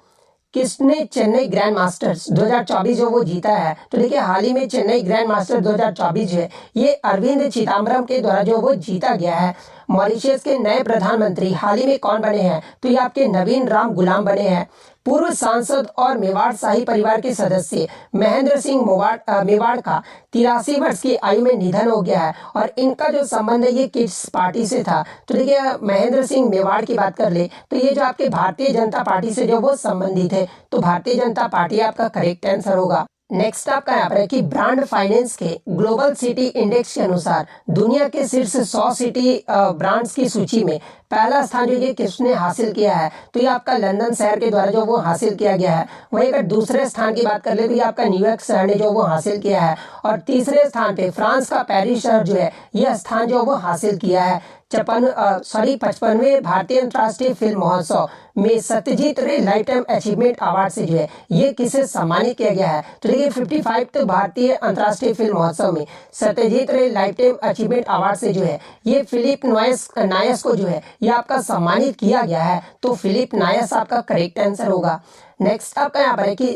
किसने चेन्नई ग्रैंड मास्टर्स 2024 जो वो जीता है? तो देखिए हाल ही में चेन्नई ग्रैंड मास्टर 2024 जो है ये अरविंद चिदम्बरम के द्वारा जो वो जीता गया है। मॉरिशस के नए प्रधानमंत्री हाल ही में कौन बने हैं? तो ये आपके नवीन राम गुलाम बने हैं। पूर्व सांसद और मेवाड़ शाही परिवार के सदस्य महेंद्र सिंह मेवाड़ का 83 वर्ष की आयु में निधन हो गया है और इनका जो संबंध है ये किस पार्टी से था? तो देखिए महेंद्र सिंह मेवाड़ की बात कर ले तो ये जो आपके भारतीय जनता पार्टी से जो वो संबंधित है, तो भारतीय जनता पार्टी आपका करेक्ट आंसर होगा। नेक्स्ट आपका यहाँ पर है कि ब्रांड फाइनेंस के ग्लोबल सिटी इंडेक्स के अनुसार दुनिया के शीर्ष 100 सिटी ब्रांड्स की सूची में पहला स्थान जो ये किसने हासिल किया है? तो ये आपका लंदन शहर के द्वारा जो वो हासिल किया गया है। वहीं अगर दूसरे स्थान की बात कर ले तो ये आपका न्यूयॉर्क शहर ने जो वो हासिल किया है और तीसरे स्थान पे फ्रांस का पेरिस शहर जो है यह स्थान जो वो हासिल किया है। 55वें भारतीय अंतर्राष्ट्रीय फिल्म महोत्सव में सत्यजीत रे लाइफ टाइम अचीवमेंट अवार्ड से जो है ये किसे सम्मानित किया गया है? तो देखिए 55 भारतीय अंतर्राष्ट्रीय फिल्म महोत्सव में सत्यजीत रे लाइफ टाइम अचीवमेंट अवार्ड से जो है ये फिलिप नायस को जो है ये आपका सम्मानित किया गया है। तो फिलिप नायस आपका करेक्ट आंसर होगा। नेक्स्ट आपका यहाँ पर है कि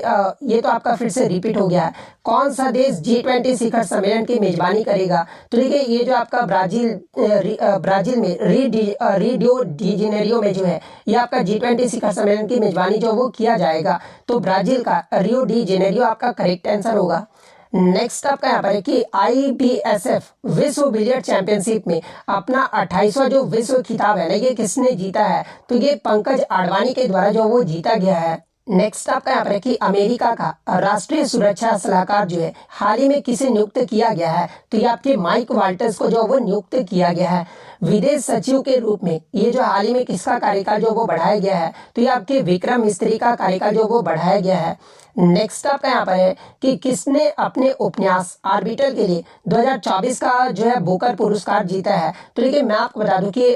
ये तो आपका फिर से रिपीट हो गया है। कौन सा देश G20 शिखर सम्मेलन की मेजबानी करेगा? तो देखिए ये जो आपका ब्राजील में रियो डी जेनेरियो में जो है ये आपका G20 शिखर सम्मेलन की मेजबानी जो वो किया जाएगा। तो ब्राजील का रियो डी जेनेरियो आपका करेक्ट आंसर होगा। नेक्स्ट आपका यहाँ पर है कि IBSF विश्व बिलियर्ड चैंपियनशिप में अपना 28वां जो विश्व खिताब है ना ये किसने जीता है? तो ये पंकज आडवाणी के द्वारा जो वो जीता गया है। नेक्स्ट आपका यहाँ पर है कि अमेरिका का राष्ट्रीय सुरक्षा सलाहकार जो है हाल ही में किसे नियुक्त किया गया है? तो ये आपके माइक वाल्टर्स को जो वो नियुक्त किया गया है विदेश सचिव के रूप में। ये जो हाल ही में किसका कार्यकाल जो वो बढ़ाया गया है? तो ये आपके विक्रम मिस्त्री का कार्यकाल जो वो बढ़ाया गया है। नेक्स्ट आपका यहाँ पर है कि किसने अपने उपन्यास आर्बिटल के लिए 2024 का जो है बुकर पुरस्कार जीता है? तो देखिए मैं आपको बता दूं कि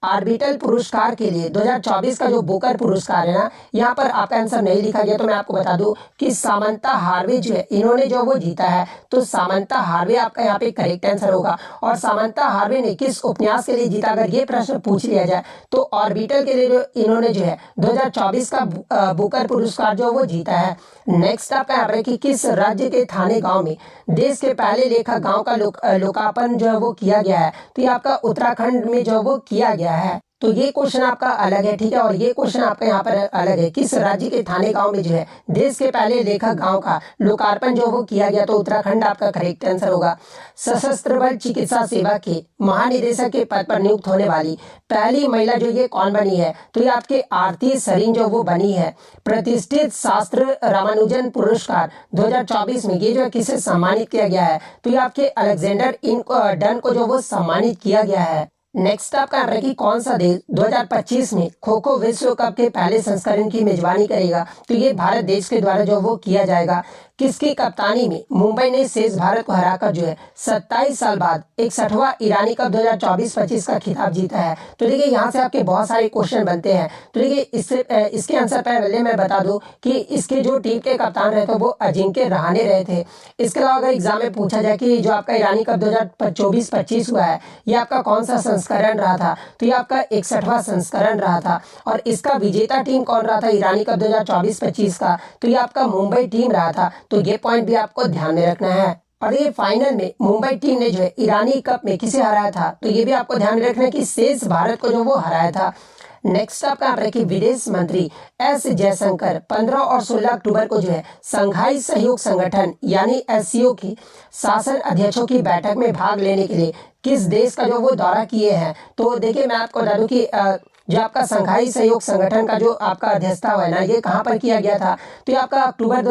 आर्बिटल पुरस्कार के लिए 2024 का जो बुकर पुरस्कार है ना यहाँ पर आपका आंसर नहीं लिखा गया। तो मैं आपको बता दूं कि सामंता हार्वे जो है इन्होंने जो वो जीता है। तो सामंता हार्वे आपका यहाँ पे करेक्ट आंसर होगा। और सामंता हार्वे ने किस उपन्यास के लिए जीता, अगर ये प्रश्न पूछ लिया जाए तो ऑर्बिटल के लिए जो इन्होंने जो है 2024 का बुकर पुरस्कार जो वो जीता है। नेक्स्ट आपका यहाँ पर कि किस राज्य के थाने गाँव में देश के पहले लेखा गाँव का लोकार्पण जो है वो किया गया है? तो ये आपका उत्तराखंड में जो वो किया गया है। तो ये क्वेश्चन आपका अलग है, ठीक है। और ये क्वेश्चन आपका यहाँ पर अलग है, किस राज्य के थाने गांव में जो है देश के पहले लेखक गांव का लोकार्पण जो वो किया गया? तो उत्तराखंड आपका करेक्ट आंसर होगा। सशस्त्र बल चिकित्सा सेवा के महानिदेशक के पद पर नियुक्त होने वाली पहली महिला जो ये कौन बनी है? तो ये आपके आरती सरीन जो वो बनी है। प्रतिष्ठित शास्त्र रामानुजन पुरस्कार 2024 में ये जो है किसे सम्मानित किया गया है? तो ये आपके अलेक्जेंडर डन को जो वो सम्मानित किया गया है। नेक्स्ट आपका यहाँ पर कि कौन सा देश 2025 में खो खो विश्व कप के पहले संस्करण की मेजबानी करेगा? तो ये भारत देश के द्वारा जो वो किया जाएगा। किसकी कप्तानी में मुंबई ने शेष भारत को हराकर जो है 27 साल बाद 61वां ईरानी कप 2024-25 का खिताब जीता है? तो देखिए यहाँ से आपके बहुत सारे क्वेश्चन बनते हैं। तो देखिए इसके आंसर पहले मैं बता दूं कि इसके जो टीम के कप्तान रहे थे वो अजिंक्य रहाणे रहे थे। इसके अलावा अगर एग्जाम में पूछा जाए कि जो आपका ईरानी कप 2024-25 हुआ है ये आपका कौन सा संस्करण रहा था? तो ये आपका 61वां संस्करण रहा था। और इसका विजेता टीम कौन रहा था ईरानी कप 2024-25 का? तो ये आपका मुंबई टीम रहा था। तो ये पॉइंट भी आपको ध्यान में रखना है। और ये फाइनल में मुंबई टीम ने जो है ईरानी कप में किसे हराया था? तो ये भी आपको ध्यान में रखना है कि शेष भारत को जो वो हराया था। नेक्स्ट आपका यहाँ पर कि विदेश मंत्री एस जयशंकर 15 और 16 अक्टूबर को जो है संघाई सहयोग संगठन यानी SCO की शासन अध्यक्षों की बैठक में भाग लेने के लिए किस देश का जो वो दौरा किए हैं? तो देखिए मैं आपको बता दूं कि जो आपका संघाई सहयोग संगठन का जो आपका अध्यक्षता हुआ है ना, ये कहाँ पर किया गया था? तो ये आपका अक्टूबर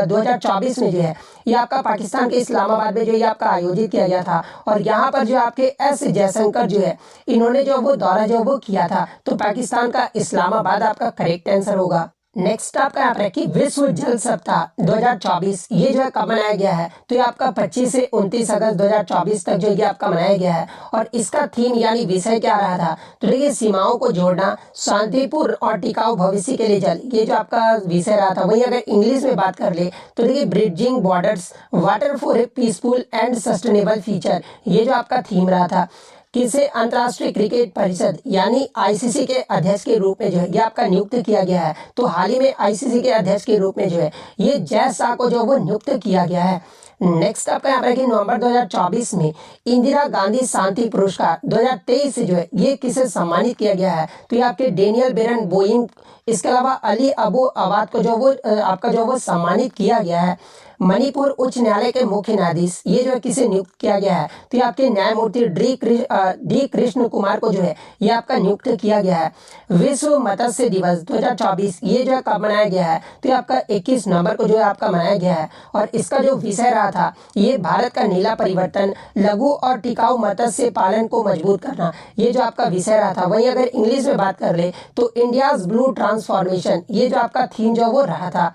2024 में जो है ये आपका पाकिस्तान के इस्लामाबाद में जो ये आपका आयोजित किया गया था। और यहाँ पर जो आपके एस जयशंकर जो है इन्होंने जो वो दौरा जो वो किया था, तो पाकिस्तान का इस्लामाबाद आपका करेक्ट आंसर होगा। नेक्स्ट आपका यहाँ पर है कि विश्व जल सप्ताह 2024 ये जो है कब मनाया गया है? तो ये आपका 25 से 29 अगस्त 2024 तक जो ये आपका मनाया गया है। और इसका थीम यानी विषय क्या रहा था? तो देखिए, सीमाओं को जोड़ना, शांतिपूर्ण और टिकाऊ भविष्य के लिए जल, ये जो आपका विषय रहा था। वहीं अगर इंग्लिश में बात कर ले तो देखिए, bridging borders water for a peaceful and sustainable future, ये जो आपका थीम रहा था। किसे अंतर्राष्ट्रीय क्रिकेट परिषद यानी आईसीसी के अध्यक्ष के रूप में जो है ये आपका नियुक्त किया गया है? तो हाल ही में आईसीसी के अध्यक्ष के रूप में जो है ये जय शाह को जो वो नियुक्त किया गया है। नेक्स्ट आपका यहाँ पर कि नवंबर 2024 में इंदिरा गांधी शांति पुरस्कार 2023 से जो है ये किसे सम्मानित किया गया है? तो ये आपके डेनियल बेरन बोइंग, इसके अलावा अली अबू अवाद को जो वो आपका जो वो सम्मानित किया गया है। मणिपुर उच्च न्यायालय के मुख्य न्यायाधीश ये जो है किसे नियुक्त किया गया है? तो ये आपके न्यायमूर्ति डी कृष्ण कुमार को जो है ये आपका नियुक्त किया गया है। विश्व मत्स्य दिवस 2024 ये जो है कब मनाया गया है? तो ये आपका 21 नवंबर को जो है आपका मनाया गया है। और इसका जो विषय रहा था ये भारत का नीला परिवर्तन, लघु और टिकाऊ मत्स्य पालन को मजबूत करना, ये जो आपका विषय रहा था। वहीं अगर इंग्लिश में बात कर ले तो इंडियाज ब्लू ट्रांसफॉर्मेशन, ये जो आपका थीम जो वो रहा था।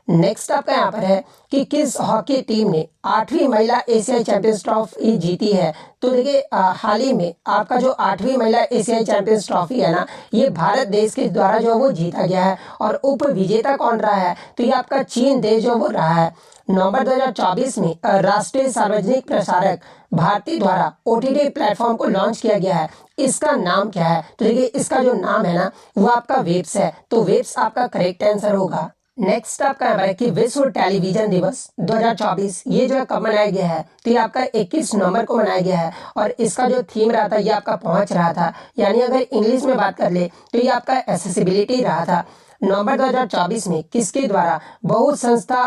नेक्स्ट आपका यहाँ पर है कि किस हॉकी टीम ने 8वीं महिला एशियाई चैंपियंस ट्रॉफी जीती है? तो देखिए, हाल ही में आपका जो 8वीं महिला एशियाई चैंपियंस ट्रॉफी है ना, ये भारत देश के द्वारा जो वो जीता गया है। और उप विजेता कौन रहा है? तो ये आपका चीन देश जो वो रहा है। नवंबर 2024 में राष्ट्रीय सार्वजनिक प्रसारक भारती द्वारा ओटीटी प्लेटफॉर्म को लॉन्च किया गया है। इसका नाम क्या है? तो देखिए, इसका जो नाम है ना वो आपका वेब्स है। तो वेब्स आपका करेक्ट आंसर होगा। नेक्स्ट आपका है कि विश्व टेलीविजन दिवस 2024 ये जो है कब मनाया गया है? तो ये आपका 21 नवंबर को मनाया गया है। और इसका जो थीम रहा था ये आपका पहुंच रहा था, यानी अगर इंग्लिश में बात कर ले तो ये आपका एक्सेसिबिलिटी रहा था। नवंबर 2024 में किसके द्वारा बहु संस्था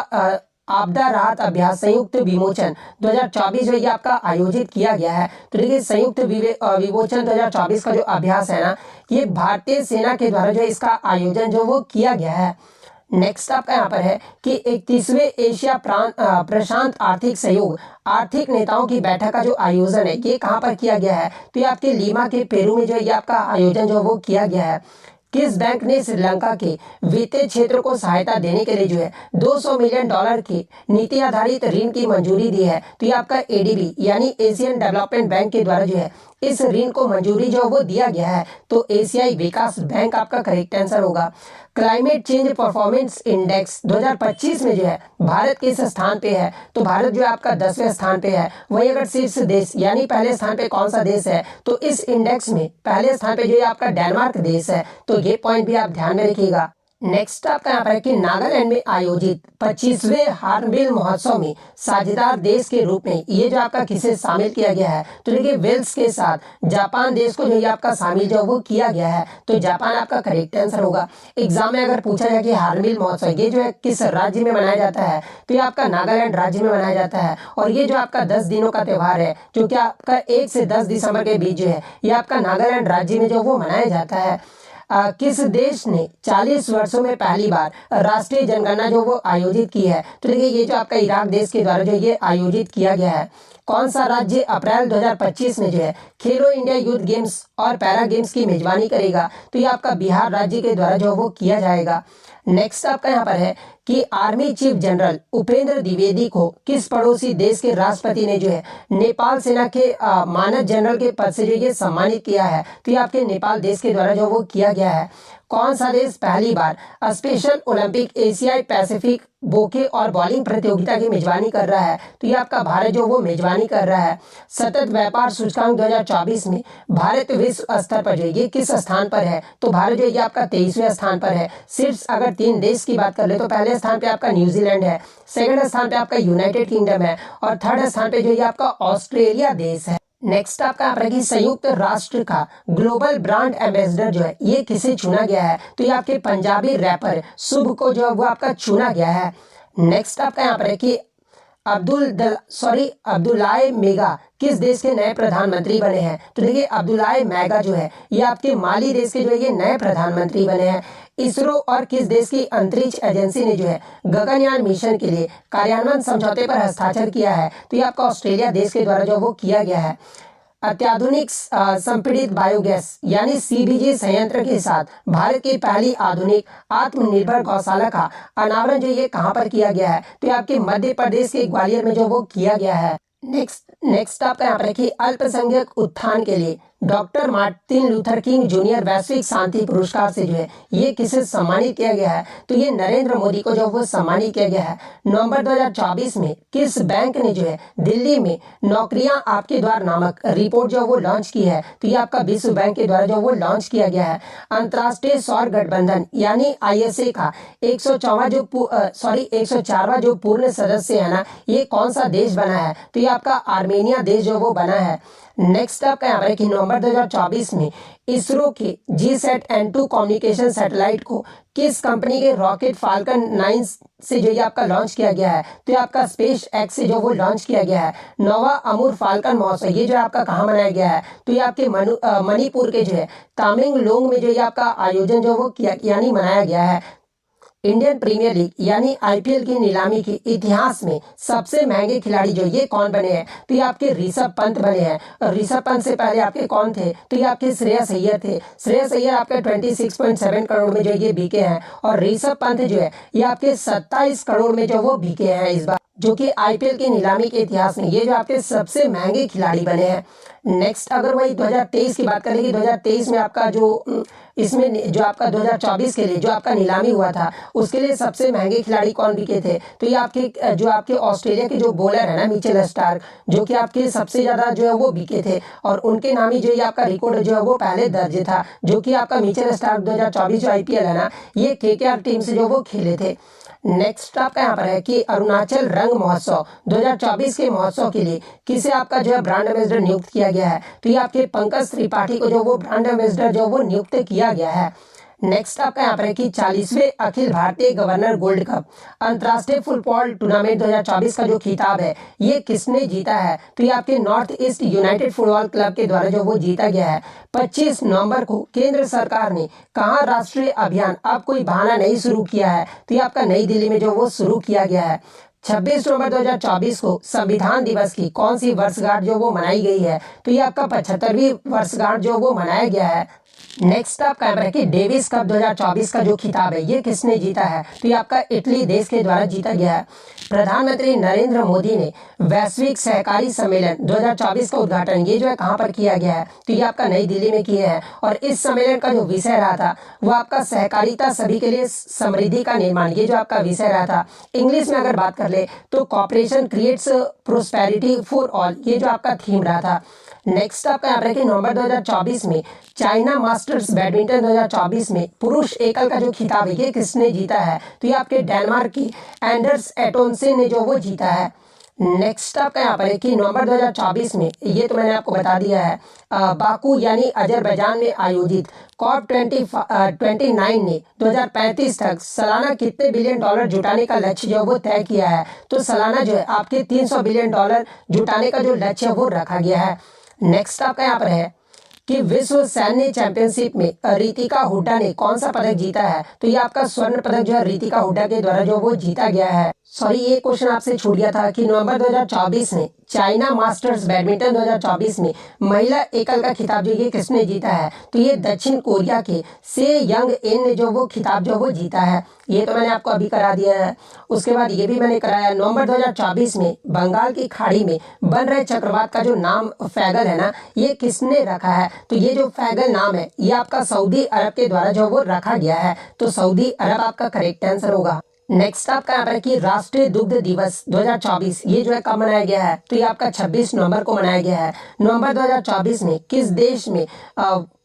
आपदा राहत अभ्यास संयुक्त विमोचन 2024 जो ये आपका आयोजित किया गया है? तो देखिए, संयुक्त विमोचन 2024 का जो अभ्यास है ना, ये भारतीय सेना के द्वारा जो इसका आयोजन जो वो किया गया है। नेक्स्ट आपका यहाँ पर है कि 31वें एशिया प्रशांत आर्थिक सहयोग आर्थिक नेताओं की बैठक का जो आयोजन है ये कहाँ पर किया गया है? तो ये आपके लीमा के पेरू में जो ये आपका आयोजन जो वो किया गया है। किस बैंक ने श्रीलंका के वित्तीय क्षेत्र को सहायता देने के लिए जो है $200 मिलियन की नीति आधारित ऋण की मंजूरी दी है? तो ये आपका एडीबी यानी एशियन डेवलपमेंट बैंक के द्वारा जो है इस ऋण को मंजूरी जो वो दिया गया है। तो एशियाई विकास बैंक आपका करेक्ट आंसर होगा। क्लाइमेट चेंज परफॉर्मेंस इंडेक्स 2025 में जो है भारत किस स्थान पे है? तो भारत जो है आपका 10वें स्थान पे है। वहीं अगर शीर्ष देश यानी पहले स्थान पे कौन सा देश है? तो इस इंडेक्स में पहले स्थान पे जो है आपका डेनमार्क देश है। तो ये पॉइंट भी आप ध्यान में रखिएगा। नेक्स्ट आपका यहाँ पर है कि नागालैंड में आयोजित 25वें हार्नबिल महोत्सव में साझेदार देश के रूप में ये जो आपका किसे शामिल किया गया है? तो देखिए, वेल्स के साथ जापान देश को जो ये आपका शामिल जो वो किया गया है। तो जापान आपका करेक्ट आंसर होगा। एग्जाम में अगर पूछा जाए कि हार्नबिल महोत्सव ये जो है किस राज्य में मनाया जाता है? तो ये आपका नागालैंड राज्य में मनाया जाता है। और ये जो आपका 10 दिनों का त्यौहार है जो कि आपका 1 से 10 दिसंबर के बीच जो है ये आपका नागालैंड राज्य में जो वो मनाया जाता है। किस देश ने 40 वर्षों में पहली बार राष्ट्रीय जनगणना जो वो आयोजित की है? तो देखिए, ये जो आपका इराक देश के द्वारा जो ये आयोजित किया गया है। कौन सा राज्य अप्रैल 2025 में जो है खेलो इंडिया यूथ गेम्स और पैरा गेम्स की मेजबानी करेगा? तो ये आपका बिहार राज्य के द्वारा जो वो किया जाएगा। नेक्स्ट आपका यहाँ पर है कि army chief general Upendra Dwivedi को किस पड़ोसी देश के राष्ट्रपति ने जो है नेपाल सेना के मानद जनरल के पद से जो ये सम्मानित किया है? तो ये आपके नेपाल देश के द्वारा जो वो किया गया है। कौन सा देश पहली बार स्पेशल ओलंपिक एशियाई पैसिफिक बोखे और बॉलिंग प्रतियोगिता की मेजबानी कर रहा है? तो ये आपका भारत जो वो मेजबानी कर रहा है। सतत व्यापार सूचकांक 2024 में भारत विश्व स्तर पर जो ये किस स्थान पर है? तो भारत जो ये आपका 23वें स्थान पर है। सिर्फ अगर 3 देश की बात कर ले तो पहले स्थान पे आपका न्यूजीलैंड है, सेकंड स्थान पे आपका यूनाइटेड किंगडम है और थर्ड स्थान पे जो ये आपका ऑस्ट्रेलिया देश है। नेक्स्ट आपका यहाँ पर संयुक्त राष्ट्र का ग्लोबल ब्रांड एम्बेसडर जो है ये किसे चुना गया है? तो ये आपके पंजाबी रैपर शुभ को जो वो आपका चुना गया है। नेक्स्ट आपका यहाँ पर है कि अब्दुल्लाह मेगा किस देश के नए प्रधानमंत्री बने हैं? तो देखिए अब्दुल्लाह मेगा जो है ये आपके माली देश के जो है ये नए प्रधानमंत्री बने हैं। इसरो और किस देश की अंतरिक्ष एजेंसी ने जो है गगनयान मिशन के लिए कार्यान्वयन समझौते पर हस्ताक्षर किया है? तो ये आपका ऑस्ट्रेलिया देश के द्वारा जो वो किया गया है। अत्याधुनिक संपीड़ित बायोगैस यानी सीबीजी संयंत्र के साथ भारत की पहली आधुनिक आत्मनिर्भर गौशाला का अनावरण जो ये कहाँ पर किया गया है? तो ये आपके मध्य प्रदेश के ग्वालियर में जो वो किया गया है। नेक्स्ट आपका यहाँ पर है कि अल्पसंख्यक उत्थान के लिए doctor Martin Luther king junior वैश्विक शांति पुरस्कार से जो है ये किसे सम्मानित किया गया है? तो ये नरेंद्र मोदी को जो वो सम्मानित किया गया है। नवंबर 2024 में किस बैंक ने जो है दिल्ली में नौकरियां आपके द्वार नामक रिपोर्ट जो वो लॉन्च की है? तो ये आपका विश्व बैंक के द्वारा जो वो लॉन्च किया गया है। अंतर्राष्ट्रीय सौर गठबंधन यानी ISA का 104वां जो पूर्ण सदस्य है ना ये कौन सा देश बना है? तो ये आपका आर्मेनिया देश जो वो बना है। नेक्स्ट आपका यहाँ पर कि नवंबर 2024 में इसरो के GSAT-N2 कम्युनिकेशन सैटेलाइट को किस कंपनी के रॉकेट फाल्कन 9 से जो ये आपका लॉन्च किया गया है? तो ये आपका स्पेस एक्स से जो वो लॉन्च किया गया है। नौवा अमूर फाल्कन महोत्सव ये जो आपका कहाँ मनाया गया है? तो ये आपके मणिपुर के जो है तामेंगलोंग में जो ये आपका आयोजन जो वो किया यानी मनाया गया है। इंडियन प्रीमियर लीग यानी IPL की नीलामी के इतिहास में सबसे महंगे खिलाड़ी जो ये कौन बने हैं? तो ये आपके ऋषभ पंत बने हैं। और ऋषभ पंत से पहले आपके कौन थे? तो ये आपके श्रेयस अय्यर थे। श्रेयस अय्यर आपके 26.7 करोड़ में जो ये बिके हैं और ऋषभ पंत जो है ये आपके 27 करोड़ में जो वो बिके हैं इस बार, जो कि IPL की नीलामी के इतिहास में ये जो आपके सबसे महंगे खिलाड़ी बने हैं। नेक्स्ट अगर वही 2023 की बात करें कि 2023 में आपका जो इसमें जो आपका 2024 के लिए जो आपका नीलामी हुआ था उसके लिए सबसे महंगे खिलाड़ी कौन बिके थे? तो ये आपके ऑस्ट्रेलिया के जो बॉलर है ना मिचेल स्टार्क जो कि आपके सबसे ज्यादा जो है वो बिके थे और उनके नाम ही जो ये आपका रिकॉर्ड जो है वो पहले दर्ज था, जो कि आपका मिचेल स्टार्क 2024 जो IPL है ना ये KKR टीम से जो वो खेले थे। नेक्स्ट आपका यहाँ पर है कि अरुणाचल रंग महोत्सव 2024 के महोत्सव के लिए किसे आपका जो है ब्रांड एम्बेसडर नियुक्त किया गया है? तो ये आपके पंकज त्रिपाठी को जो वो ब्रांड एम्बेसडर जो वो नियुक्त किया गया है। नेक्स्ट आपका यहाँ पर है कि 40वें Akhil Bharatiya governor gold cup अंतर्राष्ट्रीय फुटबॉल टूर्नामेंट 2024 का जो खिताब है ये किसने जीता है? तो ये आपके north east United football club के द्वारा जो वो जीता गया है। 25 नवंबर को केंद्र सरकार ने कहाँ राष्ट्रीय अभियान अब कोई बहाना नहीं शुरू किया है? तो ये आपका नई दिल्ली में जो वो शुरू किया गया है। 26 नवंबर 2024 को संविधान दिवस की कौन सी वर्षगांठ जो वो मनाई गई है? तो ये आपका 75वीं वर्षगांठ जो वो मनाया गया है। नेक्स्ट आपका है कि डेविस कप 2024 का जो खिताब है ये किसने जीता है? तो ये आपका इटली देश के द्वारा जीता गया है। प्रधानमंत्री नरेंद्र मोदी ने वैश्विक सहकारी सम्मेलन 2024 का उद्घाटन ये जो है कहाँ पर किया गया है? तो ये आपका नई दिल्ली में किया है और इस सम्मेलन का जो विषय रहा था वो आपका सहकारिता सभी के लिए समृद्धि का निर्माण ये जो आपका विषय रहा था। इंग्लिश में अगर बात कर ले तो cooperation creates prosperity for all ये जो आपका थीम रहा था। नेक्स्ट आपका यहाँ पर है कि नवंबर 2024 में चाइना मास्टर्स बैडमिंटन 2024 में पुरुष एकल का जो खिताब है ये किसने जीता है? तो ये आपके डेनमार्क की एंडर्स एटोनसन ने जो वो जीता है। नेक्स्ट आपका यहाँ पर है कि नवंबर 2024 में ये तो मैंने आपको बता दिया है बाकू यानी अजरबैजान में आयोजित COP29 ने 2035 तक सालाना कितने बिलियन डॉलर जुटाने का लक्ष्य जो वो तय किया है? तो सालाना जो है आपके 300 बिलियन डॉलर जुटाने का जो लक्ष्य वो रखा गया है। नेक्स्ट आपका यहाँ पर है कि विश्व सैन्य चैंपियनशिप में रितिका हुड्डा ने कौन सा पदक जीता है? तो ये आपका स्वर्ण पदक जो है रितिका हुड्डा के द्वारा जो वो जीता गया है। सॉरी ये क्वेश्चन आपसे छूट गया था कि नवंबर 2024 में चाइना मास्टर्स बैडमिंटन 2024 में महिला एकल का खिताब जो ये किसने जीता है? तो ये दक्षिण कोरिया के से यंग एन ने जो वो खिताब जो वो जीता है। ये तो मैंने आपको अभी करा दिया है। उसके बाद ये भी मैंने कराया नवंबर 2024 में बंगाल की खाड़ी में बन रहे चक्रवात का जो नाम फैगल है ना ये किसने रखा है? तो ये जो फैगल नाम है ये आपका सऊदी अरब के द्वारा जो वो रखा गया है। तो सऊदी अरब आपका करेक्ट आंसर होगा। नेक्स्ट आपका यहाँ पर कि राष्ट्रीय दुग्ध दिवस 2024 ये जो है कब मनाया गया है? तो ये आपका 26 नवंबर को मनाया गया है। नवंबर 2024 में किस देश में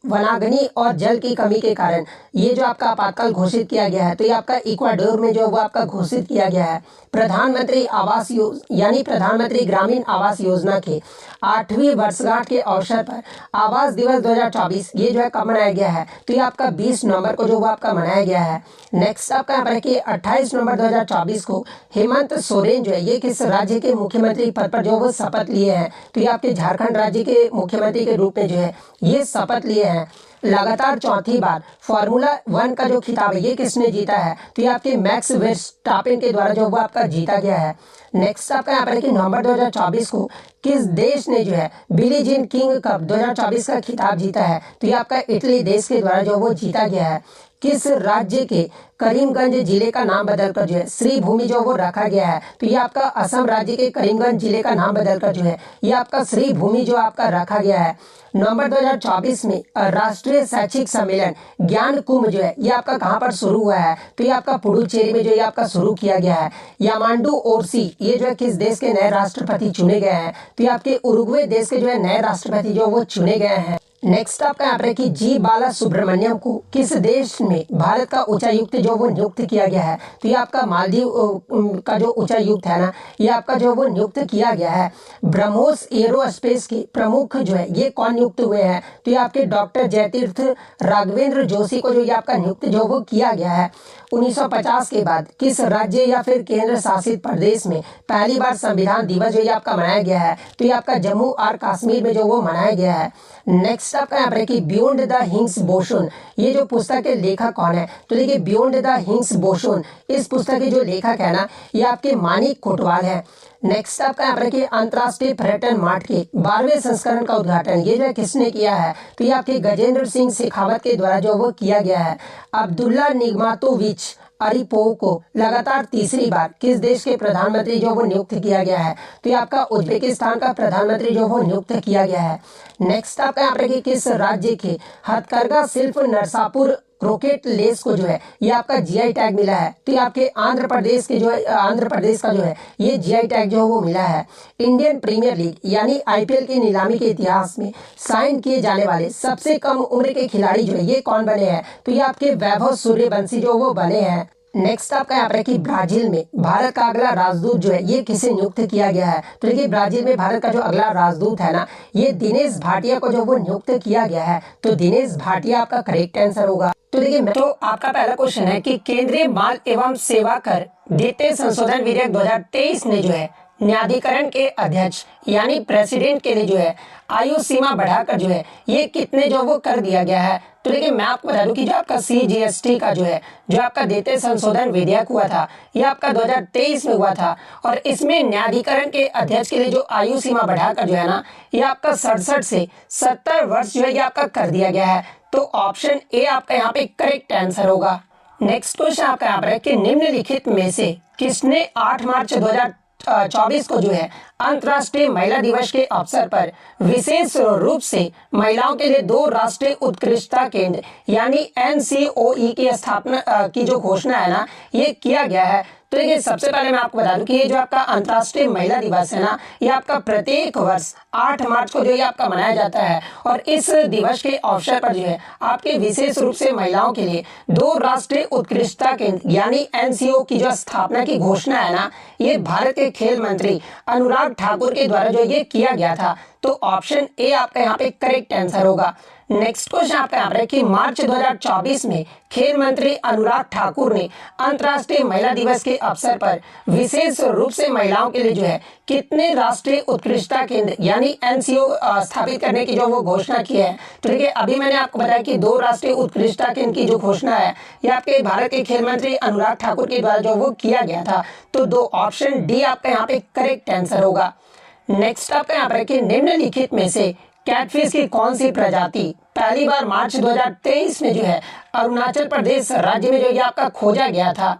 वनाग्नि और जल की कमी के कारण ये जो आपका आपातकाल घोषित किया गया है, तो ये आपका इक्वाडोर में जो वो आपका घोषित किया गया है। प्रधानमंत्री आवास यानी प्रधानमंत्री ग्रामीण आवास योजना के 8वीं वर्षगांठ के अवसर पर आवास दिवस 2024 ये जो है कब मनाया गया है, तो ये आपका 20 नवंबर को जो वो आपका मनाया गया है। नेक्स्ट आपका यहाँ पर है कि 28 नवंबर 2024 को हेमंत सोरेन जो है ये किस राज्य के मुख्यमंत्री पद पर जो वो शपथ लिए हैं, तो ये आपके झारखंड राज्य के मुख्यमंत्री के रूप में जो है ये शपथ लिए हैं। लगातार चौथी बार फॉर्मूला 1 का जो खिताब है ये किसने जीता है, तो ये आपके मैक्स वर्स्टैपेन के द्वारा जो वो आपका जीता गया है। नेक्स्ट आपका यहाँ पर है कि नवंबर 2024 को किस देश ने जो है बिली जीन किंग कप 2024 का खिताब जीता है, तो ये आपका इटली देश के द्वारा जो वो जीता गया है। किस राज्य के करीमगंज जिले का नाम बदलकर जो है श्री भूमि जो वो रखा गया है, तो ये आपका असम राज्य के करीमगंज जिले का नाम बदलकर जो है ये आपका श्री भूमि जो आपका रखा गया है। नवंबर 2024 में राष्ट्रीय शैक्षिक सम्मेलन ज्ञान कुंभ जो है ये आपका कहाँ पर शुरू हुआ है, तो ये आपका पुडुचेरी में जो ये आपका शुरू किया गया है। यामांडू ओरसी ये जो है किस देश के नए राष्ट्रपति चुने गए हैं, तो ये आपके उरुग्वे देश के जो है नए राष्ट्रपति जो वो चुने गए हैं। नेक्स्ट आपका यहाँ पर कि जी बाला सुब्रमण्यम को किस देश में भारत का उच्चायुक्त जो वो नियुक्त किया गया है, तो ये आपका मालदीव का जो उच्चायुक्त है ना ये आपका जो वो नियुक्त किया गया है। ब्रह्मोस एरोस्पेस के प्रमुख जो है ये कौन नियुक्त हुए हैं, तो ये आपके डॉक्टर जयतीर्थ राघवेंद्र जोशी को जो ये आपका नियुक्त जो वो किया गया है। 1950 के बाद किस राज्य या फिर केंद्र शासित प्रदेश में पहली बार संविधान दिवस जो ये आपका मनाया गया है, तो ये आपका जम्मू और कश्मीर में जो वो मनाया गया है। नेक्स्ट आपका यहाँ पर कि बियॉन्ड द हिग्स बोसोन ये जो पुस्तक के लेखक कौन है, तो देखिए बियॉन्ड द हिग्स बोसोन इस पुस्तक के जो लेखक है ना ये आपके मानिक कोटवाल है। नेक्स्ट आपका यहाँ पर कि अंतर्राष्ट्रीय पर्यटन मार्ट के 12वें संस्करण का उद्घाटन ये जो किसने किया है, तो ये आपके गजेंद्र सिंह शेखावत के द्वारा जो वो किया गया है। अब्दुल्ला निगमातोविच अरिपोव को लगातार तीसरी बार किस देश के प्रधानमंत्री जो वो नियुक्त किया गया है, तो ये आपका उज्बेकिस्तान का प्रधानमंत्री जो वो नियुक्त किया गया है। नेक्स्ट आपका यहाँ पर कि किस राज्य के हथकरघा शिल्प नरसापुर क्रोकेट लेस को जो है ये आपका जीआई टैग मिला है, तो ये आपके आंध्र प्रदेश के जो है आंध्र प्रदेश का जो है ये जीआई टैग जो वो मिला है। इंडियन प्रीमियर लीग यानी आईपीएल की नीलामी के इतिहास में साइन किए जाने वाले सबसे कम उम्र के खिलाड़ी जो है ये कौन बने हैं, तो ये आपके वैभव सूर्यवंशी जो वो बने हैं। नेक्स्ट आपका यहाँ पर कि ब्राजील में भारत का अगला राजदूत जो है ये किसे नियुक्त किया गया है, तो देखिए ब्राजील में भारत का जो अगला राजदूत है ना ये दिनेश भाटिया को जो वो नियुक्त किया गया है, तो दिनेश भाटिया आपका करेक्ट आंसर होगा। तो देखिए तो आपका पहला क्वेश्चन है कि केंद्रीय माल एवं सेवा कर द्वितीय संशोधन विधेयक 2023 ने जो है न्यायाधिकरण के अध्यक्ष यानी प्रेसिडेंट के लिए जो है आयु सीमा बढ़ाकर जो है ये कितने जो वो कर दिया गया है, तो देखिए मैं आपको बता दूं कि जो आपका CGST का जो है जो आपका द्वितीय संशोधन विधेयक हुआ था ये आपका 2023 में हुआ था और इसमें न्यायाधिकरण के अध्यक्ष के लिए जो आयु सीमा बढ़ाकर जो है ना ये आपका 67 से 70 वर्ष जो है ये आपका कर दिया गया है। तो ऑप्शन ए आपका यहाँ पे करेक्ट आंसर होगा। नेक्स्ट क्वेश्चन आपका यहाँ पर है कि निम्नलिखित में से किसने 8 मार्च 2024 को जो है अंतर्राष्ट्रीय महिला दिवस के अवसर पर विशेष रूप से महिलाओं के लिए 2 राष्ट्रीय उत्कृष्टता केंद्र यानी NCOE की स्थापना की जो घोषणा है ना ये किया गया है। तो देखिए सबसे पहले मैं आपको बता दूं कि ये जो आपका अंतर्राष्ट्रीय महिला दिवस है ना ये आपका प्रत्येक वर्ष 8 मार्च को जो ये आपका मनाया जाता है और इस दिवस के अवसर पर जो है आपके विशेष रूप से महिलाओं के लिए 2 राष्ट्रीय उत्कृष्टता केंद्र यानी NCO की जो स्थापना की घोषणा है ना ये भारत के खेल मंत्री अनुराग ठाकुर के द्वारा जो ये किया गया था। तो ऑप्शन ए आपका यहाँ पे करेक्ट आंसर होगा। नेक्स्ट क्वेश्चन आपका यहाँ पर है कि मार्च 2024 में खेल मंत्री अनुराग ठाकुर ने अंतर्राष्ट्रीय महिला दिवस के अवसर पर विशेष रूप से महिलाओं के लिए जो है कितने राष्ट्रीय उत्कृष्टता केंद्र यानी NCO स्थापित करने की जो वो घोषणा की है। तो देखिए अभी मैंने आपको बताया कि 2 राष्ट्रीय उत्कृष्टता केंद्र की जो घोषणा है ये आपके भारत के खेल मंत्री अनुराग ठाकुर के द्वारा जो वो किया गया था। तो 2 ऑप्शन डी आपका यहाँ पे करेक्ट आंसर होगा। नेक्स्ट आपका यहाँ पर कि निम्नलिखित में से कैटफिश की कौन सी प्रजाति पहली बार मार्च 2023 में जो है अरुणाचल प्रदेश राज्य में जो ये आपका खोजा गया था।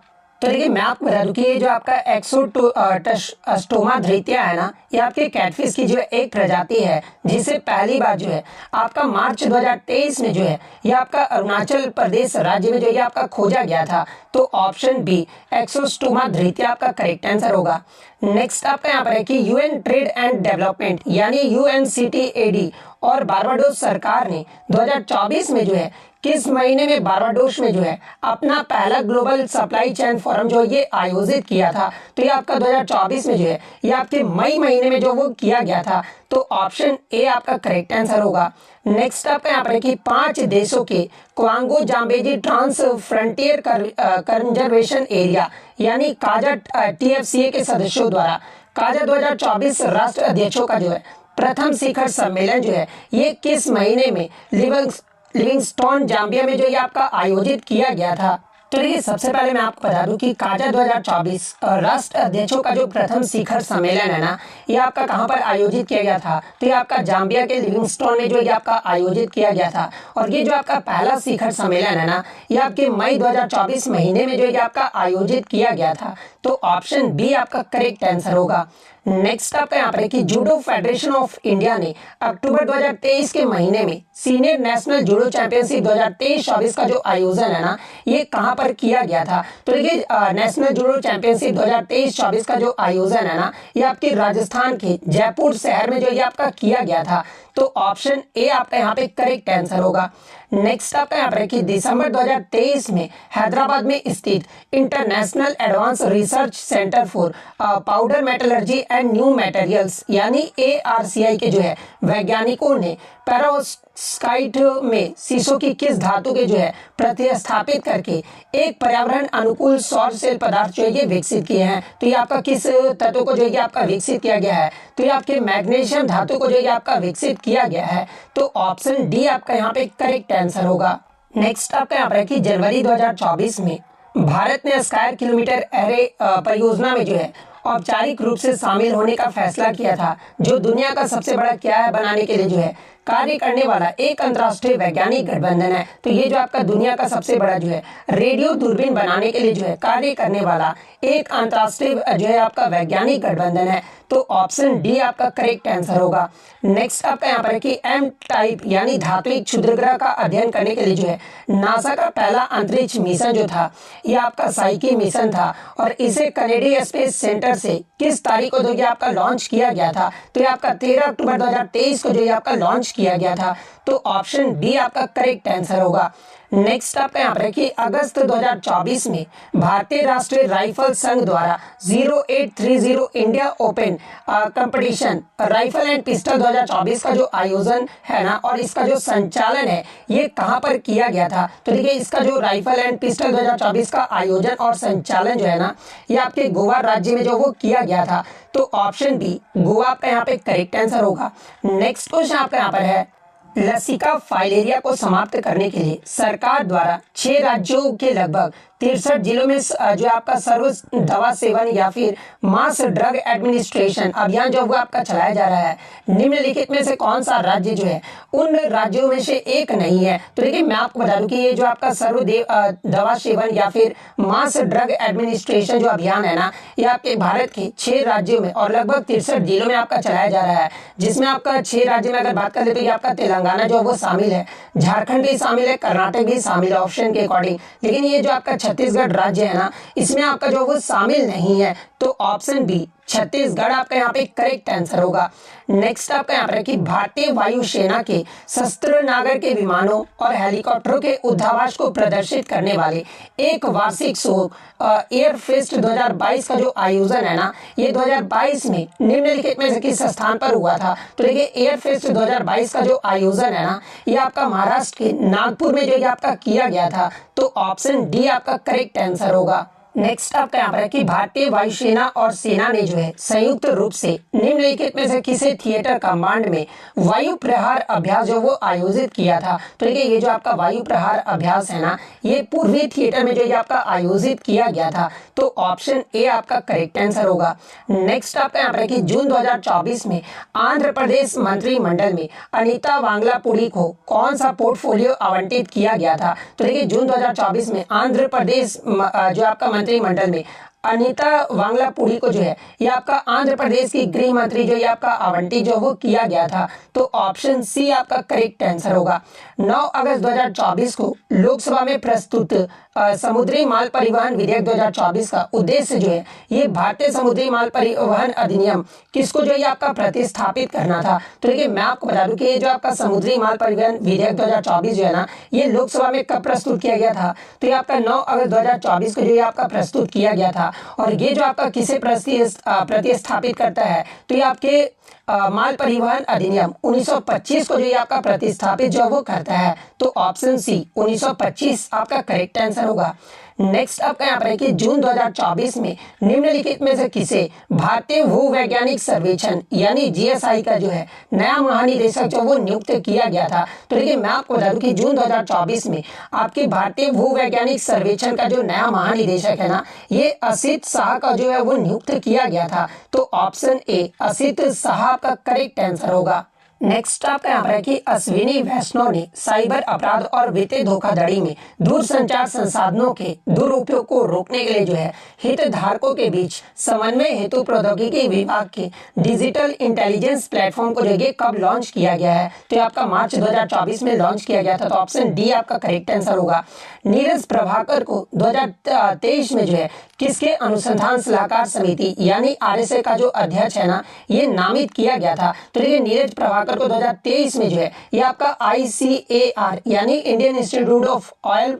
तो देखिए मैं आपको बता दूं कि ये जो आपका एक्सोस्टोमा धृतिया है ना, ये आपके कैटफिश की जो है एक प्रजाति है, जिसे पहली बार जो है आपका मार्च 2023 में जो है ये आपका अरुणाचल प्रदेश राज्य में जो ये आपका खोजा गया था। तो ऑप्शन बी एक्सोस्टोमा धृतिया आपका करेक्ट आंसर होगा। नेक्स्ट आपका यहाँ पर है कि यूएन ट्रेड एंड डेवलपमेंट यानी यूएनसीटीएडी और बारबाडोस सरकार ने 2024 में जो है किस महीने में बारबाडोस में जो है अपना पहला ग्लोबल सप्लाई चेन फोरम जो ये आयोजित किया था। तो ये आपका 2024 में जो है ये आपके मई महीने में जो वो किया गया था। तो ऑप्शन ए आपका करेक्ट आंसर होगा। नेक्स्ट आपका यहाँ पर है कि 5 देशों के Kavango Zambezi trans frontier conservation area यानी काजा टीएफसीए के सदस्यों द्वारा काजा 2024 राष्ट्र अध्यक्षों का जो है प्रथम शिखर सम्मेलन जो है ये किस महीने में लिविंगस्टोन जाम्बिया में जो ये आपका आयोजित किया गया था। तो देखिए सबसे पहले मैं आपको बता दूं कि काजा 2024 राष्ट्र अध्यक्षों का जो प्रथम शिखर सम्मेलन है ना, ये आपका कहां पर आयोजित किया गया था। तो ये आपका जाम्बिया के लिविंगस्टोन में जो ये आपका आयोजित किया गया था। और ये जो आपका पहला शिखर सम्मेलन है ना, ये आपके मई 2024 महीने में जो ये आपका आयोजित किया गया था। तो ऑप्शन बी आपका करेक्ट आंसर होगा। नेक्स्ट आपका यहाँ पर है कि जूडो फेडरेशन ऑफ इंडिया ने अक्टूबर 2023 के महीने में सीनियर नेशनल जूडो चैंपियनशिप 2023-24 का जो आयोजन है ना, ये कहां पर किया गया था। तो देखिए नेशनल जूडो चैंपियनशिप 2023-24 का जो आयोजन है ना, ये आपके राजस्थान के जयपुर शहर में जो ये आपका किया गया था। तो ऑप्शन ए आपका यहाँ पे करेक्ट आंसर होगा। नेक्स्ट आपका यहाँ पर कि दिसंबर 2023 में हैदराबाद में स्थित international advance research centre for powder metallurgy and new materials यानी ARCI के जो है वैज्ञानिकों ने पेरोस्काइट में शीशों की किस धातु के जो है प्रतिस्थापित करके एक पर्यावरण अनुकूल सौर सेल पदार्थ जो है ये विकसित किए हैं। तो ये आपका किस तत्व को जो है आपका विकसित किया गया है। तो ये आपके मैग्नीशियम धातु को जो है आपका विकसित किया गया है। तो ऑप्शन डी आपका यहाँ पे करेक्ट आंसर होगा। नेक्स्ट आपका यहाँ पर है कि जनवरी 2024 में भारत ने स्क्वायर किलोमीटर एरे परियोजना में जो है औपचारिक रूप से शामिल होने का फैसला किया था, जो दुनिया का सबसे बड़ा क्या है बनाने के लिए जो है कार्य करने वाला एक अंतर्राष्ट्रीय वैज्ञानिक गठबंधन है। तो ये जो आपका दुनिया का सबसे बड़ा जो है रेडियो दूरबीन बनाने के लिए जो है कार्य करने वाला एक अंतर्राष्ट्रीय जो है आपका वैज्ञानिक गठबंधन है। तो ऑप्शन डी आपका करेक्ट आंसर होगा। नेक्स्ट आपका यहाँ पर है कि एम टाइप यानी धात्विक क्षुद्रग्रह का अध्ययन करने के लिए जो है नासा का पहला अंतरिक्ष मिशन जो था ये आपका साइकी मिशन था और इसे कनेडियन स्पेस सेंटर से किस तारीख को जो ये आपका लॉन्च किया गया था। तो ये आपका 13 अक्टूबर 2023 को जो ये आपका लॉन्च किया गया था। तो ऑप्शन बी आपका करेक्ट आंसर होगा। नेक्स्ट आपका यहाँ पर है कि अगस्त 2024 में भारतीय राष्ट्रीय राइफल संघ द्वारा 0830 India open competition rifle and pistol 2024 का जो आयोजन है ना और इसका जो संचालन है ये कहां पर किया गया था। तो देखिए इसका जो राइफल एंड पिस्टल 2024 का आयोजन और संचालन जो है ना ये आपके गोवा राज्य में जो वो किया गया था। तो ऑप्शन बी गोवा आपका यहाँ पे करेक्ट आंसर होगा। नेक्स्ट क्वेश्चन आपका यहाँ पर है लसिका फाइलेरिया को समाप्त करने के लिए सरकार द्वारा 6 राज्यों के लगभग 63 जिलों में जो आपका सर्व दवा सेवन या फिर मास ड्रग एडमिनिस्ट्रेशन अभियान जो वो आपका चलाया जा रहा है, निम्नलिखित में से कौन सा राज्य जो है उन राज्यों में से एक नहीं है। तो देखिए मैं आपको बता दूं कि ये जो आपका सर्व दवा सेवन या फिर मास ड्रग एडमिनिस्ट्रेशन जो अभियान है ना ये आपके भारत के 6 राज्यों में और लगभग 63 जिलों में आपका चलाया जा रहा है, जिसमें आपका 6 राज्य में अगर बात करें तो ये आपका तेलंगाना जो वो शामिल है, झारखंड भी शामिल है, कर्नाटक भी शामिल है ऑप्शन के अकॉर्डिंग। लेकिन ये जो आपका छत्तीसगढ़ राज्य है ना इसमें आपका जो वो शामिल नहीं है। तो ऑप्शन बी छत्तीसगढ़ आपका यहाँ पे करेक्ट आंसर होगा। नेक्स्ट आपका यहाँ पर कि भारतीय वायुसेना के शस्त्र नागर के विमानों और हेलीकॉप्टरों के उद्धावास को प्रदर्शित करने वाले एक वार्षिक शो एयर फेस्ट 2022 का जो आयोजन है ना ये 2022 में निम्नलिखित में से किस स्थान पर हुआ था। तो देखिए एयर फेस्ट 2022 का जो आयोजन है ना ये आपका महाराष्ट्र के नागपुर में जो ये आपका किया गया था। तो ऑप्शन डी आपका करेक्ट आंसर होगा। नेक्स्ट आपका यहाँ पर है कि भारतीय वायुसेना और सेना ने जो है संयुक्त रूप से निम्नलिखित में से किसी थिएटर कमांड में वायु प्रहार अभ्यास जो वो आयोजित किया था। तो देखिए ये जो आपका वायु प्रहार अभ्यास है ना ये पूर्वी थिएटर में जो ये आपका आयोजित किया गया था। तो ऑप्शन ए आपका करेक्ट आंसर होगा। नेक्स्ट आपका यहाँ पर है कि जून 2024 में आंध्र प्रदेश मंत्रिमंडल में अनीता वांगलापुरी को कौन सा पोर्टफोलियो आवंटित किया गया था। तो देखिए जून 2024 में आंध्र प्रदेश जो आपका मंत्रिमंडल में अनीता वांगलापुड़ी को जो है ये आपका आंध्र प्रदेश की गृह मंत्री जो ये आपका आवंटित जो वो किया गया था। तो ऑप्शन सी आपका करेक्ट आंसर होगा। 9 अगस्त 2024 को लोकसभा में प्रस्तुत समुद्री माल परिवहन विधेयक 2024 का उद्देश्य जो है ये भारतीय समुद्री माल परिवहन अधिनियम किसको जो है आपका प्रतिस्थापित करना था। तो देखिए मैं आपको बता दूं कि ये जो आपका समुद्री माल परिवहन विधेयक 2024 जो है ना ये लोकसभा में कब प्रस्तुत किया गया था। तो ये आपका 9 अगस्त 2024 को जो ये आपका प्रस्तुत किया गया था। और ये जो आपका किसे प्रतिस्थापित करता है तो ये आपके माल परिवहन अधिनियम 1925 को जो ये आपका प्रतिस्थापित जो वो करता है। तो ऑप्शन सी 1925 आपका करेक्ट आंसर होगा। नेक्स्ट आपका यहाँ पर है कि जून 2024 में निम्नलिखित में से किसे भारतीय भूवैज्ञानिक सर्वेक्षण यानी जीएसआई का जो है नया महानिदेशक जो वो नियुक्त किया गया था। तो देखिए मैं आपको बता दूं कि जून 2024 में आपके भारतीय भूवैज्ञानिक सर्वेक्षण का जो नया महानिदेशक है ना ये असित शाह का जो है वो नियुक्त किया गया था। तो ऑप्शन ए असित शाह का करेक्ट आंसर होगा। नेक्स्ट आपका यहाँ पर है कि अश्विनी वैष्णव ने साइबर अपराध और वित्तीय धोखाधड़ी में दूरसंचार संसाधनों के दुरुपयोग को रोकने के लिए जो है हितधारकों के बीच समन्वय हेतु प्रौद्योगिकी विभाग के डिजिटल इंटेलिजेंस प्लेटफॉर्म को जो है कब लॉन्च किया गया है। तो ये आपका मार्च 2024 में लॉन्च किया गया था। तो ऑप्शन डी आपका करेक्ट आंसर होगा। नीरज प्रभाकर को 2023 में जो है किसके अनुसंधान सलाहकार समिति यानी आरएसए का जो अध्यक्ष है ना ये नामित किया गया था। तो देखिए नीरज प्रभाकर को 2023 में जो है ये आपका ICAR यानी Indian institute of oil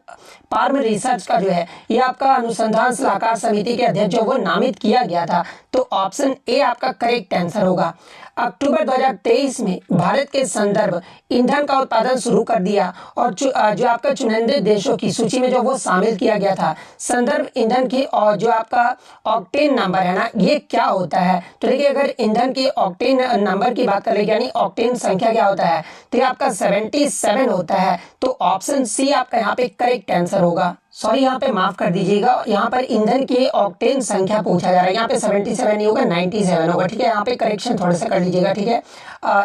palm research का जो है ये आपका अनुसंधान सलाहकार समिति के अध्यक्ष जो वो नामित किया गया था। तो ऑप्शन ए आपका करेक्ट आंसर होगा। अक्टूबर 2023 में भारत के संदर्भ ईंधन का उत्पादन शुरू कर दिया और जो आपका चुनिंदे देशों की सूची में जो वो शामिल किया गया था। संदर्भ ईंधन की और जो आपका ऑक्टेन नंबर है ना ये क्या होता है। तो देखिए अगर ईंधन की ऑक्टेन नंबर की बात करें यानी ऑक्टेन संख्या क्या होता है तो ये आपका 77 होता है। तो ऑप्शन सी आपका यहाँ पे करेक्ट आंसर होगा। सॉरी यहाँ पे माफ कर दीजिएगा, यहाँ पर ईंधन की ऑक्टेन संख्या पूछा जा रहा है। यहाँ पे 77 नहीं होगा 97 होगा। ठीक है यहाँ पे करेक्शन थोड़ा सा कर लीजिएगा। ठीक है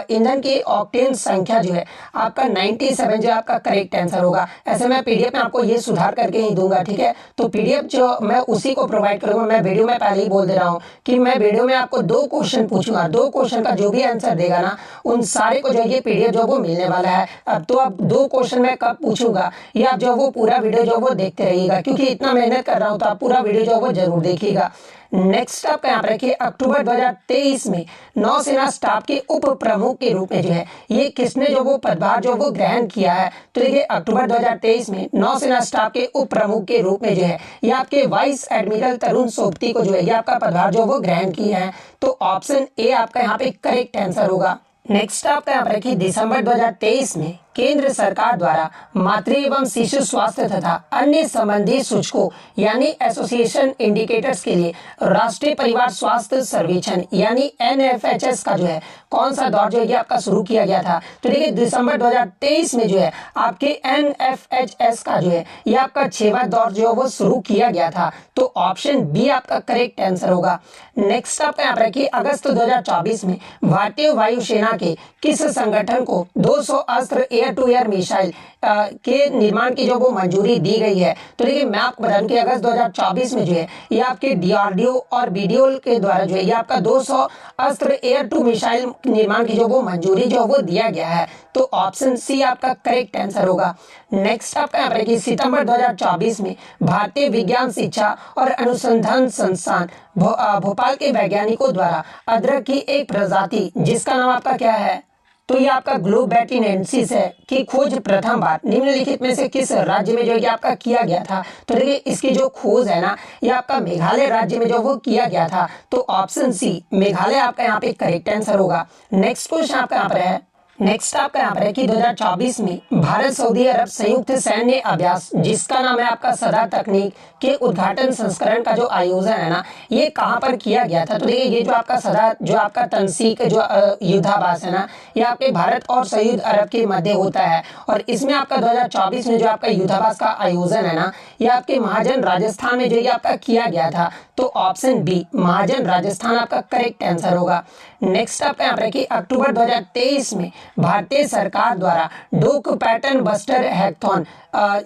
ईंधन की ऑक्टेन संख्या जो है आपका 97 जो आपका करेक्ट आंसर होगा। ऐसे मैं पीडीएफ में आपको ये सुधार करके ही दूंगा। ठीक है तो पीडीएफ जो मैं उसी को प्रोवाइड करूंगा। मैं वीडियो में पहले ही बोल दे रहा हूँ कि मैं वीडियो में आपको 2 क्वेश्चन पूछूंगा। 2 क्वेश्चन का जो भी आंसर देगा ना उन सारे को जो है पीडीएफ जो वो मिलने वाला है। अब तो आप 2 क्वेश्चन मैं कब पूछूंगा ये आप जो वो पूरा वीडियो जो वो देखते रहिएगा क्योंकि इतना मेहनत कर रहा हूं तो आप पूरा वीडियो जो वो जरूर देखिएगा। नेक्स्ट आपका यहाँ पर रखिए अक्टूबर 2023 में नौसेना स्टाफ के उप प्रमुख के रूप में जो है ये किसने जो वो पदभार जो वो ग्रहण किया है। तो देखिए अक्टूबर 2023 में नौसेना स्टाफ के उप प्रमुख के रूप में जो है ये आपके वाइस एडमिरल तरुण सोबती को जो है ये आपका पदभार जो वो ग्रहण किया है। तो ऑप्शन ए आपका यहाँ पे करेक्ट आंसर होगा। नेक्स्ट आपका यहाँ पर रखिए दिसंबर 2023 में केंद्र सरकार द्वारा मातृ एवं शिशु स्वास्थ्य तथा अन्य संबंधी सूचकों यानी एसोसिएशन इंडिकेटर्स के लिए राष्ट्रीय परिवार स्वास्थ्य सर्वेक्षण यानी NFHS का जो है कौन सा दौर जो है आपका शुरू किया गया था। तो देखिए दिसंबर 2023 में जो है आपके NFHS का जो है ये आपका 6वां दौर जो है वो शुरू किया गया था। तो ऑप्शन बी आपका करेक्ट आंसर होगा। नेक्स्ट आपका यहाँ पर रखिए अगस्त 2024 में भारतीय वायुसेना के किस संगठन को 200 अस्त्र एयर टू एयर मिसाइल के निर्माण की जो वो मंजूरी दी गई है। तो देखिए मैं आपको बता दूं कि अगस्त 2024 में जो है ये आपके DRDO और BDO के द्वारा जो है ये आपका 200 अस्त्र एयर टू मिसाइल निर्माण की जो वो मंजूरी जो वो दिया गया है। तो ऑप्शन सी आपका करेक्ट आंसर होगा। नेक्स्ट आपका यहाँ पर कि सितंबर 2024 में भारतीय विज्ञान शिक्षा और अनुसंधान संस्थान भोपाल के वैज्ञानिकों द्वारा अदरक की एक प्रजाति जिसका नाम आपका क्या है तो ये आपका ग्लोबैटिनेंसिस है कि खोज प्रथम बार निम्नलिखित में से किस राज्य में जो है आपका किया गया था। तो देखिए इसकी जो खोज है ना ये आपका मेघालय राज्य में जो वो किया गया था। तो ऑप्शन सी मेघालय आपका यहाँ पे करेक्ट आंसर होगा। नेक्स्ट क्वेश्चन आपका यहाँ पर है नेक्स्ट आपका यहाँ पर है कि 2024 में भारत सऊदी अरब संयुक्त सैन्य अभ्यास जिसका नाम है आपका सदा तकनीक के उद्घाटन संस्करण का जो आयोजन है ना ये कहाँ पर किया गया था। तो देखिए ये जो आपका सदा जो आपका तनसीक जो युद्धाभ्यास है ना ये आपके भारत और संयुक्त अरब के मध्य होता है और इसमें आपका 2024 में जो आपका युद्धाभ्यास का आयोजन है ना ये आपके महाजन राजस्थान में जो ये आपका किया गया था। तो ऑप्शन बी महाजन राजस्थान आपका करेक्ट आंसर होगा। नेक्स्ट आपका यहाँ पर कि अक्टूबर 2023 में भारतीय सरकार द्वारा डोक पैटर्न बस्टर हैकथॉन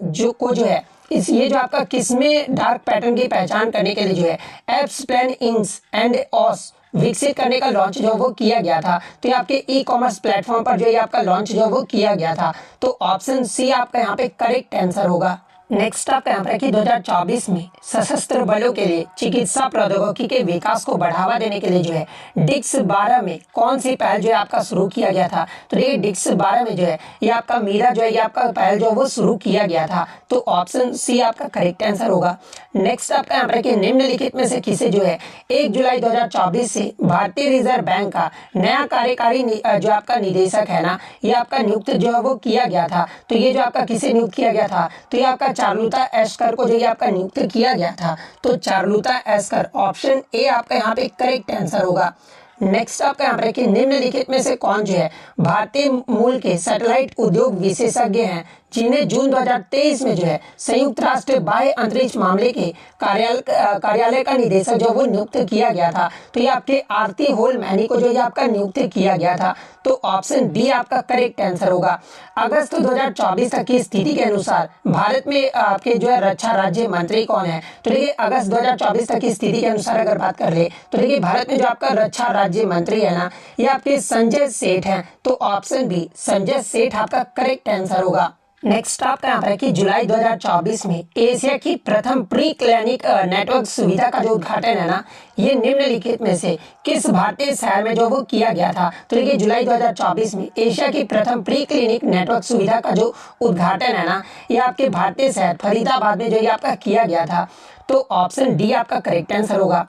जो है इस ये जो आपका किसमें डार्क पैटर्न की पहचान करने के लिए जो है एप्स प्लेन इंक्स एंड ऑस विकसित करने का लॉन्च जो वो किया गया था। तो ये आपके ई कॉमर्स प्लेटफॉर्म पर जो ये आपका लॉन्च जो वो किया गया था। तो ऑप्शन सी आपका यहाँ पे करेक्ट आंसर होगा। नेक्स्ट आपका यहाँ पर कि 2024 में सशस्त्र बलों के लिए चिकित्सा प्रौद्योगिकी के विकास को बढ़ावा देने के लिए जो है डिक्स 12 में कौन सी पहल जो है आपका शुरू किया गया था। तो देखिए डिक्स 12 में जो है ये आपका मीरा जो है ये आपका पहल जो वो शुरू किया गया था। तो ऑप्शन सी आपका करेक्ट आंसर होगा। नेक्स्ट आपका यहाँ पर कि निम्नलिखित में से किसे जो है 1 जुलाई 2024 से भारतीय रिजर्व बैंक का नया कार्यकारी जो आपका निदेशक है ना ये आपका नियुक्त जो है वो किया गया था। तो ये जो आपका किसे नियुक्त किया गया था, तो ये आपका चारुलता एस्कर को जो ये आपका नियुक्त किया गया था। तो चारुलता एस्कर ऑप्शन ए आपका यहाँ पे करेक्ट आंसर होगा। नेक्स्ट आपका यहाँ पर कि निम्नलिखित में से कौन जो है भारतीय मूल के सैटेलाइट उद्योग विशेषज्ञ हैं जिन्हें जून 2023 में जो है संयुक्त राष्ट्र बाह्य अंतरिक्ष मामले के कार्यालय का निदेशक जो वो नियुक्त किया गया था। तो ये आपके आरती होल मैनी को जो ये आपका नियुक्त किया गया था। तो ऑप्शन बी आपका करेक्ट आंसर होगा। अगस्त 2024 तक की स्थिति के अनुसार भारत में आपके जो है रक्षा राज्य मंत्री कौन है। तो देखिए अगस्त 2024 तक की स्थिति के अनुसार अगर बात कर ले तो देखिए भारत में जो आपका रक्षा राज्य मंत्री है ना ये आपके संजय सेठ हैं। तो ऑप्शन बी संजय सेठ आपका करेक्ट आंसर होगा। नेक्स्ट आपका यहाँ पर कि जुलाई 2024 में एशिया की प्रथम प्री क्लिनिक नेटवर्क सुविधा का जो उद्घाटन है ना ये निम्नलिखित में से किस भारतीय शहर में जो वो किया गया था। तो देखिए जुलाई 2024 में एशिया की प्रथम प्री क्लिनिक नेटवर्क सुविधा का जो उद्घाटन है ना ये आपके भारतीय शहर फरीदाबाद में जो ये आपका किया गया था। तो ऑप्शन डी आपका करेक्ट आंसर होगा।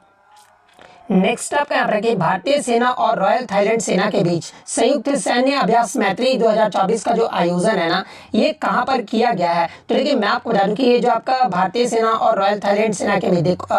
नेक्स्ट आपका यहाँ पर भारतीय सेना और रॉयल थाईलैंड सेना के बीच संयुक्त सैन्य अभ्यास मैत्री 2024 का जो आयोजन है ना ये कहाँ पर किया गया है। तो देखिए मैं आपको बता दूं कि ये जो आपका भारतीय सेना और रॉयल थाईलैंड सेना के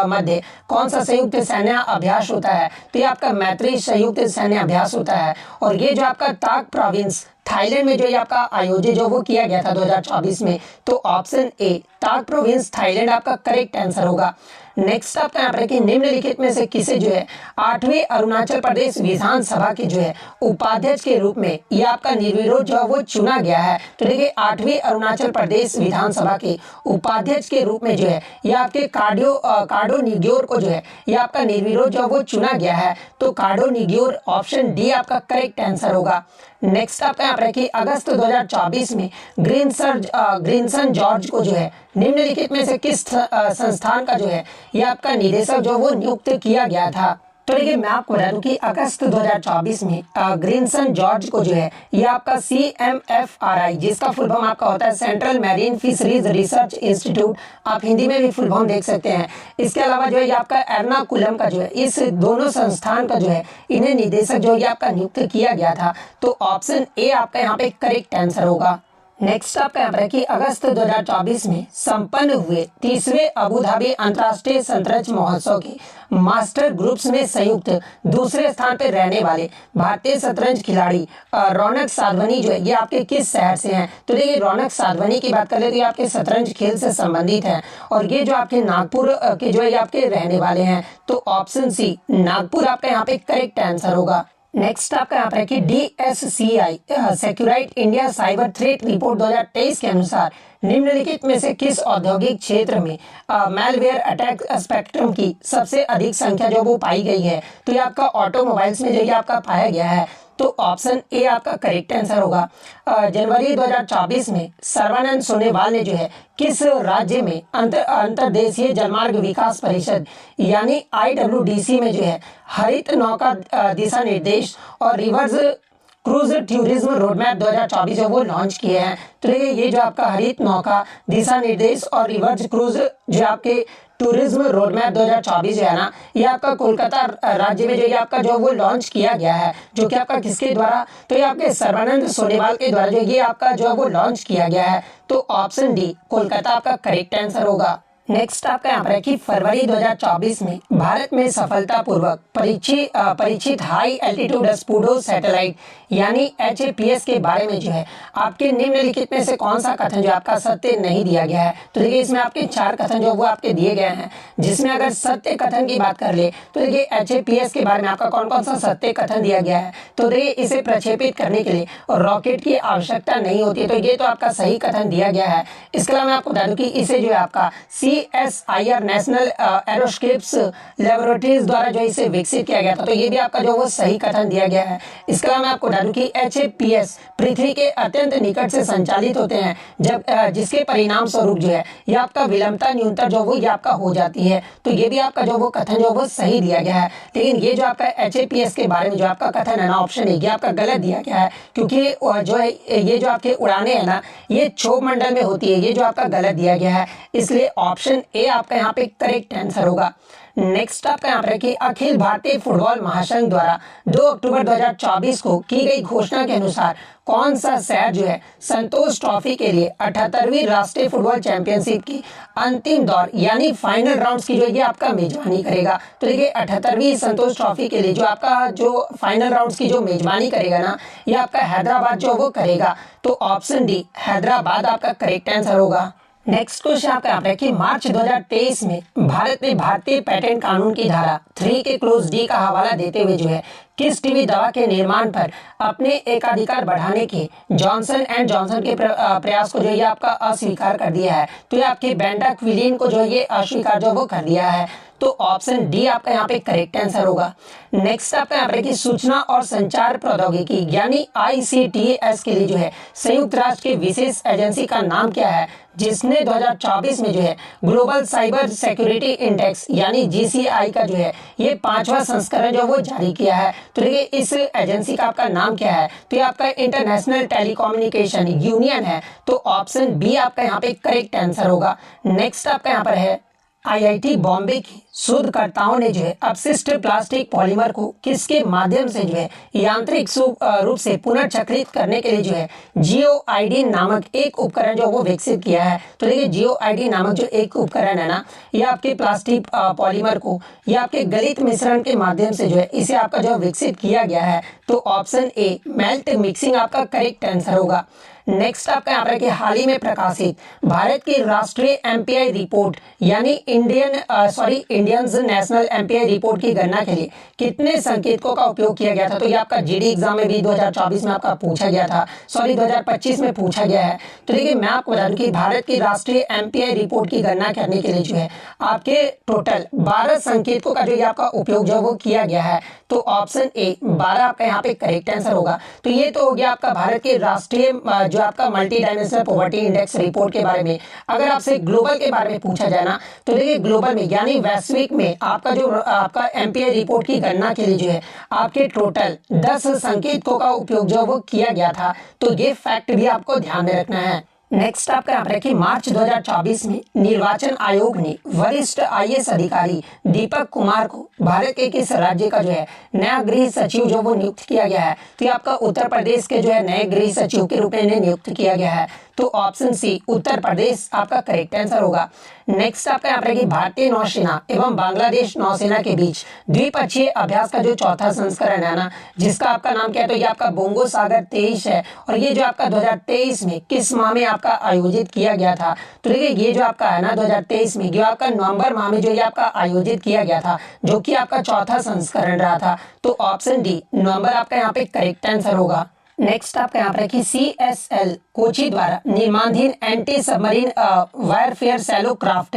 मध्य कौन सा संयुक्त सैन्य अभ्यास होता है। तो ये आपका मैत्री संयुक्त सैन्य अभ्यास होता है और ये जो आपका ताक प्रोविंस थाईलैंड में जो ये आपका आयोजित जो वो किया गया था 2024 में। तो ऑप्शन ए ताक प्रोविंस थाईलैंड आपका करेक्ट आंसर होगा। नेक्स्ट आपका यहाँ पर कि निम्नलिखित में से किसे जो है 8वीं अरुणाचल प्रदेश विधानसभा के जो है उपाध्यक्ष के रूप में ये आपका निर्विरोध जो वो चुना गया है। तो देखिए 8वीं अरुणाचल प्रदेश विधानसभा के उपाध्यक्ष के रूप में जो है ये आपके कार्डो निग्योर को जो है ये आपका निर्विरोध जो वो चुना गया है। तो कार्डो निग्योर ऑप्शन डी आपका करेक्ट आंसर होगा। नेक्स्ट आपका यहाँ पर कि अगस्त 2024 में ग्रीनसन जॉर्ज को जो है निम्नलिखित में से किस संस्थान का जो है ये आपका निदेशक जो वो नियुक्त किया गया था। तो देखिए मैं आपको बता दूं कि अगस्त 2024 में ग्रीनसन जॉर्ज को जो है ये आपका CMFRI जिसका फुल फॉर्म आपका होता है central marine fisheries research institute, आप हिंदी में भी फुल फॉर्म देख सकते हैं। इसके अलावा जो है ये आपका एर्नाकुलम का जो है इस दोनों संस्थान का जो है इन्हें निदेशक जो है आपका नियुक्त किया गया था। तो ऑप्शन ए आपका यहाँ पे करेक्ट आंसर होगा। नेक्स्ट आपका यहाँ पर कि अगस्त 2024 में संपन्न हुए 30वें अबू धाबी अंतर्राष्ट्रीय शतरंज महोत्सव के मास्टर ग्रुप्स में संयुक्त दूसरे स्थान पर रहने वाले भारतीय शतरंज खिलाड़ी रौनक साधवनी जो है ये आपके किस शहर से हैं। तो देखिए रौनक साधवनी की बात करें तो ये आपके शतरंज खेल से संबंधित हैं और ये जो आपके नागपुर के जो है ये आपके रहने वाले हैं। तो ऑप्शन सी नागपुर आपका यहाँ पे करेक्ट आंसर होगा। नेक्स्ट आपका यहाँ पर कि DSCI Seqrite India cyber threat report 2023 के अनुसार निम्नलिखित में से किस औद्योगिक क्षेत्र में मैलवेयर अटैक स्पेक्ट्रम की सबसे अधिक संख्या जो वो पाई गई है। तो ये आपका ऑटोमोबाइल्स में जो ये आपका पाया गया है। तो ऑप्शन ए आपका करेक्ट आंसर होगा। जनवरी 2024 में सर्बानंद सोनोवाल ने जो है किस राज्य में अंतर्देशीय जलमार्ग विकास परिषद यानी IWDC में जो है हरित नौका दिशा निर्देश और रिवर्स क्रूज टूरिज्म रोडमैप 2024 जो वो लॉन्च किए हैं। तो देखिए ये जो आपका हरित नौका दिशा निर्देश और रिवर्स क्रूज जो आपके टूरिज्म रोडमैप 2024 जो है ना ये आपका कोलकाता राज्य में जो ये आपका जो वो लॉन्च किया गया है जो कि आपका किसके द्वारा, तो ये आपके सर्बानंद सोनोवाल के द्वारा जो ये आपका जो वो लॉन्च किया गया है। तो ऑप्शन डी कोलकाता आपका करेक्ट आंसर होगा। नेक्स्ट आपका यहाँ पर है कि फरवरी 2024 में भारत में सफलतापूर्वक परीक्षित हाई एल्टीट्यूड स्पूडो सैटेलाइट यानी HAPS के बारे में जो है आपके निम्नलिखित में से कौन सा कथन जो आपका सत्य नहीं दिया गया है। तो देखिए इसमें आपके 4 कथन जो वो आपके दिए गए हैं, जिसमें अगर सत्य कथन की बात कर ले तो देखिए HAPS के बारे में आपका कौन कौन सा सत्य कथन दिया गया है। तो देखिए इसे प्रक्षेपित करने के लिए रॉकेट की आवश्यकता नहीं होती है, तो ये तो आपका सही कथन दिया गया है। इसके अलावा मैं आपको बता दूं कि इसे जो है आपका CSIR नेशनल एरोस्पेस लेबोरेटरीज द्वारा जो इसे विकसित किया गया था, तो ये भी आपका जो वो सही कथन दिया गया है। इसके अलावा मैं आपको बता दूं कि HAPS पृथ्वी के अत्यंत निकट से संचालित होते हैं, जब जिसके परिणाम स्वरूप जो है ये आपका विलंबता न्यूनतम जो वो ये आपका हो जाती है, तो ये भी आपका जो वो कथन जो वो सही दिया गया है। लेकिन ये जो आपका HAPS के बारे में जो आपका कथन है ना, ऑप्शन है, ये आपका गलत दिया गया है, क्योंकि जो है ये जो आपके उड़ाने हैं ना ये क्षोभ मंडल में होती है, ये जो आपका गलत दिया गया है, इसलिए ऑप्शन ए आपका यहाँ पे करेक्ट आंसर होगा। नेक्स्ट आपका यहाँ पर कि अखिल भारतीय फुटबॉल महासंघ द्वारा 2 अक्टूबर 2024 को की गई घोषणा के अनुसार कौन सा शहर जो है संतोष ट्रॉफी के लिए 78वीं राष्ट्रीय फुटबॉल चैंपियनशिप की अंतिम दौर यानी फाइनल राउंड्स की जो ये आपका मेजबानी करेगा। तो देखिए 78वीं संतोष ट्रॉफी के लिए जो आपका जो फाइनल राउंड्स की जो मेजबानी करेगा ना, ये आपका हैदराबाद जो वो करेगा। तो ऑप्शन डी हैदराबाद आपका करेक्ट आंसर होगा। नेक्स्ट क्वेश्चन आपका यहाँ पे कि मार्च 2023 में भारत में भारतीय पेटेंट कानून की धारा 3 के क्लोज डी का हवाला देते हुए जो है किस टीबी दवा के निर्माण पर अपने एकाधिकार बढ़ाने के जॉनसन एंड जॉनसन के प्रयास को जो ये आपका अस्वीकार कर दिया है। तो ये आपके बेंडाक्विलिन को जो ये अस्वीकार जो वो कर दिया है। तो ऑप्शन डी आपका यहाँ पे करेक्ट आंसर होगा। नेक्स्ट आपका यहाँ पे कि सूचना और संचार प्रौद्योगिकी यानी ICTS के लिए जो है संयुक्त राष्ट्र की विशेष एजेंसी का नाम क्या है, जिसने 2024 में जो है ग्लोबल साइबर सिक्योरिटी इंडेक्स यानी GCI का जो है ये 5वां संस्करण जो वो जारी किया है। तो देखिए इस एजेंसी का आपका नाम क्या है, तो ये आपका इंटरनेशनल टेलीकम्युनिकेशन यूनियन है। तो ऑप्शन बी आपका यहाँ पे करेक्ट आंसर होगा। नेक्स्ट आपका यहाँ पर है IIT बॉम्बे के शोधकर्ताओं ने जो है अपशिष्ट प्लास्टिक पॉलीमर को किसके माध्यम से जो है यांत्रिक रूप से पुनर्चक्रित करने के लिए जो है GeoID नामक एक उपकरण जो वो विकसित किया है। तो देखिए GeoID नामक जो एक उपकरण है ना, ये आपके प्लास्टिक पॉलीमर को या आपके गलित मिश्रण के माध्यम से जो है इसे आपका जो विकसित किया गया है। तो ऑप्शन ए मेल्ट मिक्सिंग आपका करेक्ट आंसर होगा। नेक्स्ट आपका यहाँ पर कि हाल ही में प्रकाशित भारत की राष्ट्रीय MPI रिपोर्ट यानी इंडियंस नेशनल MPI रिपोर्ट की गणना के लिए कितने संकेतकों का उपयोग किया गया था। तो ये आपका GD एग्जाम में भी 2024 में आपका पूछा गया था, 2025 में पूछा गया है। तो देखिए मैं आपको बता दूं कि भारत की राष्ट्रीय MPI रिपोर्ट की गणना करने के लिए जो है आपके टोटल 12 संकेतकों का जो ये आपका उपयोग जो वो किया गया है। तो ऑप्शन ए 12 आपका यहाँ पे करेक्ट आंसर होगा। तो ये तो हो गया आपका भारत के राष्ट्रीय जो आपका multi dimensional poverty index report के बारे में। अगर आपसे ग्लोबल के बारे में पूछा जाए ना, तो देखिए ग्लोबल में यानी वैश्विक में आपका जो आपका MPI रिपोर्ट की गणना के लिए जो है आपके टोटल 10 संकेतकों का उपयोग जो वो किया गया था। तो ये फैक्ट भी आपको ध्यान में रखना है। नेक्स्ट आपका यहाँ पर कि मार्च 2024 में निर्वाचन आयोग ने वरिष्ठ IAS अधिकारी दीपक कुमार को भारत के किस राज्य का जो है नया गृह सचिव जो वो नियुक्त किया गया है। तो ये आपका उत्तर प्रदेश के जो है नए गृह सचिव के रूप में नियुक्त किया गया है। तो ऑप्शन सी उत्तर प्रदेश आपका करेक्ट आंसर होगा। नेक्स्ट आपका यहाँ पर कि भारतीय नौसेना एवं बांग्लादेश नौसेना के बीच द्विपक्षीय अभ्यास का जो चौथा संस्करण है ना, जिसका आपका नाम क्या है, तो ये आपका बोंगो सागर 23 है। और ये जो आपका 2023 में किस माह में आपका आयोजित किया गया था। तो देखिए ये जो आपका है ना 2023 में जो आपका नवंबर माह में जो ये आपका आयोजित किया गया था, जो कि आपका चौथा संस्करण रहा था। तो ऑप्शन डी नवंबर आपका यहाँ पे करेक्ट आंसर होगा। नेक्स्ट आपका यहाँ पर कि CSL कोची द्वारा निर्माणाधीन anti submarine warfare shallow craft,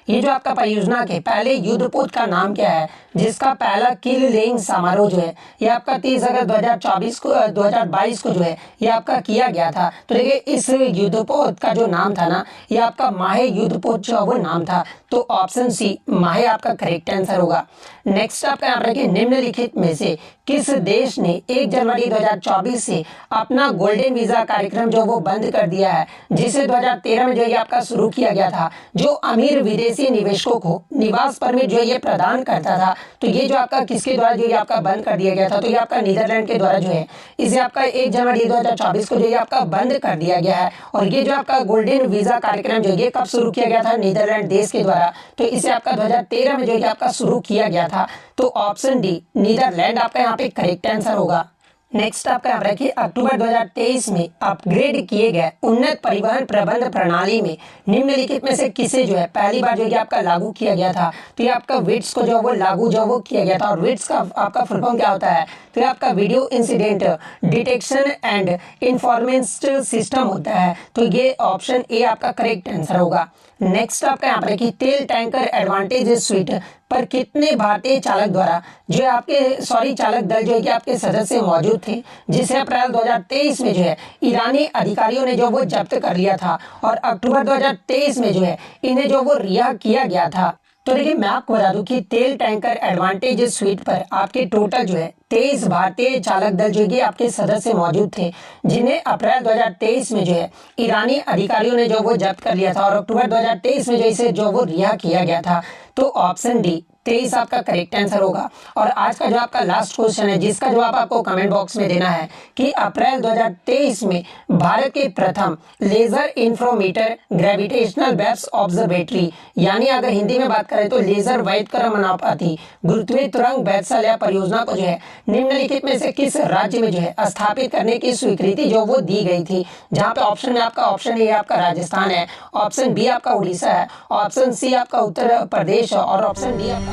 ये जो आपका परियोजना के पहले युद्धपोत का नाम क्या है, जिसका पहला किल लेइंग समारोह जो है ये आपका 30 अगस्त 2022 को जो है ये आपका किया गया था। तो देखिए इस युद्धपोत का जो नाम था ना, ये आपका माहे युद्धपोत जो वो नाम था। तो ऑप्शन सी माहे आपका करेक्ट आंसर होगा। नेक्स्ट आपका यहाँ पर कि निम्नलिखित में से किस देश ने 1 जनवरी 2024 से अपना गोल्डन वीजा कार्यक्रम जो वो बंद कर दिया है, जिसे 2013 में जो ये आपका शुरू किया गया था, जो अमीर विदेशी निवेशकों को निवास परमिट जो ये प्रदान करता था। तो ये जो आपका किसके द्वारा जो ये आपका बंद कर दिया गया था, तो ये आपका नीदरलैंड के द्वारा जो है इसे आपका 1 जनवरी 2024 को जो ये आपका बंद कर दिया गया है। और ये जो आपका गोल्डन वीजा कार्यक्रम जो ये कब शुरू किया गया था, नीदरलैंड देश के द्वारा, तो इसे आपका 2013 में जो है आपका शुरू किया गया था। तो ऑप्शन डी नीदरलैंड आपका यहाँ पे करेक्ट आंसर होगा। नेक्स्ट आपका यहाँ रखिए, अक्टूबर 2023 में अपग्रेड किए गए उन्नत परिवहन प्रबंध प्रणाली में निम्नलिखित में से किसे जो है पहली बार जो है आपका लागू किया गया था। तो ये आपका विट्स को जो वो लागू जो वो किया गया था। और विट्स का आपका फुल फॉर्म क्या होता है, तो ये आपका video incident detection and information system होता है। तो ये ऑप्शन ए आपका करेक्ट आंसर होगा। नेक्स्ट आपका यहाँ पर देखिए, तेल टैंकर एडवांटेज स्वीट पर कितने भारतीय चालक द्वारा जो आपके चालक दल जो है कि आपके सदस्य मौजूद थे, जिसे अप्रैल 2023 में जो है ईरानी अधिकारियों ने जो वो जब्त कर लिया था और अक्टूबर 2023 में जो है इन्हें जो वो रिहा किया गया था। तो देखिए मैं आपको बता दूं कि तेल टैंकर एडवांटेज स्वीट पर आपके टोटल जो है 23 भारतीय चालक दल जो कि आपके सदस्य मौजूद थे, जिन्हें अप्रैल 2023 में जो है ईरानी अधिकारियों ने जो वो जब्त कर लिया था और अक्टूबर 2023 में जो इसे जो वो रिहा किया गया था। तो ऑप्शन डी 23 आपका करेक्ट आंसर होगा। और आज का जो आपका लास्ट क्वेश्चन है, जिसका जवाब आपको कमेंट बॉक्स में देना है कि अप्रैल 2023 में भारत के प्रथम लेजर इंफ्रोमीटर ग्रेविटेशनल वेव्स ऑब्जर्वेटरी, यानी अगर हिंदी में बात करें तो लेजर वैधकर्मानुपाती गुरुत्वीय तरंग वैधशाला परियोजना को जो है निम्नलिखित में से किस राज्य में जो है स्थापित करने की स्वीकृति जो वो दी गई थी। जहाँ पे ऑप्शन में आपका ऑप्शन ए आपका राजस्थान है, ऑप्शन बी आपका उड़ीसा है, ऑप्शन सी आपका उत्तर प्रदेश है और ऑप्शन डी आपका